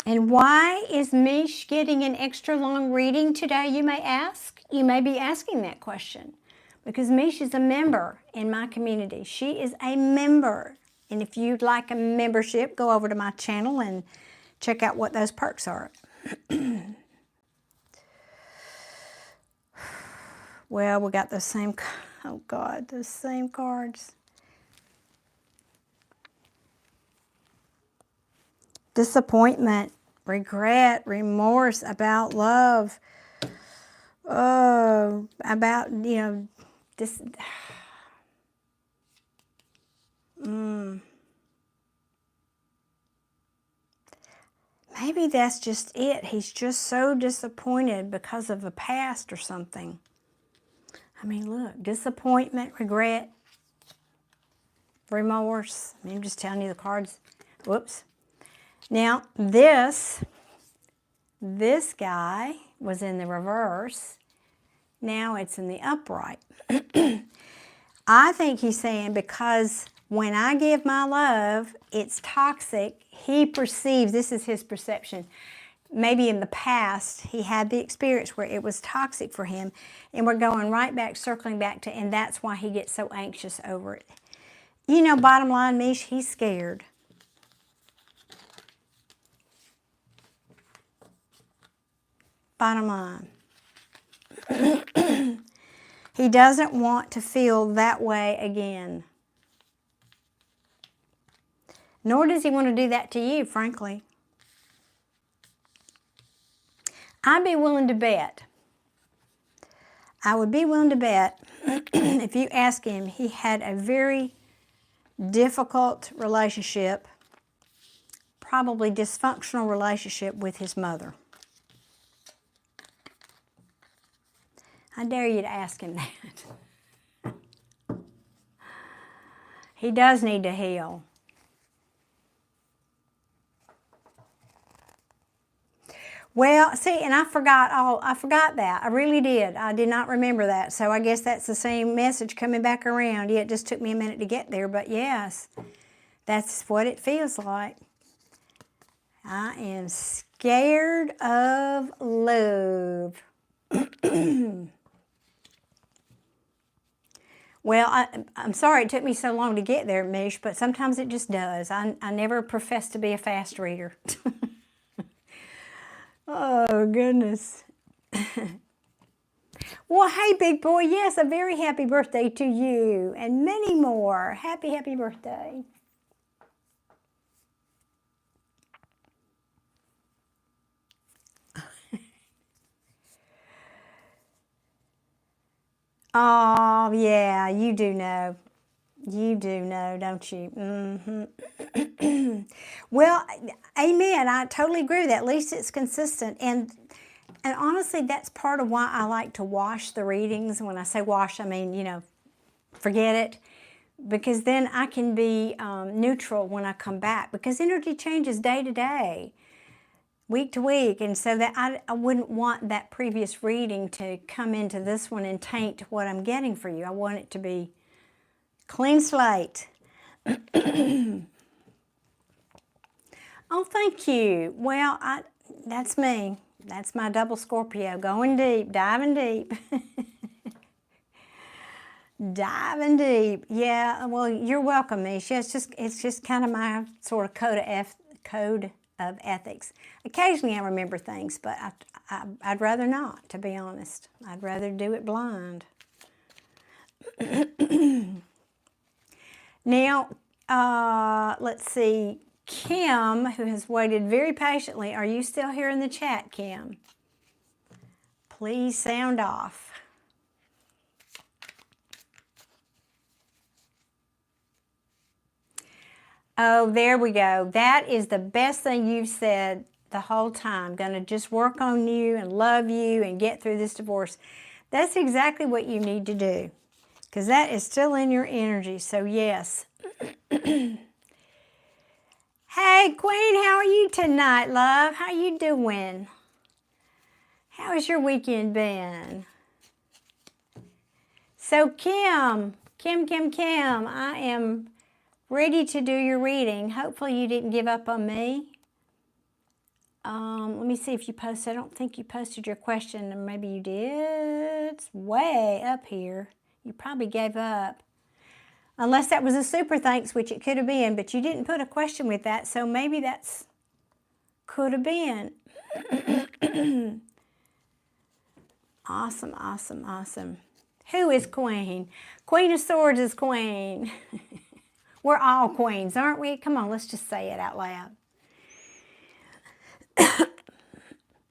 And why is Mish getting an extra long reading today, you may ask? You may be asking that question. Because Mish is a member in my community. She is a member. And if you'd like a membership, go over to my channel and check out what those perks are. Well, we got those same, oh God, those same cards. Disappointment, regret, remorse about love. Oh, about, you know, this. Maybe that's just it. He's just so disappointed because of the past or something. I mean, look, disappointment, regret, remorse. I'm just telling you the cards. Whoops. Now, this guy was in the reverse. Now it's in the upright. I think he's saying because when I give my love, it's toxic. He perceives, this is his perception. Maybe in the past, he had the experience where it was toxic for him. And we're going right back, circling back to, and that's why he gets so anxious over it. You know, bottom line, Mish, he's scared. Bottom line. He doesn't want to feel that way again. Nor does he want to do that to you, frankly. I'd be willing to bet. I would be willing to bet if you ask him, he had a very difficult relationship, probably dysfunctional relationship with his mother. I dare you to ask him that. He does need to heal. Well, see, and I forgot that. I really did. I did not remember that. So I guess that's the same message coming back around. Yeah, it just took me a minute to get there, but yes, that's what it feels like. I am scared of love. Well, I'm sorry it took me so long to get there, Mish, but sometimes it just does. I never profess to be a fast reader. Oh, goodness. Well, hey, big boy, yes, a very happy birthday to you and many more. Happy, happy birthday. Oh, yeah, you do know. You do know, don't you? Mm-hmm. Well, amen. I totally agree with that. At least it's consistent. And honestly, that's part of why I like to wash the readings. When I say wash, I mean, you know, forget it. Because then I can be neutral when I come back. Because energy changes day to day, week to week. And so that I wouldn't want that previous reading to come into this one and taint what I'm getting for you. I want it to be clean slate. Oh, thank you. Well, that's me. That's my double Scorpio, going deep, diving deep. Diving deep. Yeah, well, you're welcome, Mish. Yeah, it's just kind of my sort of code of ethics. Occasionally I remember things, but I'd rather not, to be honest. I'd rather do it blind. Now, let's see. Kim, who has waited very patiently, are you still here in the chat, Kim? Please sound off. Oh, there we go. That is the best thing you've said the whole time. Going to just work on you and love you and get through this divorce. That's exactly what you need to do, because that is still in your energy. So yes. Hey, Queen, how are you tonight, love? How you doing? How has your weekend been? So Kim, I am ready to do your reading. Hopefully you didn't give up on me. Let me see if you posted. I don't think you posted your question, or maybe you did. It's way up here. You probably gave up. Unless that was a super thanks, which it could have been, but you didn't put a question with that, so maybe that's could have been. Awesome, awesome, awesome. Who is queen? Queen of Swords is queen. We're all queens, aren't we? Come on, let's just say it out loud.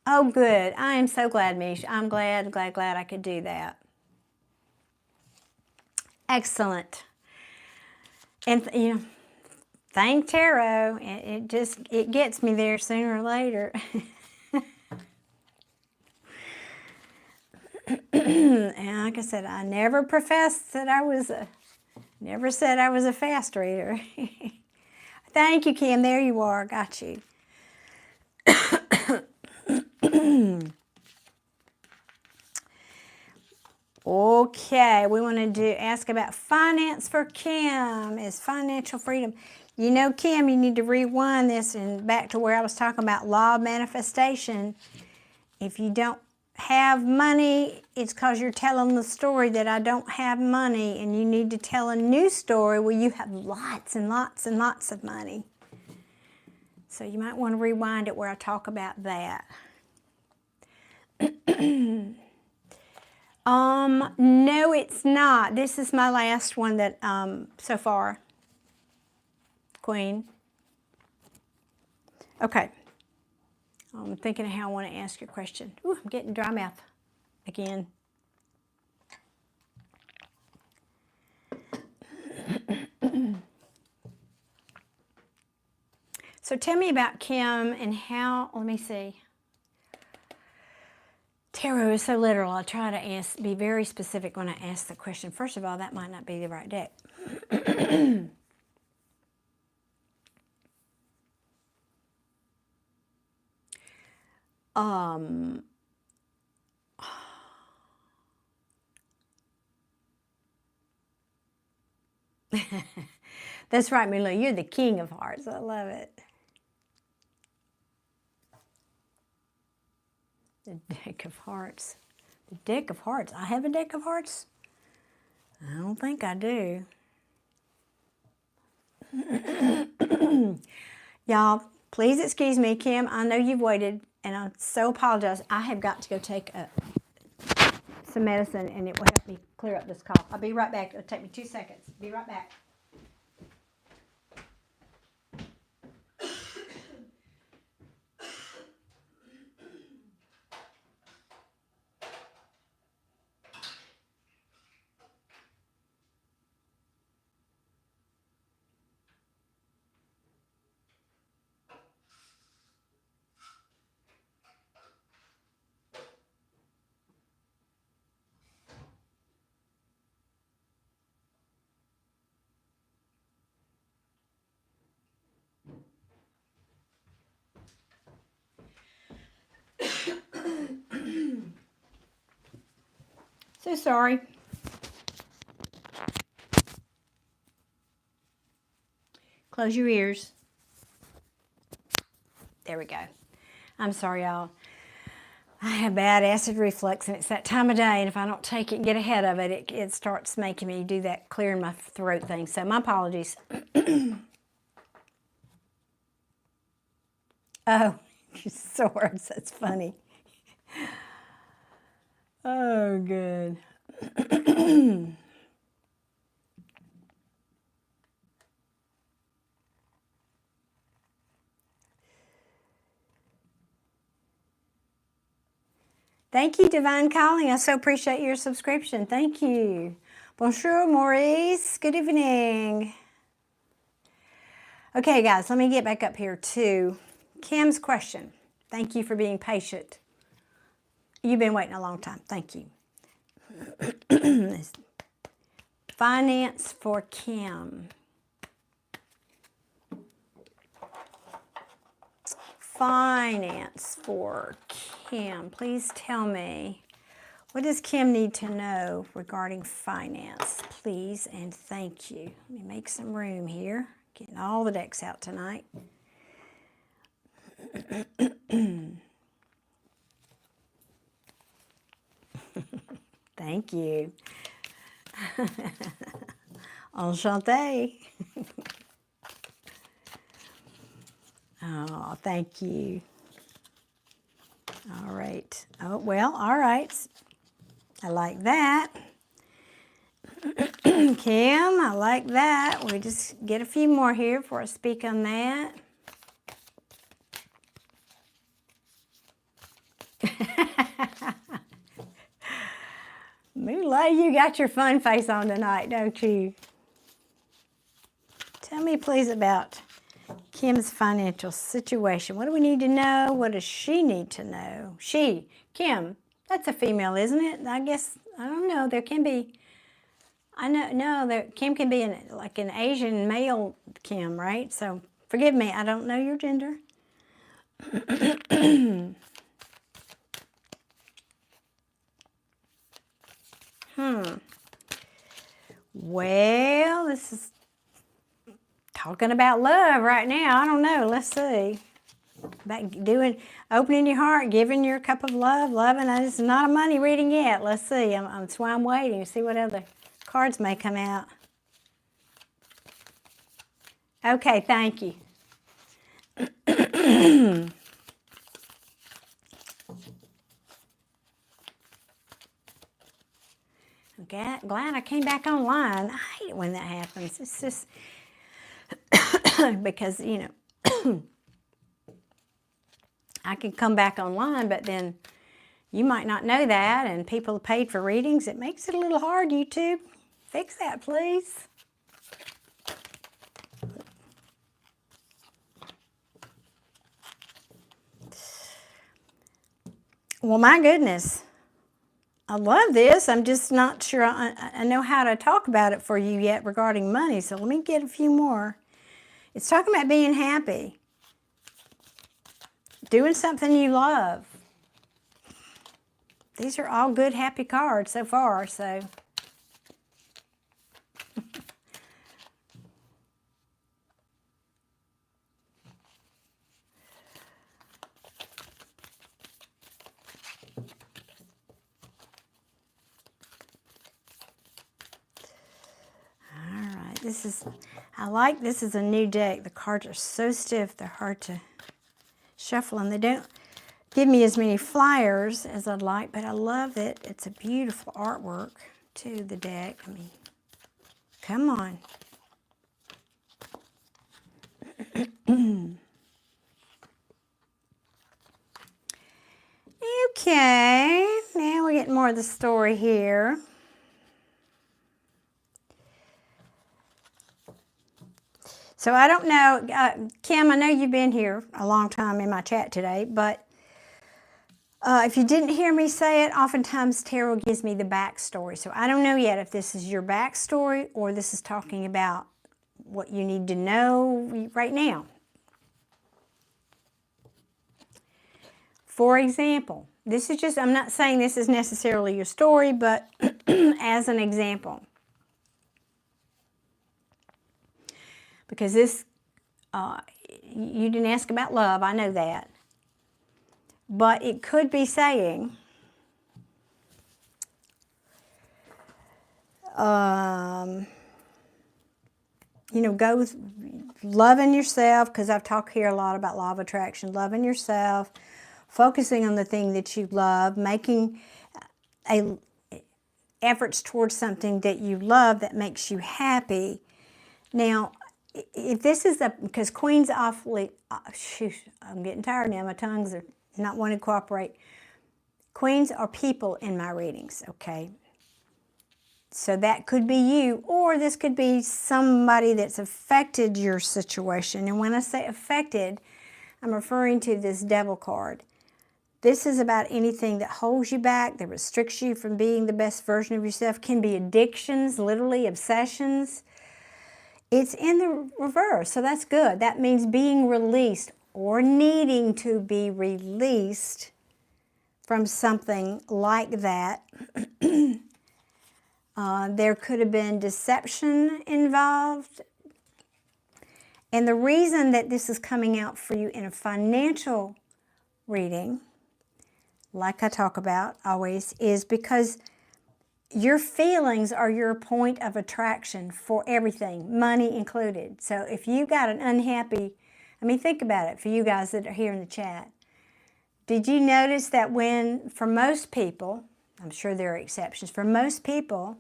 Oh, good. I am so glad, Mish. I'm glad I could do that. Excellent. And, you know, thank tarot. It gets me there sooner or later. And like I said, I never professed that never said I was a fast reader. Thank you, Kim. There you are. Got you. Okay, we want to ask about finance for Kim. Is financial freedom. You know, Kim, you need to rewind this and back to where I was talking about law of manifestation. If you don't have money, it's because you're telling the story that I don't have money, and you need to tell a new story where you have lots and lots and lots of money. So you might want to rewind it where I talk about that. No, it's not. This is my last one that, so far. Queen. Okay. I'm thinking of how I want to ask your question. Ooh, I'm getting dry mouth again. So tell me about Kim and how, let me see. Tarot is so literal. I try to be very specific when I ask the question. First of all, that might not be the right deck. That's right, Mila. You're the king of hearts. I love it. The deck of hearts. The deck of hearts. I have a deck of hearts? I don't think I do. Y'all, please excuse me, Kim. I know you've waited, and I so apologize. I have got to go take some medicine, and it will help me clear up this cough. I'll be right back. It'll take me 2 seconds. Be right back. So sorry. Close your ears. There we go. I'm sorry, y'all. I have bad acid reflux, and it's that time of day, and if I don't take it and get ahead of it, it starts making me do that clearing my throat thing. So my apologies. Oh, swords. That's funny. Oh, good. Thank you, Divine Calling. I so appreciate your subscription. Thank you. Bonjour, Maurice. Good evening. Okay, guys, let me get back up here to Kim's question. Thank you for being patient. You've been waiting a long time. Thank you. Finance for Kim. Finance for Kim. Please tell me, what does Kim need to know regarding finance? Please and thank you. Let me make some room here. Getting all the decks out tonight. Thank you. Enchanté. Oh, thank you. All right. Oh, well, all right. I like that. Kim, I like that. We just get a few more here before I speak on that. Moolah, you got your fun face on tonight, don't you? Tell me, please, about Kim's financial situation. What do we need to know? What does she need to know? She, Kim, that's a female, isn't it? I guess, I don't know. There can be, I know, no, there, Kim can be like an Asian male Kim, right? So forgive me, I don't know your gender. Well, this is talking about love right now. I don't know. Let's see. About opening your heart, giving your cup of love, loving. It's not a money reading yet. Let's see. That's why I'm waiting to see what other cards may come out. Okay, thank you. Glad I came back online. I hate it when that happens. It's just because, you know, I can come back online, but then you might not know that, and people paid for readings. It makes it a little hard, YouTube. Fix that, please. Well, my goodness. I love this. I'm just not sure I know how to talk about it for you yet regarding money, so let me get a few more. It's talking about being happy. Doing something you love. These are all good, happy cards so far, so. This is a new deck. The cards are so stiff, they're hard to shuffle, and they don't give me as many flyers as I'd like, but I love it. It's a beautiful artwork to the deck. I mean, come on. Okay, now we're getting more of the story here. So I don't know, Kim, I know you've been here a long time in my chat today, but if you didn't hear me say it, oftentimes tarot gives me the backstory. So I don't know yet if this is your backstory or this is talking about what you need to know right now. For example, this is just, I'm not saying this is necessarily your story, but as an example. Because this, you didn't ask about love, I know that. But it could be saying, you know, go with loving yourself, because I've talked here a lot about law of attraction, loving yourself, focusing on the thing that you love, making efforts towards something that you love that makes you happy. Now, if this is because Queen's awfully, shoot, I'm getting tired now, my tongues are not wanting to cooperate. Queens are people in my readings, okay? So that could be you, or this could be somebody that's affected your situation. And when I say affected, I'm referring to this Devil card. This is about anything that holds you back, that restricts you from being the best version of yourself. Can be addictions, literally obsessions. It's in the reverse, so that's good. That means being released or needing to be released from something like that. There could have been deception involved. And the reason that this is coming out for you in a financial reading, like I talk about always, is because your feelings are your point of attraction for everything, money included. So if you got an unhappy, I mean, think about it for you guys that are here in the chat. Did you notice that when, for most people, I'm sure there are exceptions, for most people,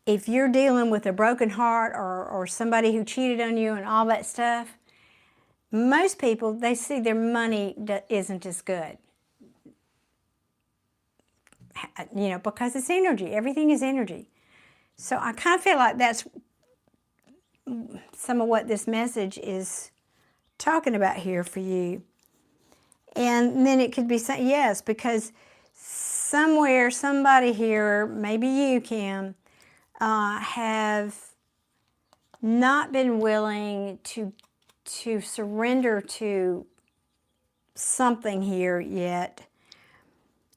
if you're dealing with a broken heart or somebody who cheated on you and all that stuff, most people, they see their money isn't as good. You know, because it's energy. Everything is energy. So I kind of feel like that's some of what this message is talking about here for you. And then it could be, yes, because somewhere, somebody here, maybe you, Kim, have not been willing to surrender to something here yet.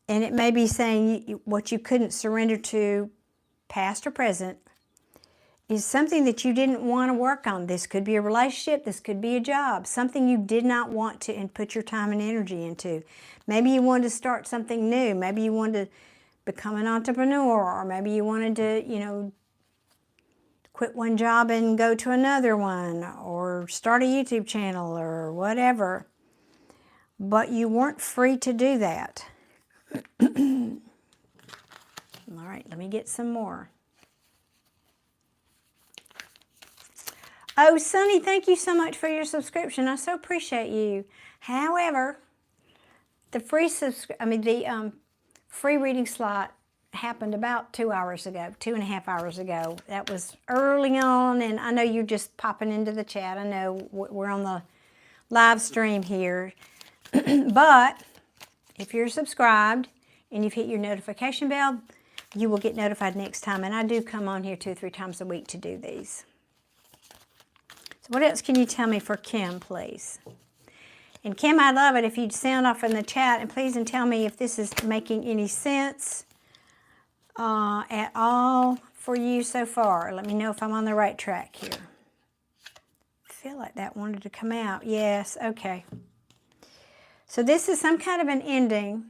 And it may be saying what you couldn't surrender to, past or present, is something that you didn't want to work on. This could be a relationship, this could be a job, something you did not want to and put your time and energy into. Maybe you wanted to start something new. Maybe you wanted to become an entrepreneur, or maybe you wanted to, you know, quit one job and go to another one, or start a YouTube channel or whatever. But you weren't free to do that. All right, let me get some more. Oh, Sonny, thank you so much for your subscription. I so appreciate you. However, the free free reading slot happened about 2 hours ago, 2.5 hours ago. That was early on, and I know you're just popping into the chat. I know we're on the live stream here. But if you're subscribed and you've hit your notification bell, you will get notified next time. And I do come on here 2 or 3 times a week to do these. So what else can you tell me for Kim, please? And Kim, I'd love it if you'd sound off in the chat, and please and tell me if this is making any sense at all for you so far. Let me know if I'm on the right track here. I feel like that wanted to come out. Yes, okay. So this is some kind of an ending.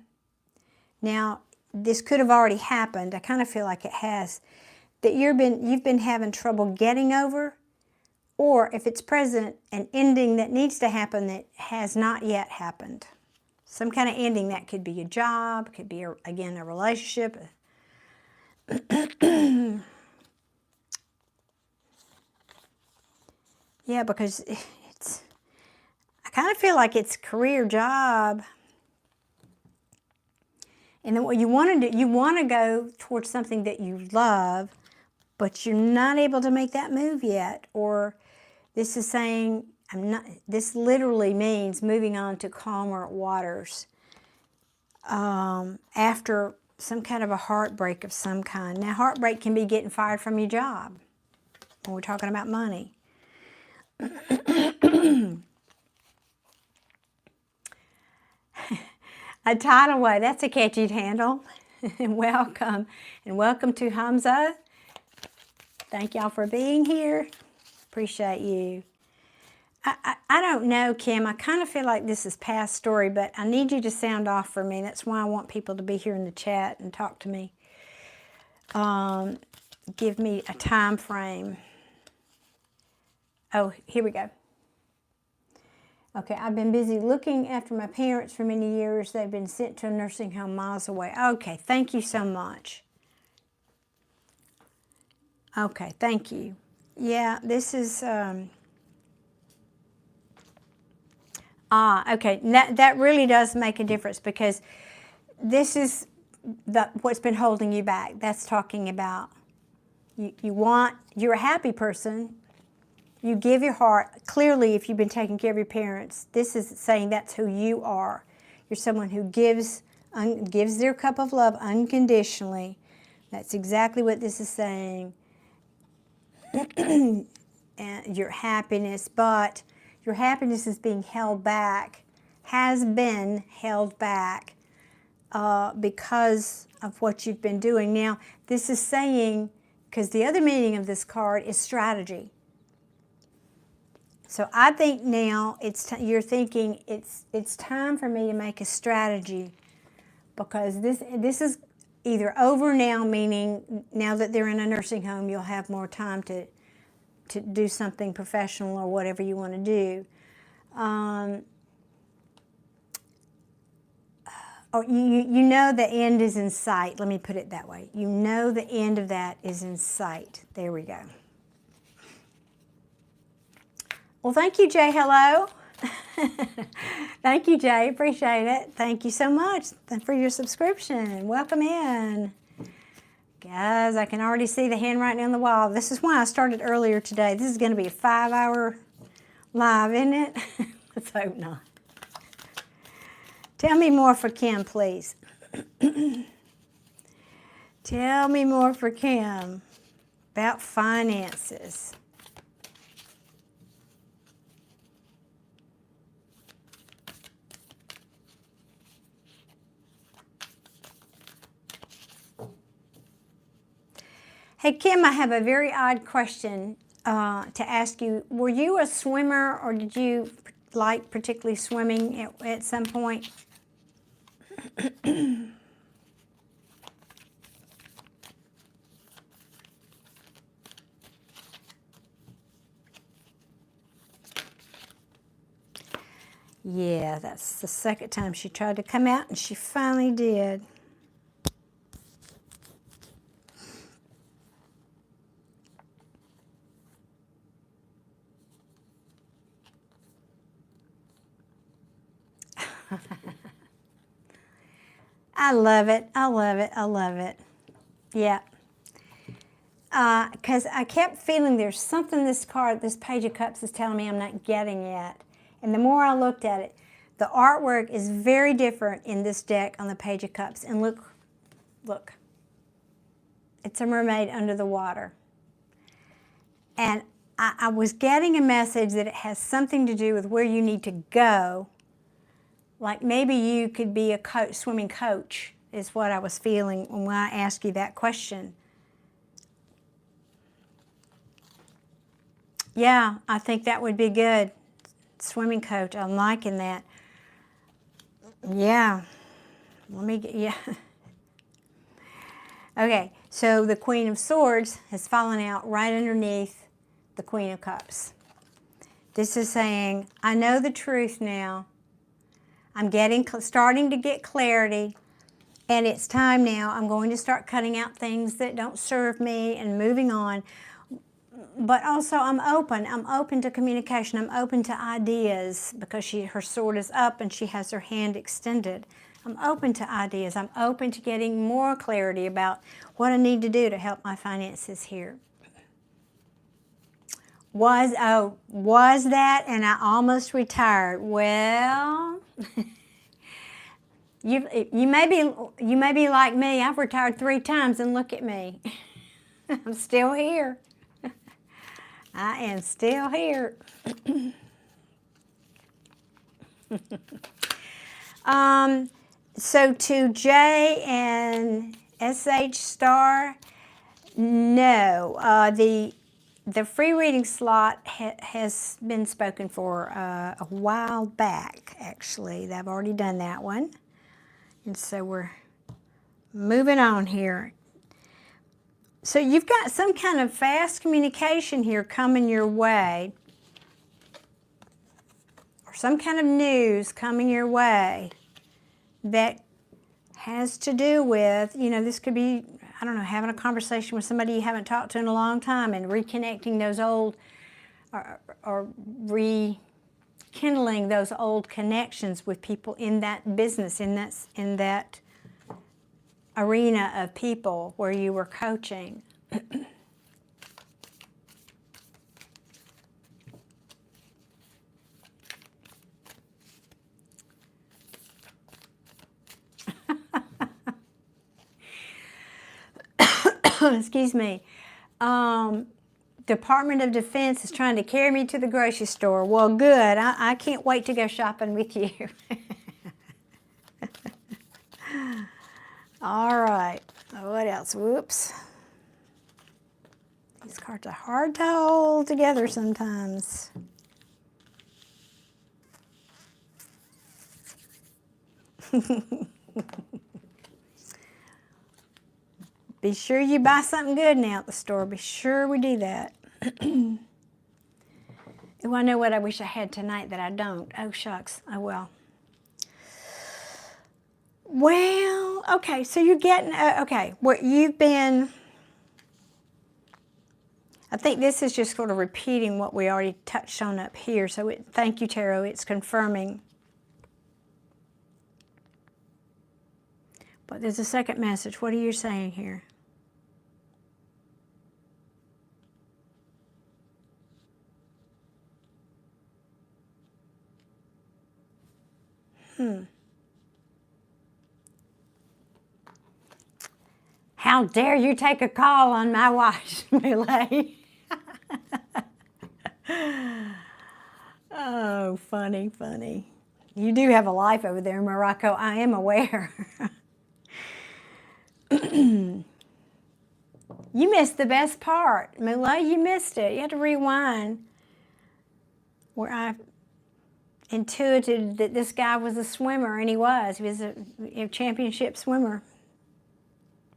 Now, this could have already happened. I kind of feel like it has. That you've been having trouble getting over, or if it's present, an ending that needs to happen that has not yet happened. Some kind of ending. That could be a job, could be, again, a relationship. Yeah, because I kind of feel like it's career, job. And then what you want to do, you want to go towards something that you love, but you're not able to make that move yet. Or this is saying, this literally means moving on to calmer waters after some kind of a heartbreak of some kind. Now, heartbreak can be getting fired from your job when we're talking about money. A tidal wave, that's a catchy handle. Welcome. And welcome to Hamza. Thank y'all for being here. Appreciate you. I don't know, Kim. I kind of feel like this is past story, but I need you to sound off for me. That's why I want people to be here in the chat and talk to me. Give me a time frame. Oh, here we go. Okay, I've been busy looking after my parents for many years. They've been sent to a nursing home miles away. Okay, thank you so much. Okay, thank you. Yeah, this is... okay, that really does make a difference, because this is what's been holding you back. That's talking about you're a happy person. You give your heart. Clearly, if you've been taking care of your parents, this is saying that's who you are. You're someone who gives their cup of love unconditionally. That's exactly what this is saying. And your happiness, but your happiness is being held back, has been held back because of what you've been doing. Now, this is saying, because the other meaning of this card is strategy. So I think now you're thinking it's time for me to make a strategy, because this is either over now, meaning now that they're in a nursing home, you'll have more time to do something professional or whatever you want to do. Or you know the end is in sight. Let me put it that way. You know the end of that is in sight. There we go. Well, thank you, Jay. Hello. Thank you, Jay. Appreciate it. Thank you so much for your subscription. Welcome in. Guys, I can already see the handwriting on the wall. This is why I started earlier today. This is going to be a 5-hour live, isn't it? Let's hope not. Tell me more for Kim, please. Tell me more for Kim about finances. Hey, Kim, I have a very odd question to ask you. Were you a swimmer, or did you like particularly swimming at some point? Yeah, that's the second time she tried to come out, and she finally did. I love it. I love it. I love it. Yeah. Because I kept feeling there's something this Page of Cups is telling me I'm not getting yet. And the more I looked at it, the artwork is very different in this deck on the Page of Cups. And look. It's a mermaid under the water. And I was getting a message that it has something to do with where you need to go. Like maybe you could be a swimming coach, is what I was feeling when I asked you that question. Yeah, I think that would be good. Swimming coach, I'm liking that. Yeah, yeah. Okay, so the Queen of Swords has fallen out right underneath the Queen of Cups. This is saying, I know the truth now. I'm starting to get clarity, and it's time now. I'm going to start cutting out things that don't serve me and moving on. But also I'm open to communication. I'm open to ideas, because her sword is up and she has her hand extended. I'm open to ideas. I'm open to getting more clarity about what I need to do to help my finances here. Was that, and I almost retired. Well, you may be like me. I've retired 3 times, and look at me. I'm still here. I am still here. So to J and SH star, no. The free reading slot has been spoken for a while back, actually. I've already done that one. And so we're moving on here. So you've got some kind of fast communication here coming your way, or some kind of news coming your way that has to do with, this could be, I don't know, having a conversation with somebody you haven't talked to in a long time and reconnecting those old, or rekindling those old connections with people in that business, in that arena of people where you were coaching. Excuse me. Department of Defense is trying to carry me to the grocery store. Well, good. I can't wait to go shopping with you. All right. What else? Whoops. These cards are hard to hold together sometimes. Be sure you buy something good now at the store. Be sure we do that. Oh, I know what I wish I had tonight that I don't. Oh, shucks. Oh, well. Well, okay, so you're getting, okay, what you've been, I think this is just sort of repeating what we already touched on up here. So thank you, Tarot. It's confirming. But there's a second message. What are you saying here? How dare you take a call on my watch, Millie? Oh, funny, funny. You do have a life over there in Morocco. I am aware. You missed the best part, Millie. You missed it. You had to rewind where I intuited that this guy was a swimmer, and he was. He was a championship swimmer.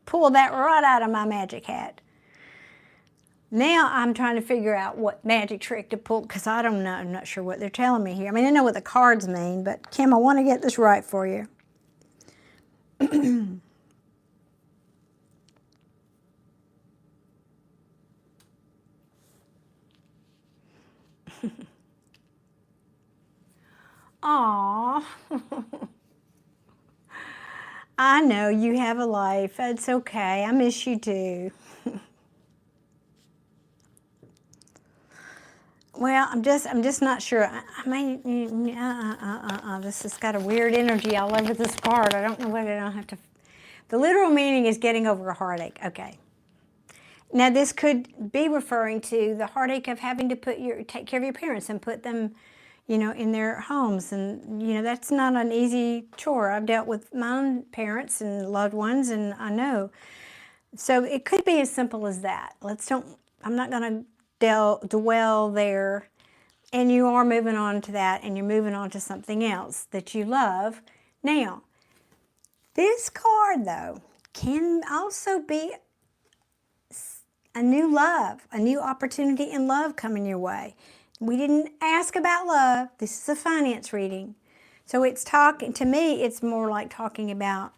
Pulled that right out of my magic hat. Now I'm trying to figure out what magic trick to pull, because I don't know. I'm not sure what they're telling me here. I mean, I know what the cards mean, but Kim, I want to get this right for you. Aw. I know you have a life. It's okay. I miss you too. Well, I'm just not sure. I mean, this has got a weird energy all over this card. I don't know whether I don't have to. The literal meaning is getting over a heartache. Okay. Now this could be referring to the heartache of having to take care of your parents and put them, in their homes, and that's not an easy chore. I've dealt with my own parents and loved ones, and I know. So it could be as simple as that. I'm not going to dwell there. And you are moving on to that, and you're moving on to something else that you love. Now, this card, though, can also be a new love, a new opportunity in love coming your way. We didn't ask about love. This is a finance reading. So to me, it's more like talking about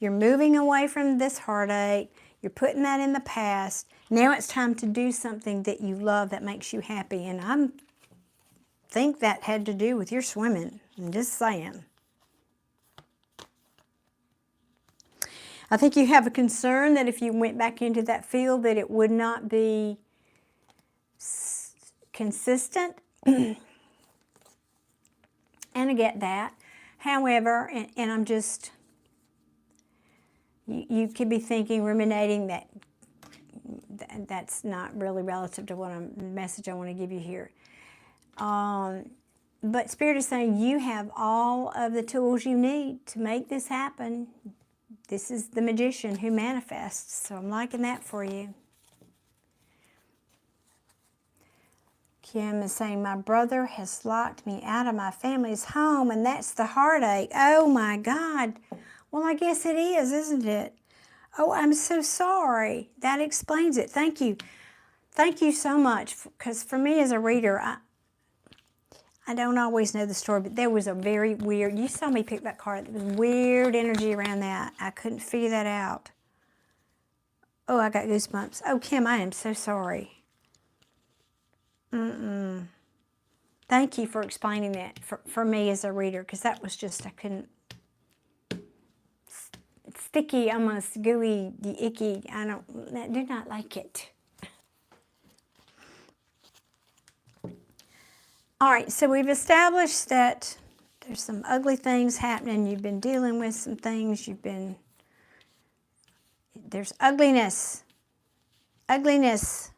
you're moving away from this heartache. You're putting that in the past. Now it's time to do something that you love that makes you happy. And I think that had to do with your swimming. I'm just saying. I think you have a concern that if you went back into that field that it would not be consistent. And I get that. However, and I'm just, you could be thinking, ruminating that that's not really relative to the message I want to give you here. But Spirit is saying you have all of the tools you need to make this happen. This is the magician who manifests, so I'm liking that for you. Kim is saying, my brother has locked me out of my family's home, and that's the heartache. Oh my God. Well, I guess it is, isn't it? Oh, I'm so sorry. That explains it. Thank you. Thank you so much, because for me as a reader, I don't always know the story, but there was a very weird, you saw me pick that card, there was weird energy around that. I couldn't figure that out. Oh, I got goosebumps. Oh, Kim, I am so sorry. Thank you for explaining that for me as a reader, because that was just, I couldn't, sticky, almost gooey, icky. I do not like it. All right, so we've established that there's some ugly things happening. You've been dealing with some things. There's ugliness. Ugliness.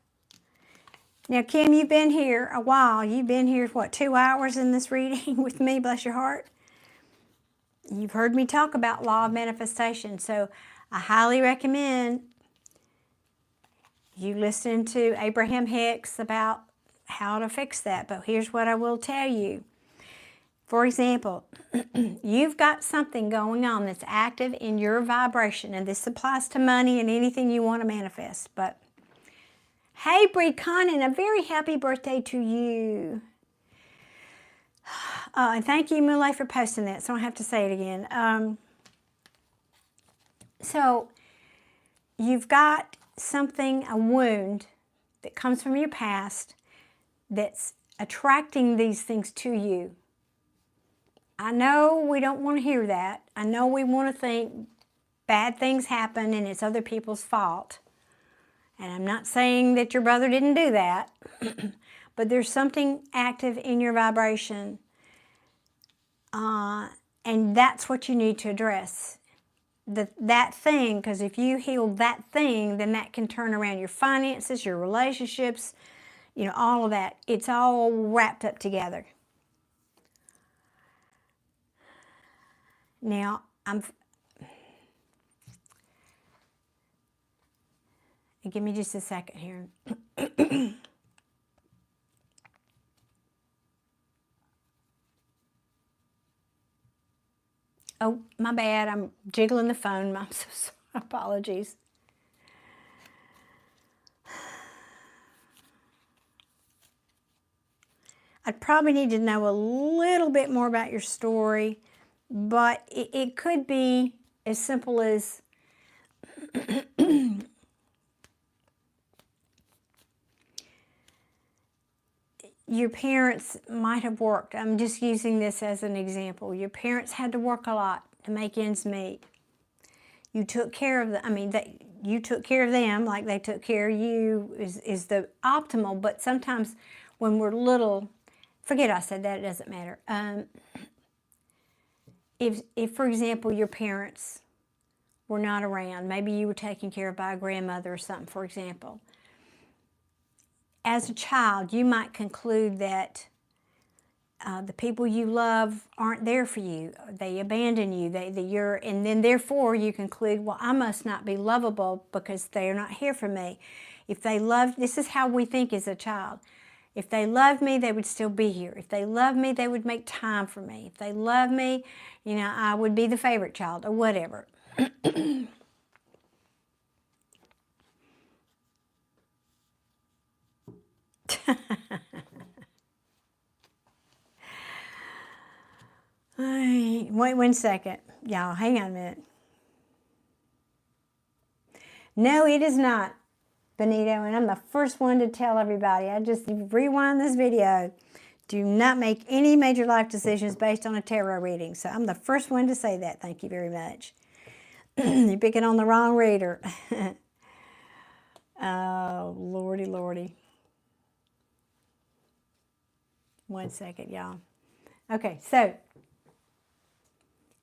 Now, Kim, you've been here a while. You've been here, what, 2 hours in this reading with me, bless your heart? You've heard me talk about law of manifestation, so I highly recommend you listen to Abraham Hicks about how to fix that. But here's what I will tell you. For example, you've got something going on that's active in your vibration, and this applies to money and anything you want to manifest. But hey, Bree Connon, a very happy birthday to you. And thank you, Moulay, for posting that, so I don't have to say it again. So you've got something, a wound that comes from your past that's attracting these things to you. I know we don't want to hear that. I know we want to think bad things happen and it's other people's fault. And I'm not saying that your brother didn't do that, but there's something active in your vibration, and that's what you need to address. That thing, because if you heal that thing, then that can turn around your finances, your relationships, you know, all of that. It's all wrapped up together. Now, give me just a second here. Oh, my bad. I'm jiggling the phone. I'm so sorry. Apologies. I'd probably need to know a little bit more about your story, but it could be as simple as your parents might have worked. I'm just using this as an example. Your parents had to work a lot to make ends meet. You took care of them. I mean, you took care of them like they took care of you is the optimal, but sometimes when we're little, forget I said that, it doesn't matter. If, for example, your parents were not around, maybe you were taken care of by a grandmother or something, for example. As a child, you might conclude that the people you love aren't there for you. They abandon you. And then therefore you conclude, well, I must not be lovable because they are not here for me. If they loved, this is how we think as a child. If they loved me, they would still be here. If they loved me, they would make time for me. If they loved me, you know, I would be the favorite child or whatever. Wait 1 second. Y'all, hang on a minute. No, it is not, Benito, and I'm the first one to tell everybody. I just rewind this video. Do not make any major life decisions based on a tarot reading. So I'm the first one to say that. Thank you very much. You're picking on the wrong reader. Oh, lordy, lordy. 1 second, y'all. Okay, so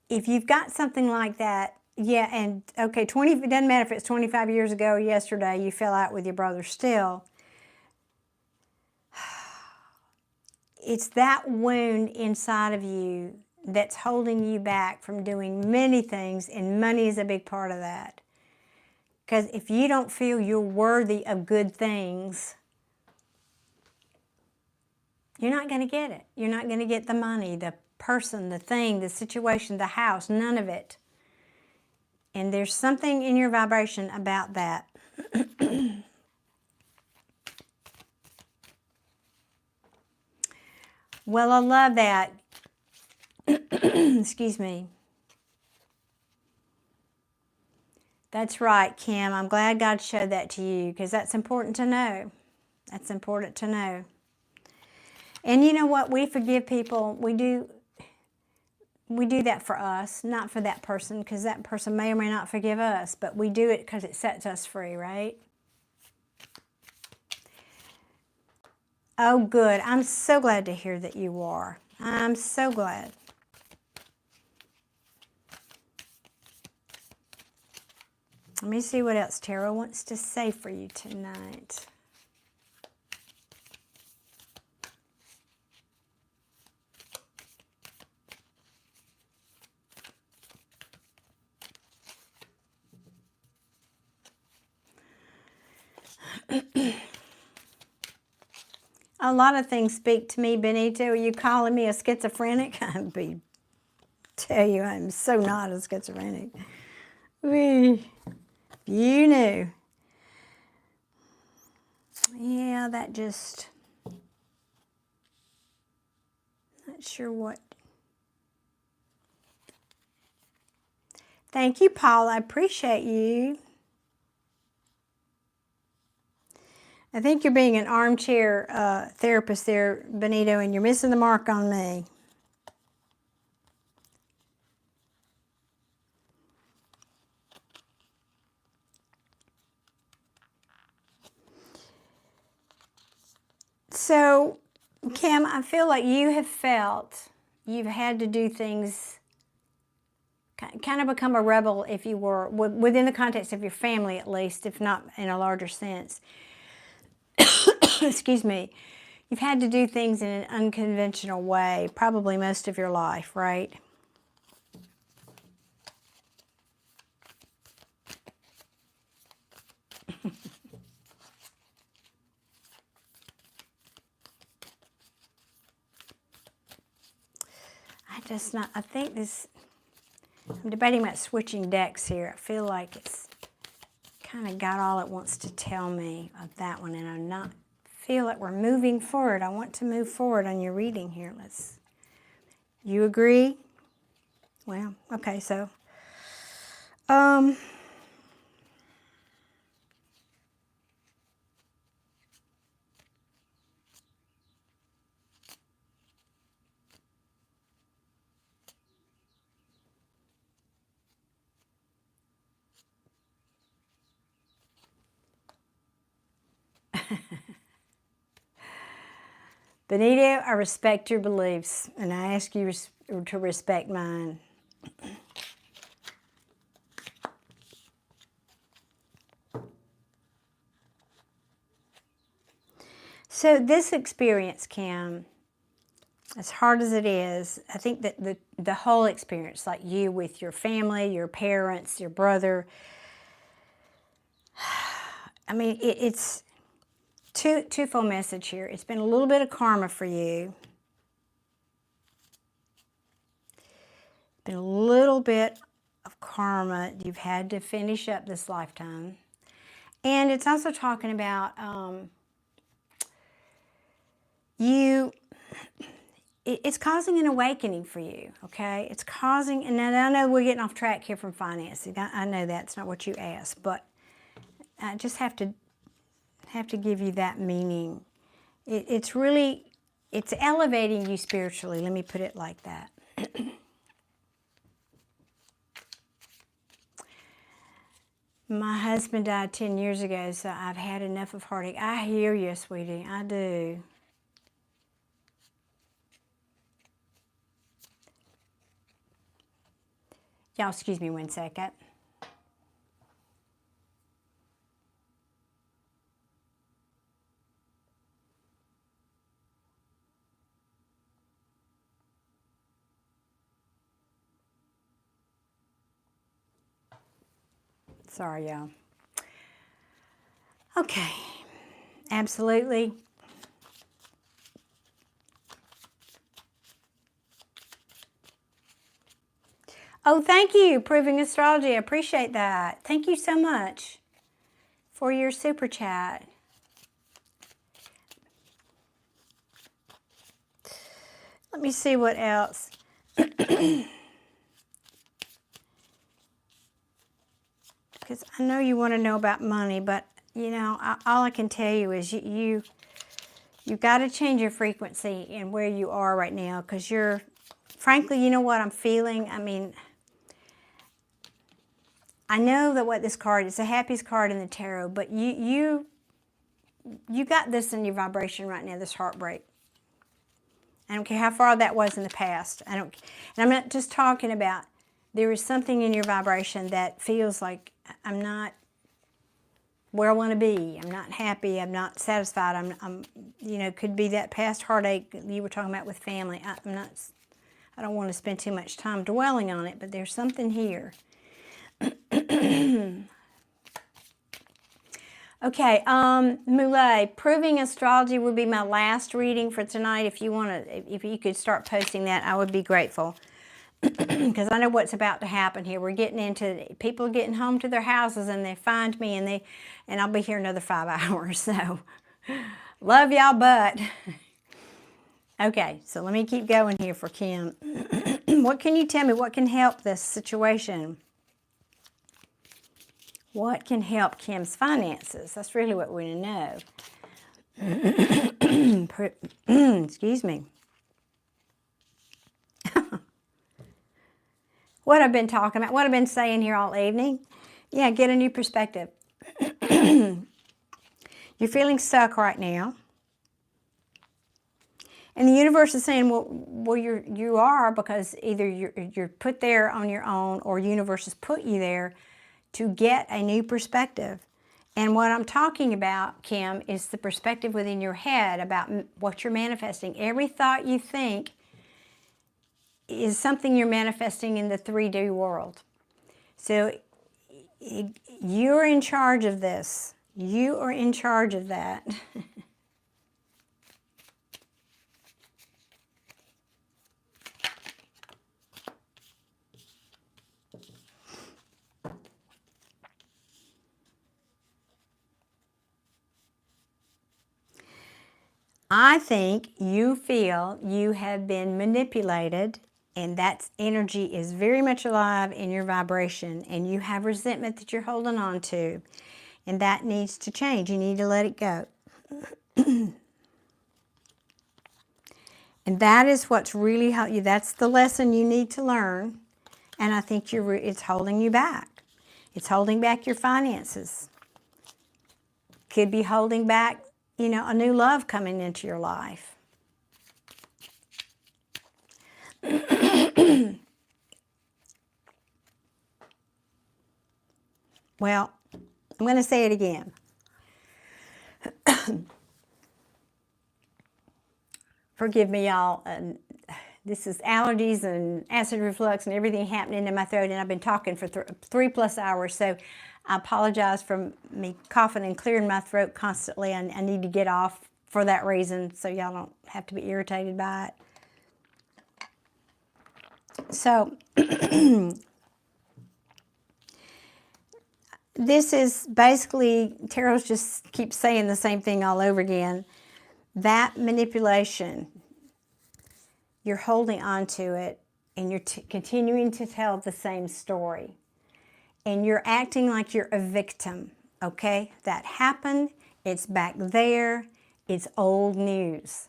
if you've got something like that, yeah, and okay, it doesn't matter if it's 25 years ago or yesterday, you fell out with your brother still. It's that wound inside of you that's holding you back from doing many things, and money is a big part of that. Because if you don't feel you're worthy of good things, you're not going to get it. You're not going to get the money, the person, the thing, the situation, the house, none of it. And there's something in your vibration about that. Well, I love that. Excuse me. That's right, Kim. I'm glad God showed that to you because that's important to know. That's important to know. And you know what? We forgive people. We do that for us, not for that person, because that person may or may not forgive us, but we do it because it sets us free, right? Oh, good. I'm so glad to hear that you are. I'm so glad. Let me see what else Tarot wants to say for you tonight. a lot of things speak to me, Benito. Are you calling me a schizophrenic? Tell you, I'm so not a schizophrenic. You knew. Yeah, that just, not sure what. Thank you, Paul. I appreciate you. I think you're being an armchair therapist there, Benito, and you're missing the mark on me. So, Kim, I feel like you have felt you've had to do things, kind of become a rebel, if you were, within the context of your family at least, if not in a larger sense. Excuse me. You've had to do things in an unconventional way, probably most of your life, right? I think this, I'm debating about switching decks here. I feel like it's kind of got all it wants to tell me of that one, and I'm not, feel like we're moving forward. I want to move forward on your reading here. You agree? Well, okay, so, Benito, I respect your beliefs, and I ask you to respect mine. So this experience, Kim, as hard as it is, I think that the whole experience, like you with your family, your parents, your brother, I mean, it's twofold message here. It's been a little bit of karma for you. Been a little bit of karma you've had to finish up this lifetime. And it's also talking about it's causing an awakening for you, okay? It's causing, and I know we're getting off track here from financing. I know that's not what you asked, but I just have to give you that meaning. It's elevating you spiritually. Let me put it like that. My husband died 10 years ago, so I've had enough of heartache. I hear you, sweetie. I do. Y'all, excuse me 1 second. Sorry, y'all. Okay. Absolutely. Oh, thank you, Proving Astrology. I appreciate that. Thank you so much for your super chat. Let me see what else. Because I know you want to know about money, but, you know, all I can tell you is you've got to change your frequency and where you are right now, because you're, frankly, you know what I'm feeling? I mean, I know that what this card, it's the happiest card in the tarot, but you got this in your vibration right now, this heartbreak. I don't care how far that was in the past. And I'm not just talking about, there is something in your vibration that feels like I'm not where I want to be. I'm not happy. I'm not satisfied. I'm you know, could be that past heartache you were talking about with family. I don't want to spend too much time dwelling on it, but there's something here. Okay, Moulet, Proving Astrology would be my last reading for tonight. If you want to, if you could start posting that, I would be grateful. Because I know what's about to happen here. We're getting into, people getting home to their houses and they find me and I'll be here another 5 hours. So, love y'all, but. Okay, so let me keep going here for Kim. What can you tell me? What can help this situation? What can help Kim's finances? That's really what we want to know. Excuse me. What I've been talking about, what I've been saying here all evening. Yeah, get a new perspective. You're feeling stuck right now. And the universe is saying, well, you are, because either you're put there on your own or universe has put you there to get a new perspective. And what I'm talking about, Kim, is the perspective within your head about what you're manifesting. Every thought you think is something you're manifesting in the 3D world. So you're in charge of this. You are in charge of that. I think you feel you have been manipulated, and that energy is very much alive in your vibration, and you have resentment that you're holding on to, and that needs to change. You need to let it go. And that is what's really helped you. That's the lesson you need to learn, and I think it's holding you back. It's holding back your finances. Could be holding back, you know, a new love coming into your life. Well, I'm going to say it again. Forgive me, y'all. This is allergies and acid reflux and everything happening in my throat, and I've been talking for 3+ hours, so I apologize for me coughing and clearing my throat constantly. I need to get off for that reason, so y'all don't have to be irritated by it. So, this is basically, Tarot's just keeps saying the same thing all over again. That manipulation, you're holding on to it, and you're continuing to tell the same story. And you're acting like you're a victim, okay? That happened, it's back there, it's old news.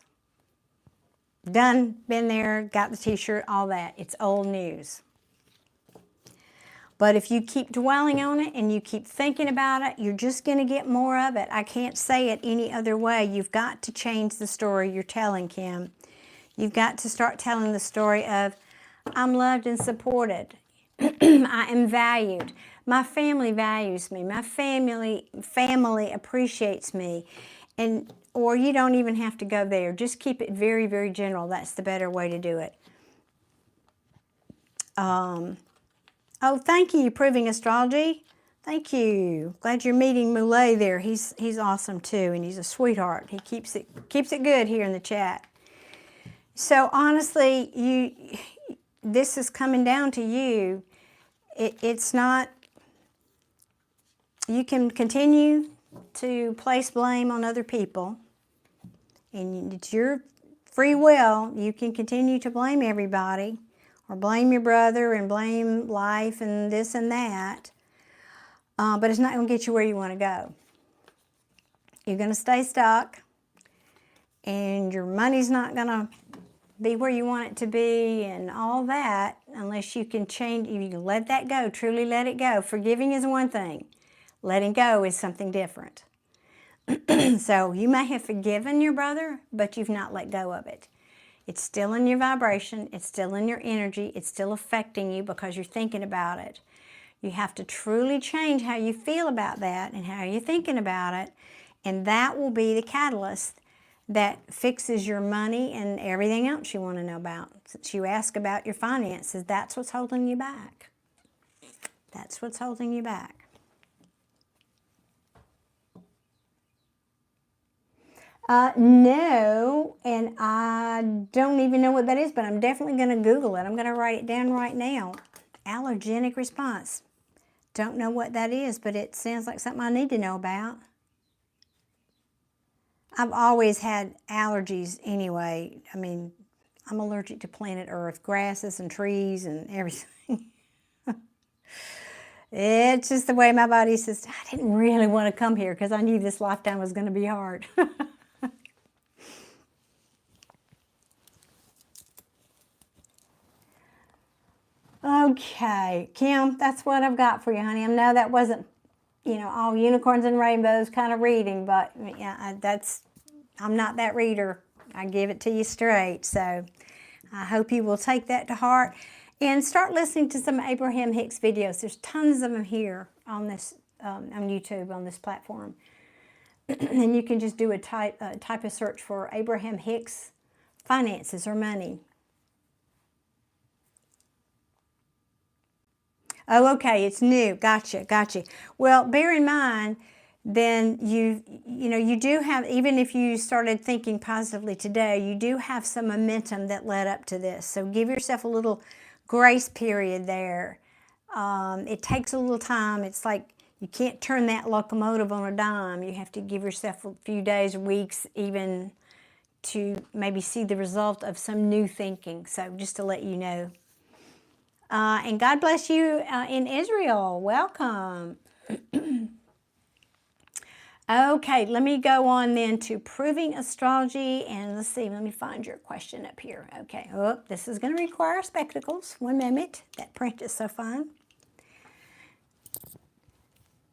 Done, been there, got the t-shirt, all that. It's old news. But if you keep dwelling on it and you keep thinking about it, you're just going to get more of it. I can't say it any other way. You've got to change the story you're telling, Kim. You've got to start telling the story of, I'm loved and supported. I am valued. My family values me. My family appreciates me. Or you don't even have to go there. Just keep it very, very general. That's the better way to do it. Oh, thank you, Proving Astrology. Thank you. Glad you're meeting Moulet there. He's awesome too, and he's a sweetheart. He keeps it good here in the chat. So honestly, this is coming down to you. It's not. You can continue to place blame on other people, and it's your free will. You can continue to blame everybody, or blame your brother and blame life and this and that, but it's not going to get you where you want to go. You're going to stay stuck, and your money's not going to be where you want it to be and all that unless you can change. You can let that go, truly let it go. Forgiving is one thing. Letting go is something different. So you may have forgiven your brother, but you've not let go of it. It's still in your vibration. It's still in your energy. It's still affecting you because you're thinking about it. You have to truly change how you feel about that and how you're thinking about it. And that will be the catalyst that fixes your money and everything else you want to know about. Since you ask about your finances, that's what's holding you back. That's what's holding you back. No, and I don't even know what that is, but I'm definitely going to Google it. I'm going to write it down right now. Allergenic response. Don't know what that is, but it sounds like something I need to know about. I've always had allergies anyway. I mean, I'm allergic to planet Earth, grasses and trees and everything. It's just the way my body says, I didn't really want to come here because I knew this lifetime was going to be hard. Okay, Kim, that's what I've got for you, honey. I know that wasn't, all unicorns and rainbows kind of reading, but yeah, I'm not that reader. I give it to you straight. So I hope you will take that to heart and start listening to some Abraham Hicks videos. There's tons of them here on this on YouTube, on this platform. And you can just do a type of search for Abraham Hicks finances or money. Oh, okay, it's new. Gotcha. Well, bear in mind, then you do have, even if you started thinking positively today, you do have some momentum that led up to this. So give yourself a little grace period there. It takes a little time. It's like you can't turn that locomotive on a dime. You have to give yourself a few days, weeks, even to maybe see the result of some new thinking. So just to let you know. And God bless you in Israel. Welcome. Okay, let me go on then to Proving Astrology. And let's see, let me find your question up here. Okay, this is going to require spectacles. 1 moment. That print is so fine.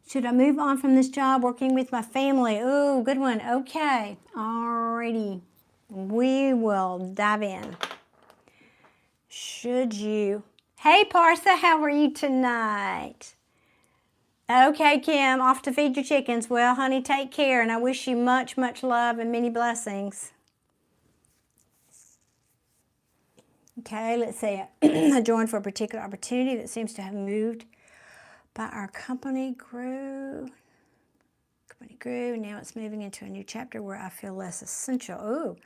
Should I move on from this job working with my family? Ooh, good one. Okay, alrighty. We will dive in. Should you... Hey, Parsa, how are you tonight? Okay, Kim, off to feed your chickens. Well, honey, take care, and I wish you much, much love and many blessings. Okay, let's see. I joined for a particular opportunity that seems to have moved by our company grew. Now it's moving into a new chapter where I feel less essential. Ooh.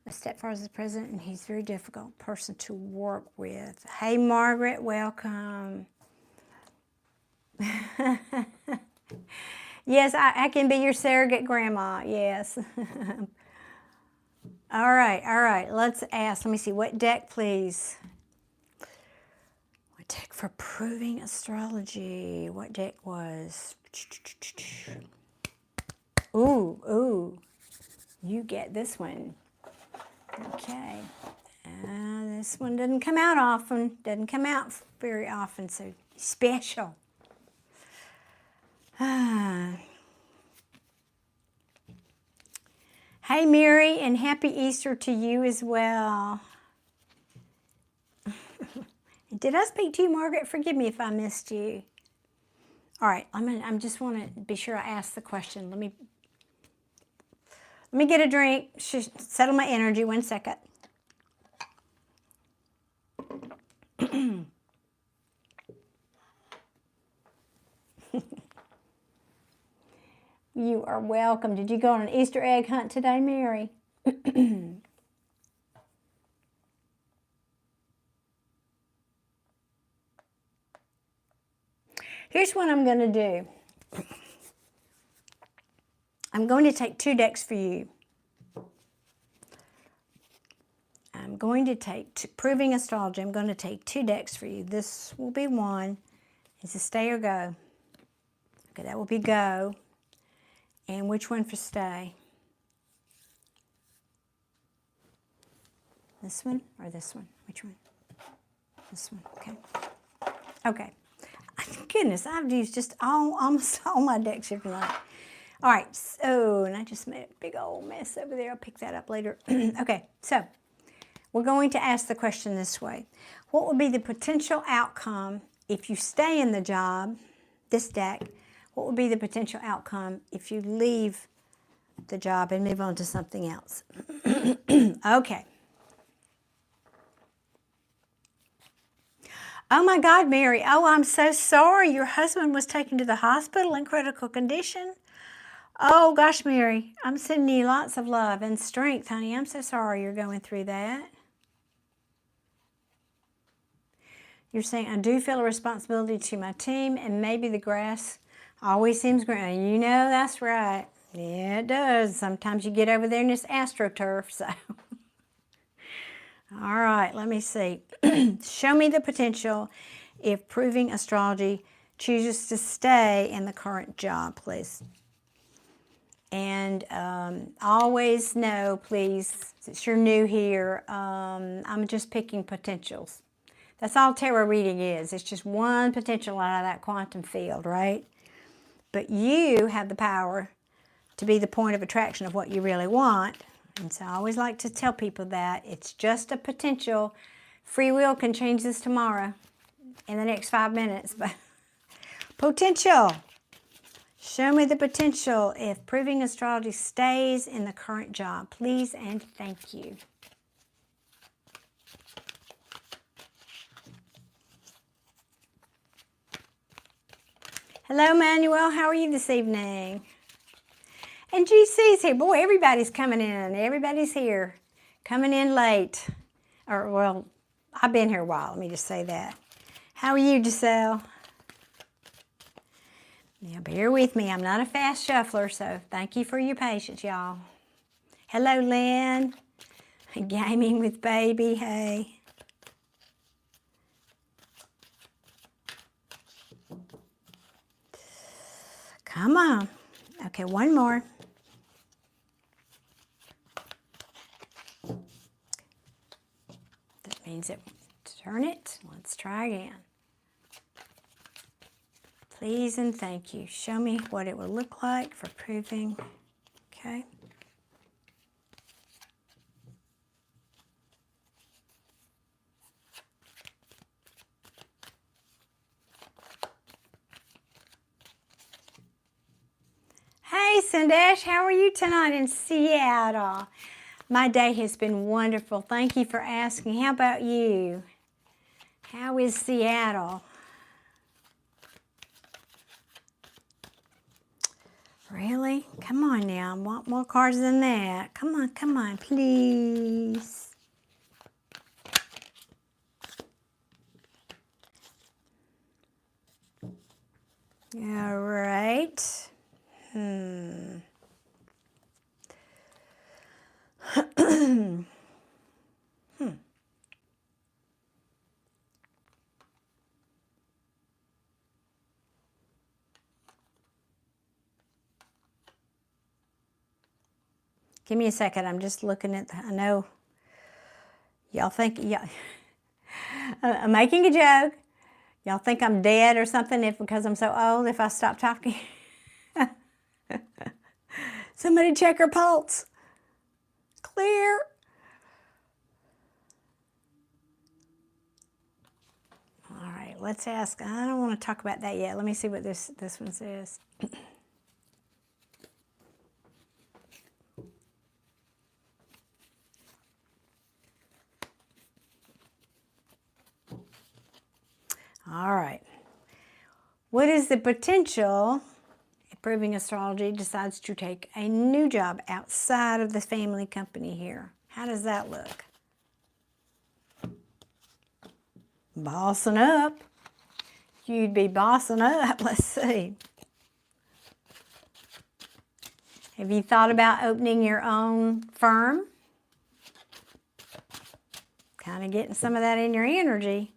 My stepfather is president, and he's a very difficult person to work with. Hey, Margaret, welcome. Yes, I can be your surrogate grandma, yes. All right, let's ask. Let me see, what deck, please? What deck for Proving Astrology? What deck was? Ooh, you get this one. Okay, this one doesn't come out often, doesn't come out very often, so special. Hey, Mary, and happy Easter to you as well. Did I speak to you, Margaret? Forgive me if I missed you. All right, I just want to be sure I ask the question. Let me get a drink, settle my energy. 1 second. You are welcome. Did you go on an Easter egg hunt today, Mary? Here's what I'm going to do. I'm going to take 2 decks for you. I'm going to take, Proving Astrology, I'm going to take 2 decks for you. This will be one. Is it stay or go? Okay, that will be go. And which one for stay? This one or this one? Which one? This one, okay. Okay. Goodness, I've used just almost all my decks here tonight. All right, so, and I just made a big old mess over there. I'll pick that up later. Okay, so we're going to ask the question this way. What would be the potential outcome if you stay in the job, this deck? What would be the potential outcome if you leave the job and move on to something else? Okay. Oh my God, Mary. Oh, I'm so sorry. Your husband was taken to the hospital in critical condition. Oh, gosh, Mary, I'm sending you lots of love and strength, honey. I'm so sorry you're going through that. You're saying, I do feel a responsibility to my team, and maybe the grass always seems green. You know, that's right. Yeah, it does. Sometimes you get over there and it's AstroTurf, so. All right, let me see. Show me the potential if Proving Astrology chooses to stay in the current job, please. And always know, please, since you're new here, I'm just picking potentials. That's all tarot reading is. It's just one potential out of that quantum field, right? But you have the power to be the point of attraction of what you really want. And so I always like to tell people that it's just a potential. Free will can change this tomorrow in the next 5 minutes. But potential. Show me the potential if Proving Astrology stays in the current job. Please and thank you. Hello, Manuel. How are you this evening? And GC's here. Boy, everybody's coming in. Everybody's here. Coming in late. Or, well, I've been here a while. Let me just say that. How are you, Giselle? Now, bear with me. I'm not a fast shuffler, so thank you for your patience, y'all. Hello, Lynn. Gaming with baby. Hey. Come on. Okay, one more. That means it. Turn it. Let's try again. Please and thank you. Show me what it will look like for Proving. Okay. Hey, Sandesh, how are you tonight in Seattle? My day has been wonderful. Thank you for asking. How about you? How is Seattle? Really? Come on now. I want more cards than that. Come on, please. All right. Give me a second. I'm just looking at, I know y'all think, yeah, I'm making a joke. Y'all think I'm dead or something because I'm so old if I stop talking. Somebody check her pulse. Clear. All right, let's ask. I don't want to talk about that yet. Let me see what this one says. All right. What is the potential if Proving Astrology decides to take a new job outside of the family company here? How does that look? Bossing up. You'd be bossing up. Let's see. Have you thought about opening your own firm? Kind of getting some of that in your energy.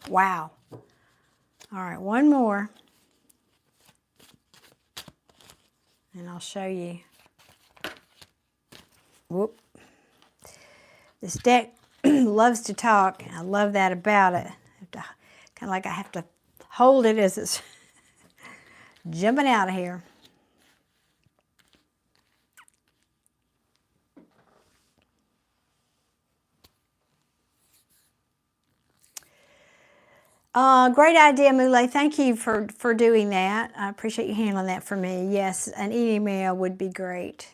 Wow. All right, one more. And I'll show you. Whoop. This deck loves to talk. I love that about it. Kind of like I have to hold it as it's jumping out of here. Great idea, Mule. Thank you for doing that. I appreciate you handling that for me. Yes, an email would be great.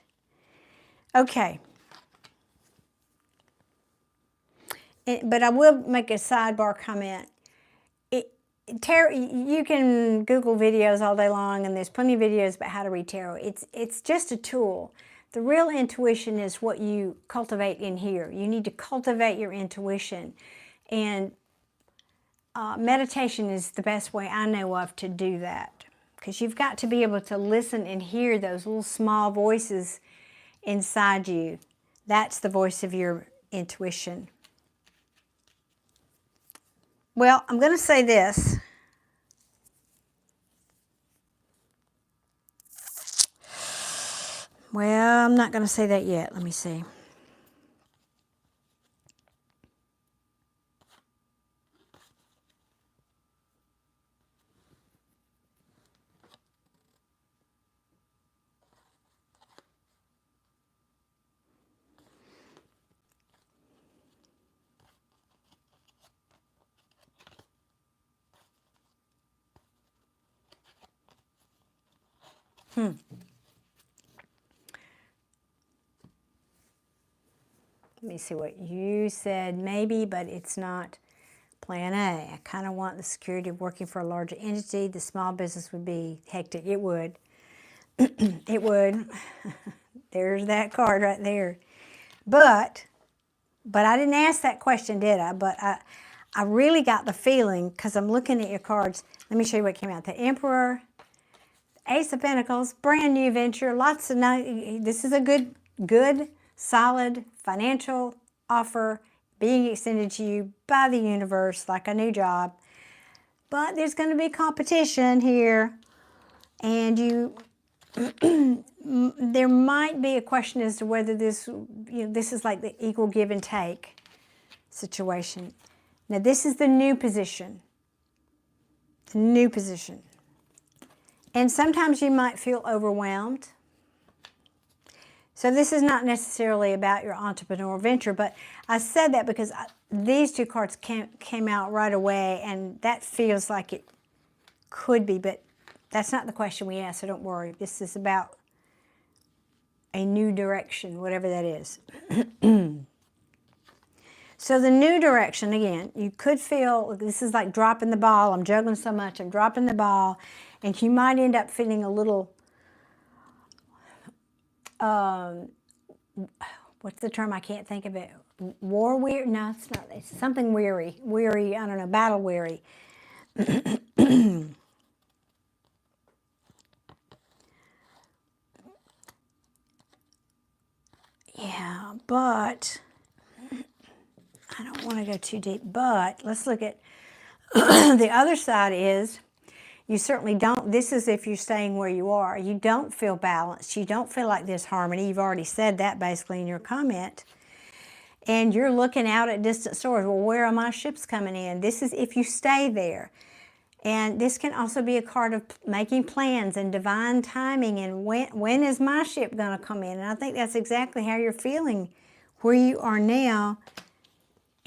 Okay. but I will make a sidebar comment. Tarot, you can Google videos all day long, and there's plenty of videos about how to read tarot. It's just a tool. The real intuition is what you cultivate in here. You need to cultivate your intuition. And meditation is the best way I know of to do that. Because you've got to be able to listen and hear those little small voices inside you. That's the voice of your intuition. Well, I'm going to say this. Well, I'm not going to say that yet. Let me see. Let me see what you said. Maybe, but it's not plan A. I kind of want the security of working for a larger entity. The small business would be hectic. It would. It would. There's that card right there. But I didn't ask that question, did I? But I really got the feeling, because I'm looking at your cards. Let me show you what came out. The Emperor, Ace of Pentacles, brand new venture, lots of nice. This is a good, solid financial offer being extended to you by the universe, like a new job. But there's going to be competition here, and there might be a question as to whether this is like the equal give and take situation. Now this is the new position. The new position. And sometimes you might feel overwhelmed. So this is not necessarily about your entrepreneurial venture, but I said that because these two cards came out right away, and that feels like it could be, but that's not the question we asked, so don't worry. This is about a new direction, whatever that is. So the new direction, again, you could feel this is like dropping the ball. I'm juggling so much, I'm dropping the ball. And you might end up feeling a little, what's the term? I can't think of it. War weary? No, it's not. It's something weary. Weary, I don't know, battle weary. Yeah, but I don't want to go too deep. But let's look at the other side is, you certainly don't, this is if you're staying where you are. You don't feel balanced. You don't feel like there's harmony. You've already said that basically in your comment. And you're looking out at distant stars. Well, where are my ships coming in? This is if you stay there. And this can also be a card of making plans and divine timing and when is my ship going to come in? And I think that's exactly how you're feeling where you are now.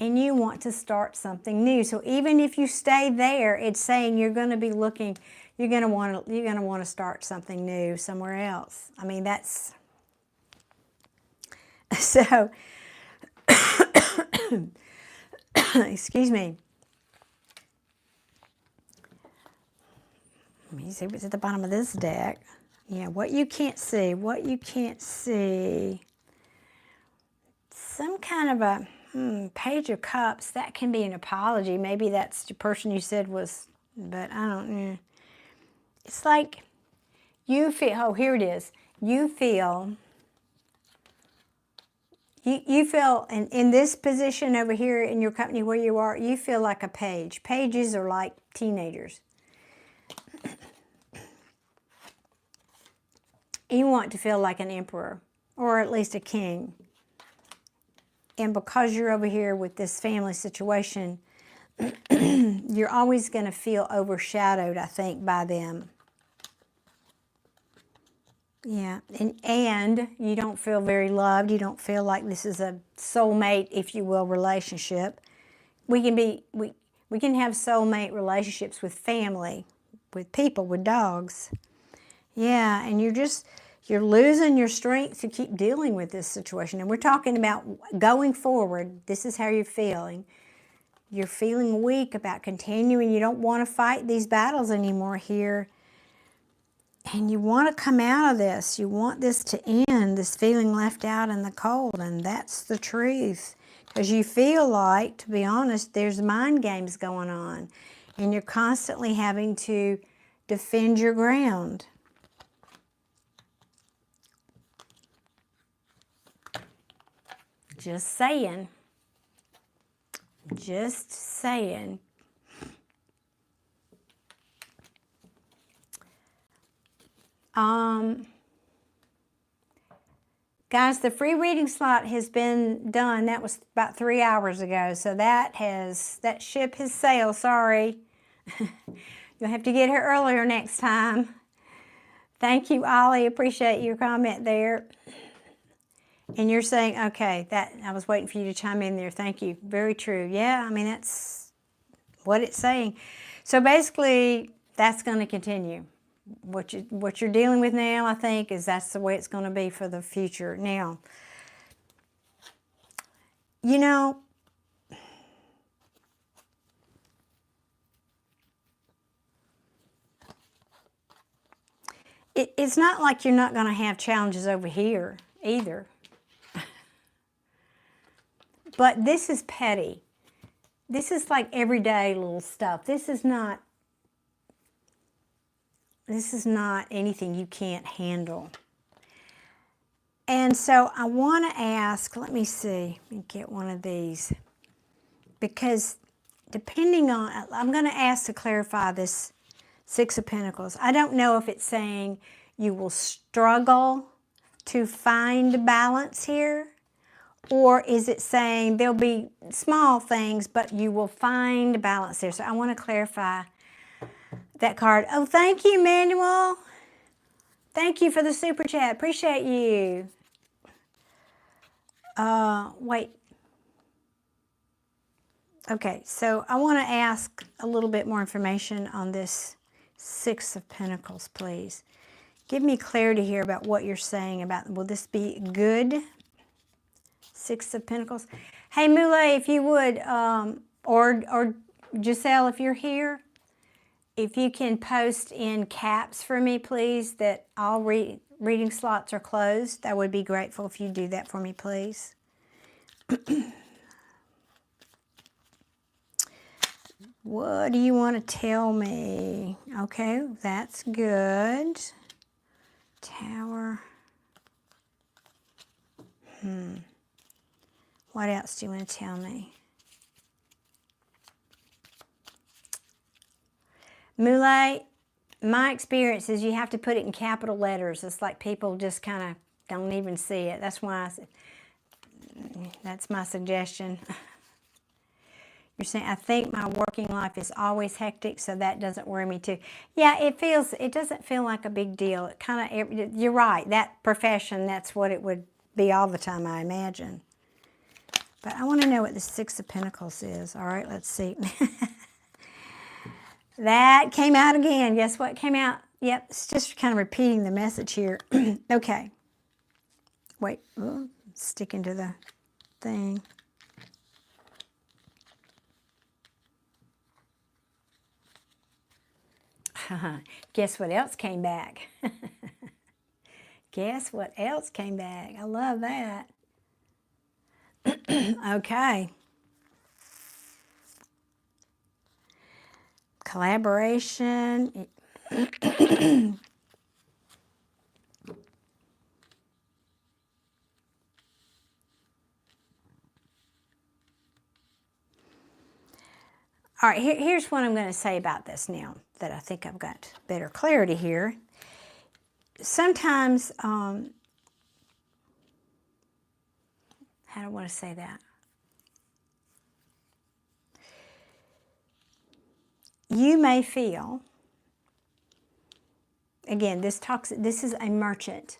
And you want to start something new. So even if you stay there, it's saying you're going to be looking, you're going to want to start something new somewhere else. I mean, that's so. Excuse me. Let me see what's at the bottom of this deck. Yeah, what you can't see. What you can't see. Some kind of a Page of Cups, that can be an apology. Maybe that's the person you said was, but I don't know. It's like you feel, oh, here it is. You feel in this position over here in your company where you are, you feel like a page. Pages are like teenagers. You want to feel like an emperor, or at least a king. And because you're over here with this family situation, you're always going to feel overshadowed, I think, by them. Yeah, and you don't feel very loved. You don't feel like this is a soulmate, if you will, relationship. We can have soulmate relationships with family, with people, with dogs. Yeah, and You're losing your strength to keep dealing with this situation. And we're talking about going forward. This is how you're feeling. You're feeling weak about continuing. You don't want to fight these battles anymore here. And you want to come out of this. You want this to end, this feeling left out in the cold. And that's the truth. Because you feel like, to be honest, there's mind games going on. And you're constantly having to defend your ground. Just saying. Just saying. Guys, the free reading slot has been done. That was about 3 hours ago. So that ship has sailed. Sorry. You'll have to get here earlier next time. Thank you, Ollie. Appreciate your comment there. And you're saying, okay, that I was waiting for you to chime in there. Thank you. Very true. Yeah, I mean, that's what it's saying. So basically, that's going to continue. What you're dealing with now, I think, is that's the way it's going to be for the future. Now, you know, it's not like you're not going to have challenges over here either. But this is petty. This is like everyday little stuff. This is not anything you can't handle. And so I want to ask, let me see, let me get one of these. Because depending on, I'm going to ask to clarify this Six of Pentacles. I don't know if it's saying you will struggle to find balance here, or is it saying there'll be small things, but you will find balance there. So I want to clarify that card. Oh, thank you, Manuel. Thank you for the super chat. Appreciate you. Wait. Okay, so I want to ask a little bit more information on this Six of Pentacles, please. Give me clarity here about what you're saying about, will this be good? Six of Pentacles. Hey, Moulay, if you would, or Giselle, if you're here, if you can post in caps for me, please, that all reading slots are closed. I would be grateful if you do that for me, please. What do you want to tell me? Okay, that's good. Tower. What else do you want to tell me? Moulay, my experience is you have to put it in capital letters. It's like people just kind of don't even see it. That's why that's my suggestion. You're saying, I think my working life is always hectic, so that doesn't worry me too. Yeah, it doesn't feel like a big deal. It kind of, you're right, that profession, that's what it would be all the time, I imagine. But I want to know what the Six of Pentacles is. All right, let's see. That came out again. Guess what came out? Yep, it's just kind of repeating the message here. Okay. Wait, sticking to the thing. Guess what else came back? Guess what else came back? I love that. Okay. Collaboration. All right, here's what I'm going to say about this now that I think I've got better clarity here. Sometimes, how do I want to say that? You may feel, again, this is a merchant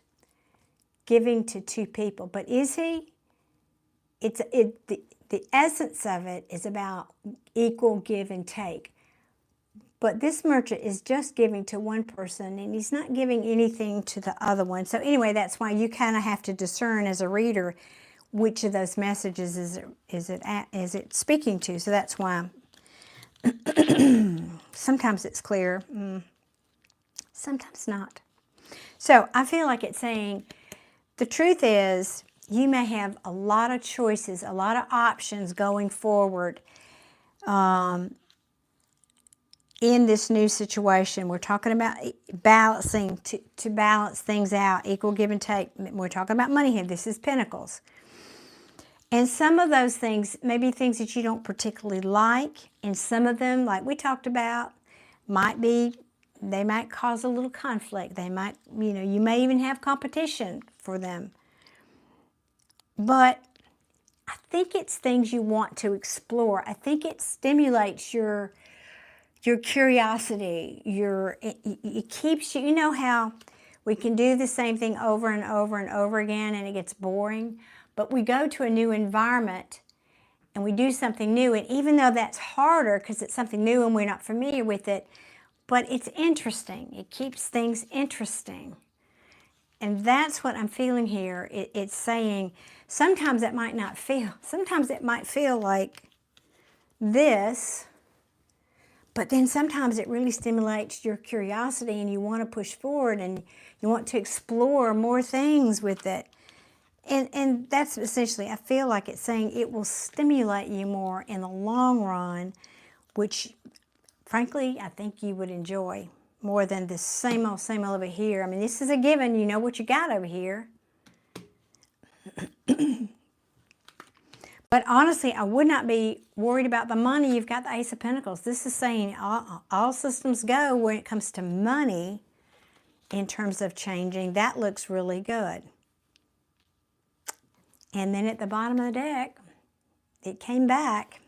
giving to two people, but is he? The essence of it is about equal give and take. But this merchant is just giving to one person, and he's not giving anything to the other one. So anyway, that's why you kind of have to discern as a reader which of those messages is it speaking to. So that's why sometimes it's clear, sometimes not. So I feel like it's saying the truth is you may have a lot of choices, a lot of options going forward. In this new situation, we're talking about balancing, to balance things out, equal give and take. We're talking about money here. This is Pentacles. And some of those things may be things that you don't particularly like. And some of them, like we talked about, they might cause a little conflict. They might, you may even have competition for them. But I think it's things you want to explore. I think it stimulates your curiosity, it keeps you, you know how we can do the same thing over and over and over again and it gets boring, but we go to a new environment and we do something new, and even though that's harder because it's something new and we're not familiar with it, but it's interesting. It keeps things interesting. And that's what I'm feeling here. It's saying sometimes it might not feel, sometimes it might feel like this, but then sometimes it really stimulates your curiosity and you want to push forward and you want to explore more things with it. And that's essentially, I feel like it's saying it will stimulate you more in the long run, which frankly, I think you would enjoy more than this same old over here. I mean, this is a given. You know what you got over here. But honestly, I would not be worried about the money. You've got the Ace of Pentacles. This is saying all systems go when it comes to money in terms of changing. That looks really good. And then at the bottom of the deck, it came back.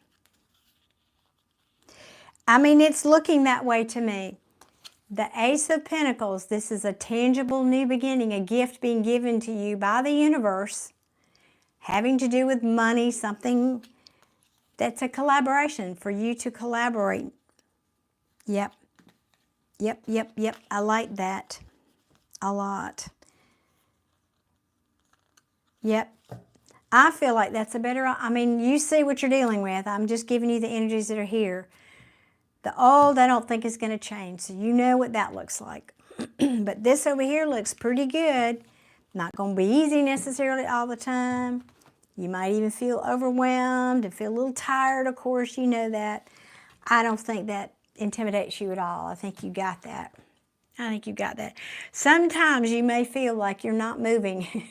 I mean, it's looking that way to me. The Ace of Pentacles, this is a tangible new beginning, a gift being given to you by the universe, having to do with money, something that's a collaboration, for you to collaborate. Yep. I like that a lot. Yep. I feel like that's a better, I mean, you see what you're dealing with. I'm just giving you the energies that are here. The old, I don't think is going to change, so you know what that looks like. But this over here looks pretty good. Not going to be easy necessarily all the time. You might even feel overwhelmed and feel a little tired, of course, you know that. I don't think that intimidates you at all. I think you got that. I think you got that. Sometimes you may feel like you're not moving.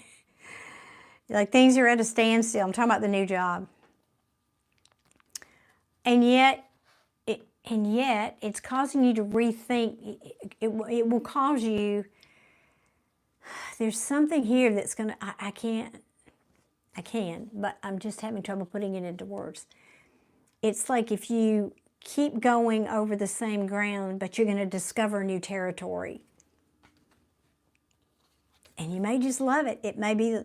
Like things are at a standstill. I'm talking about the new job. And yet it's causing you to rethink. It will cause you, there's something here that's going to, I can, but I'm just having trouble putting it into words. It's like if you keep going over the same ground, but you're going to discover new territory. And you may just love it. It may be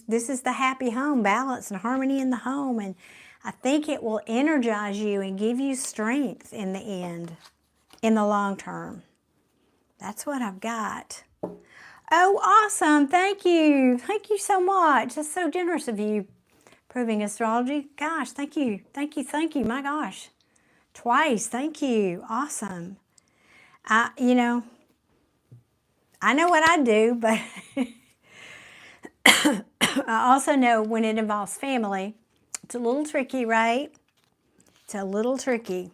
this is the happy home, balance and harmony in the home. And I think it will energize you and give you strength in the end, in the long term. That's what I've got. Oh, awesome. Thank you. Thank you so much. That's so generous of you, Proving Astrology. Gosh, thank you. Thank you. My gosh. Twice. Thank you. Awesome. I know what I do, but I also know when it involves family, it's a little tricky, right? It's a little tricky.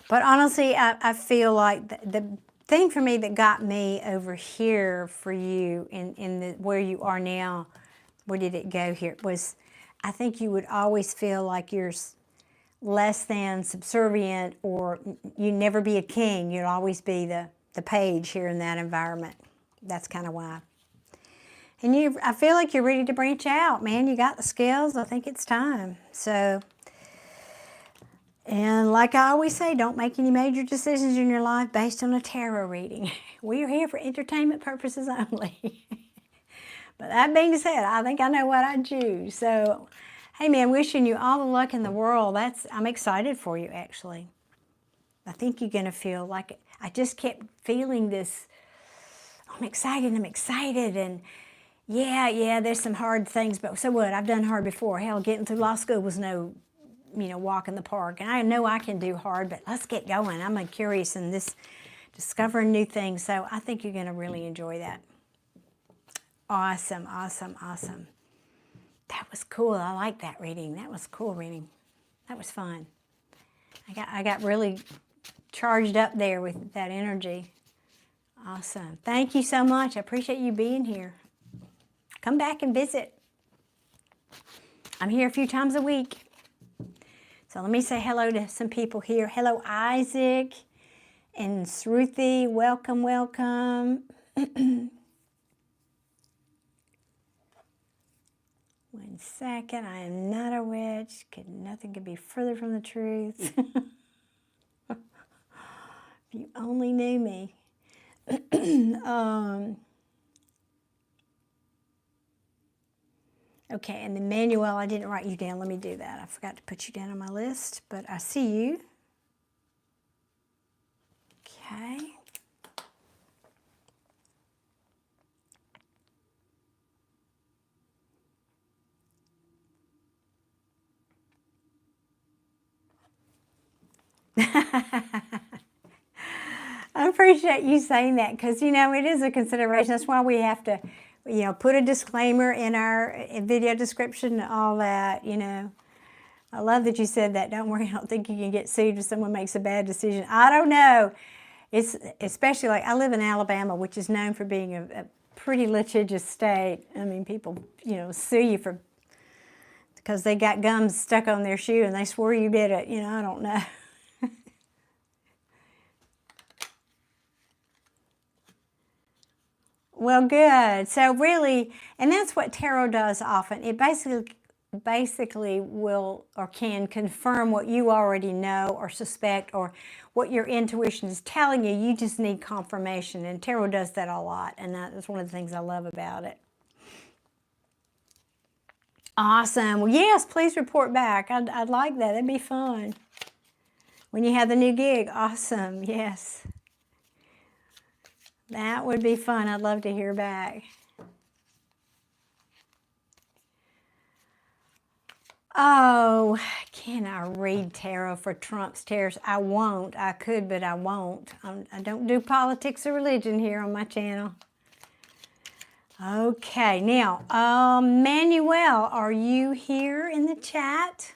But honestly, I feel like the thing for me that got me over here for you in where you are now, where did it go here, was I think you would always feel like you're less than, subservient, or you'd never be a king. You'd always be the page here in that environment. That's kind of why. And I feel like you're ready to branch out, man. You got the skills. I think it's time. So, and like I always say, don't make any major decisions in your life based on a tarot reading. We are here for entertainment purposes only. But that being said, I think I know what I choose. So, Hey man, wishing you all the luck in the world. I'm excited for you actually. I think you're gonna feel like, I just kept feeling this, I'm excited, and yeah, there's some hard things, but so what? I've done hard before. Hell, getting through law school was no, walk in the park. And I know I can do hard, but let's get going. I'm curious in this, discovering new things. So I think you're going to really enjoy that. Awesome, awesome, awesome. That was cool. I like that reading. That was cool reading. That was fun. I got really charged up there with that energy. Awesome. Thank you so much. I appreciate you being here. Come back and visit. I'm here a few times a week. So let me say hello to some people here. Hello, Isaac and Sruthi. Welcome, welcome. One second. I am not a witch. Nothing could be further from the truth. If you only knew me. Okay, and then Manuel, I didn't write you down. Let me do that. I forgot to put you down on my list, but I see you. Okay. I appreciate you saying that because, it is a consideration. That's why we have to, put a disclaimer in our video description and all that, I love that you said that. Don't worry, I don't think you can get sued if someone makes a bad decision. I don't know. It's especially like I live in Alabama, which is known for being a pretty litigious state. I mean, people, sue you because they got gums stuck on their shoe and they swore you did it. I don't know. Well, good. So really, and that's what tarot does often. It basically will or can confirm what you already know or suspect or what your intuition is telling you. You just need confirmation, and tarot does that a lot, and that's one of the things I love about it. Awesome. Well, yes, please report back. I'd like that. That'd be fun. When you have the new gig. Awesome. Yes. That would be fun. I'd love to hear back. Oh, can I read tarot for Trump's tariffs? I won't. I could, but I won't. I don't do politics or religion here on my channel. Okay, now, Manuel, are you here in the chat?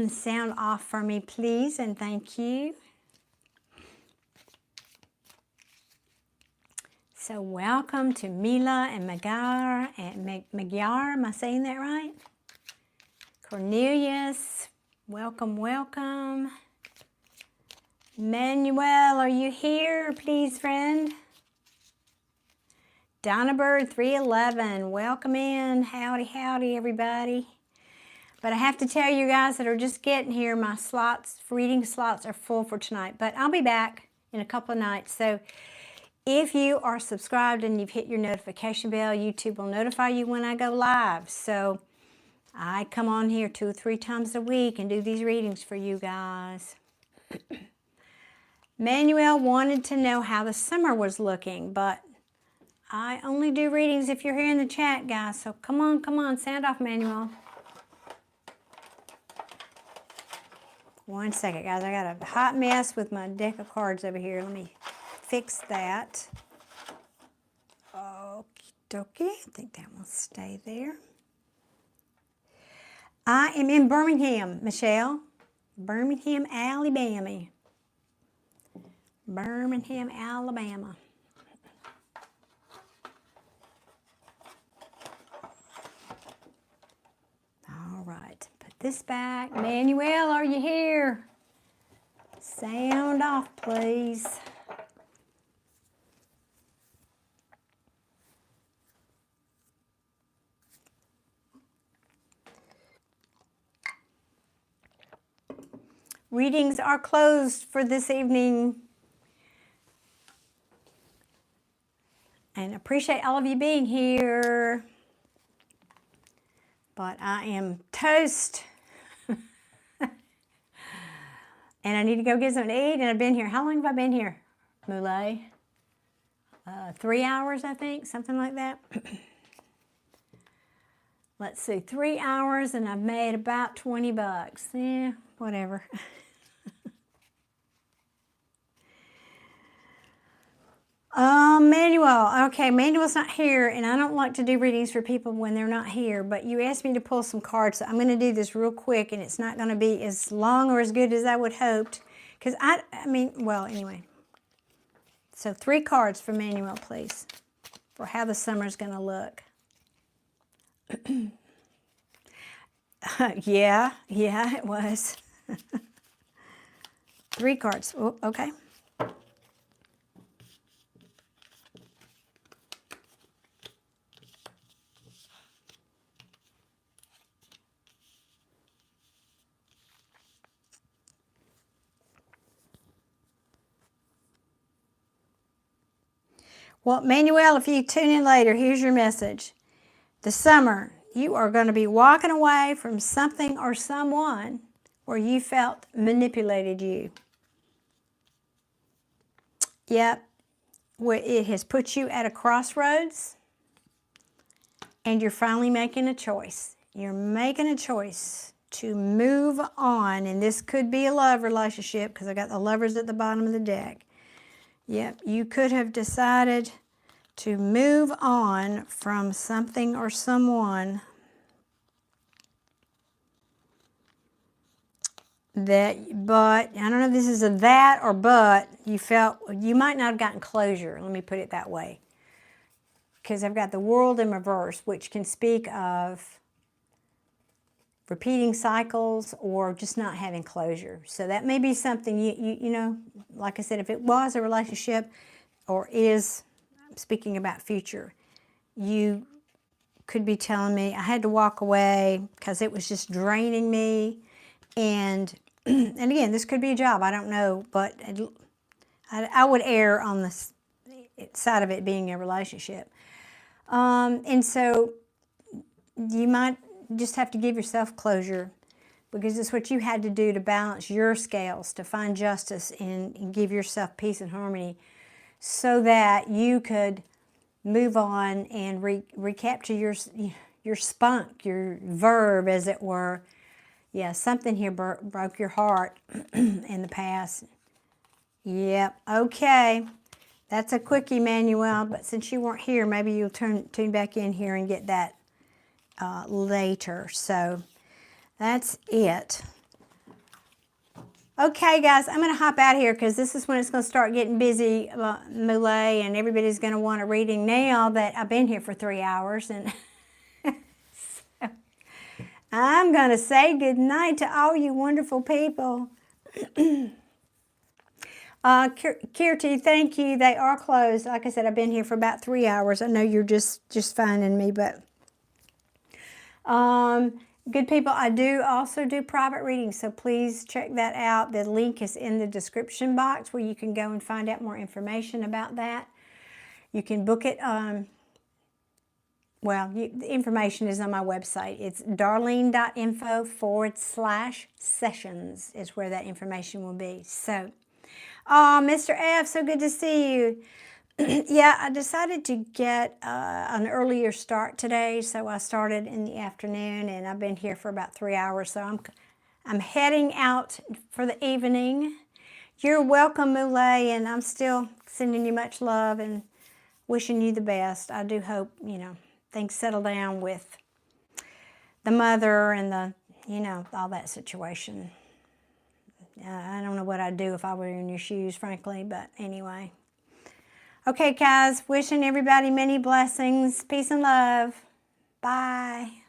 Sound off for me, please, and thank you. So welcome to Mila and Magyar, am I saying that right? Cornelius, welcome, welcome. Manuel, are you here, please, friend? Donna Bird 311, welcome in. Howdy, howdy, everybody. But I have to tell you guys that are just getting here, my reading slots are full for tonight. But I'll be back in a couple of nights. So if you are subscribed and you've hit your notification bell, YouTube will notify you when I go live. So I come on here 2 or 3 times a week and do these readings for you guys. Manuel wanted to know how the summer was looking, but I only do readings if you're here in the chat, guys. So come on, sound off, Manuel. One second, guys. I got a hot mess with my deck of cards over here. Let me fix that. Okie dokie. I think that will stay there. I am in Birmingham, Michelle. Birmingham, Alabama. Birmingham, Alabama. All right. Put this back. Manuel, are you here? Sound off, please. Readings are closed for this evening. And appreciate all of you being here. But I am toast. And I need to go get something to eat, and I've been here. How long have I been here, Moulay? 3 hours, I think, something like that. Let's see, 3 hours, and I've made about 20 bucks. Yeah, whatever. Manuel. Okay, Manuel's not here, and I don't like to do readings for people when they're not here, but you asked me to pull some cards, so I'm going to do this real quick, and it's not going to be as long or as good as I would hoped, because well, anyway. So 3 cards for Manuel, please, for how the summer's going to look. Yeah, it was. 3 cards. Oh, okay. Well, Manuel, if you tune in later, here's your message. The summer, you are going to be walking away from something or someone where you felt manipulated you. Yep, it has put you at a crossroads, and you're finally making a choice. You're making a choice to move on, and this could be a love relationship because I got the lovers at the bottom of the deck. Yep, you could have decided to move on from something or someone that, but, I don't know if this is a that or but, you felt, you might not have gotten closure, let me put it that way. Because I've got the world in reverse, which can speak of repeating cycles or just not having closure. So that may be something, you know, like I said, if it was a relationship or is, speaking about future, you could be telling me I had to walk away because it was just draining me. And again, this could be a job, I don't know, but I would err on the side of it being a relationship. And so you might just have to give yourself closure because it's what you had to do to balance your scales, to find justice and give yourself peace and harmony so that you could move on and recapture your spunk, your verb, as it were. Yeah, something here broke your heart in the past. Yep, okay. That's a quickie, Manuel, but since you weren't here, maybe you'll tune back in here and get that later. So that's it. Okay, guys, I'm going to hop out here because this is when it's going to start getting busy, Moulay, and everybody's going to want a reading now that I've been here for 3 hours. And so I'm going to say good night to all you wonderful people. Kirti, thank you. They are closed. Like I said, I've been here for about 3 hours. I know you're just finding me, but good people, I do also do private readings, so please check that out. The link is in the description box where you can go and find out more information about that. You can book it. The information is on my website. It's darlene.info/sessions is where that information will be. So, Mr. F, so good to see you. Yeah, I decided to get an earlier start today, so I started in the afternoon, and I've been here for about 3 hours, so I'm heading out for the evening. You're welcome, Moulay, and I'm still sending you much love and wishing you the best. I do hope, things settle down with the mother and all that situation. I don't know what I'd do if I were in your shoes, frankly, but anyway. Okay, guys, wishing everybody many blessings, peace and love. Bye.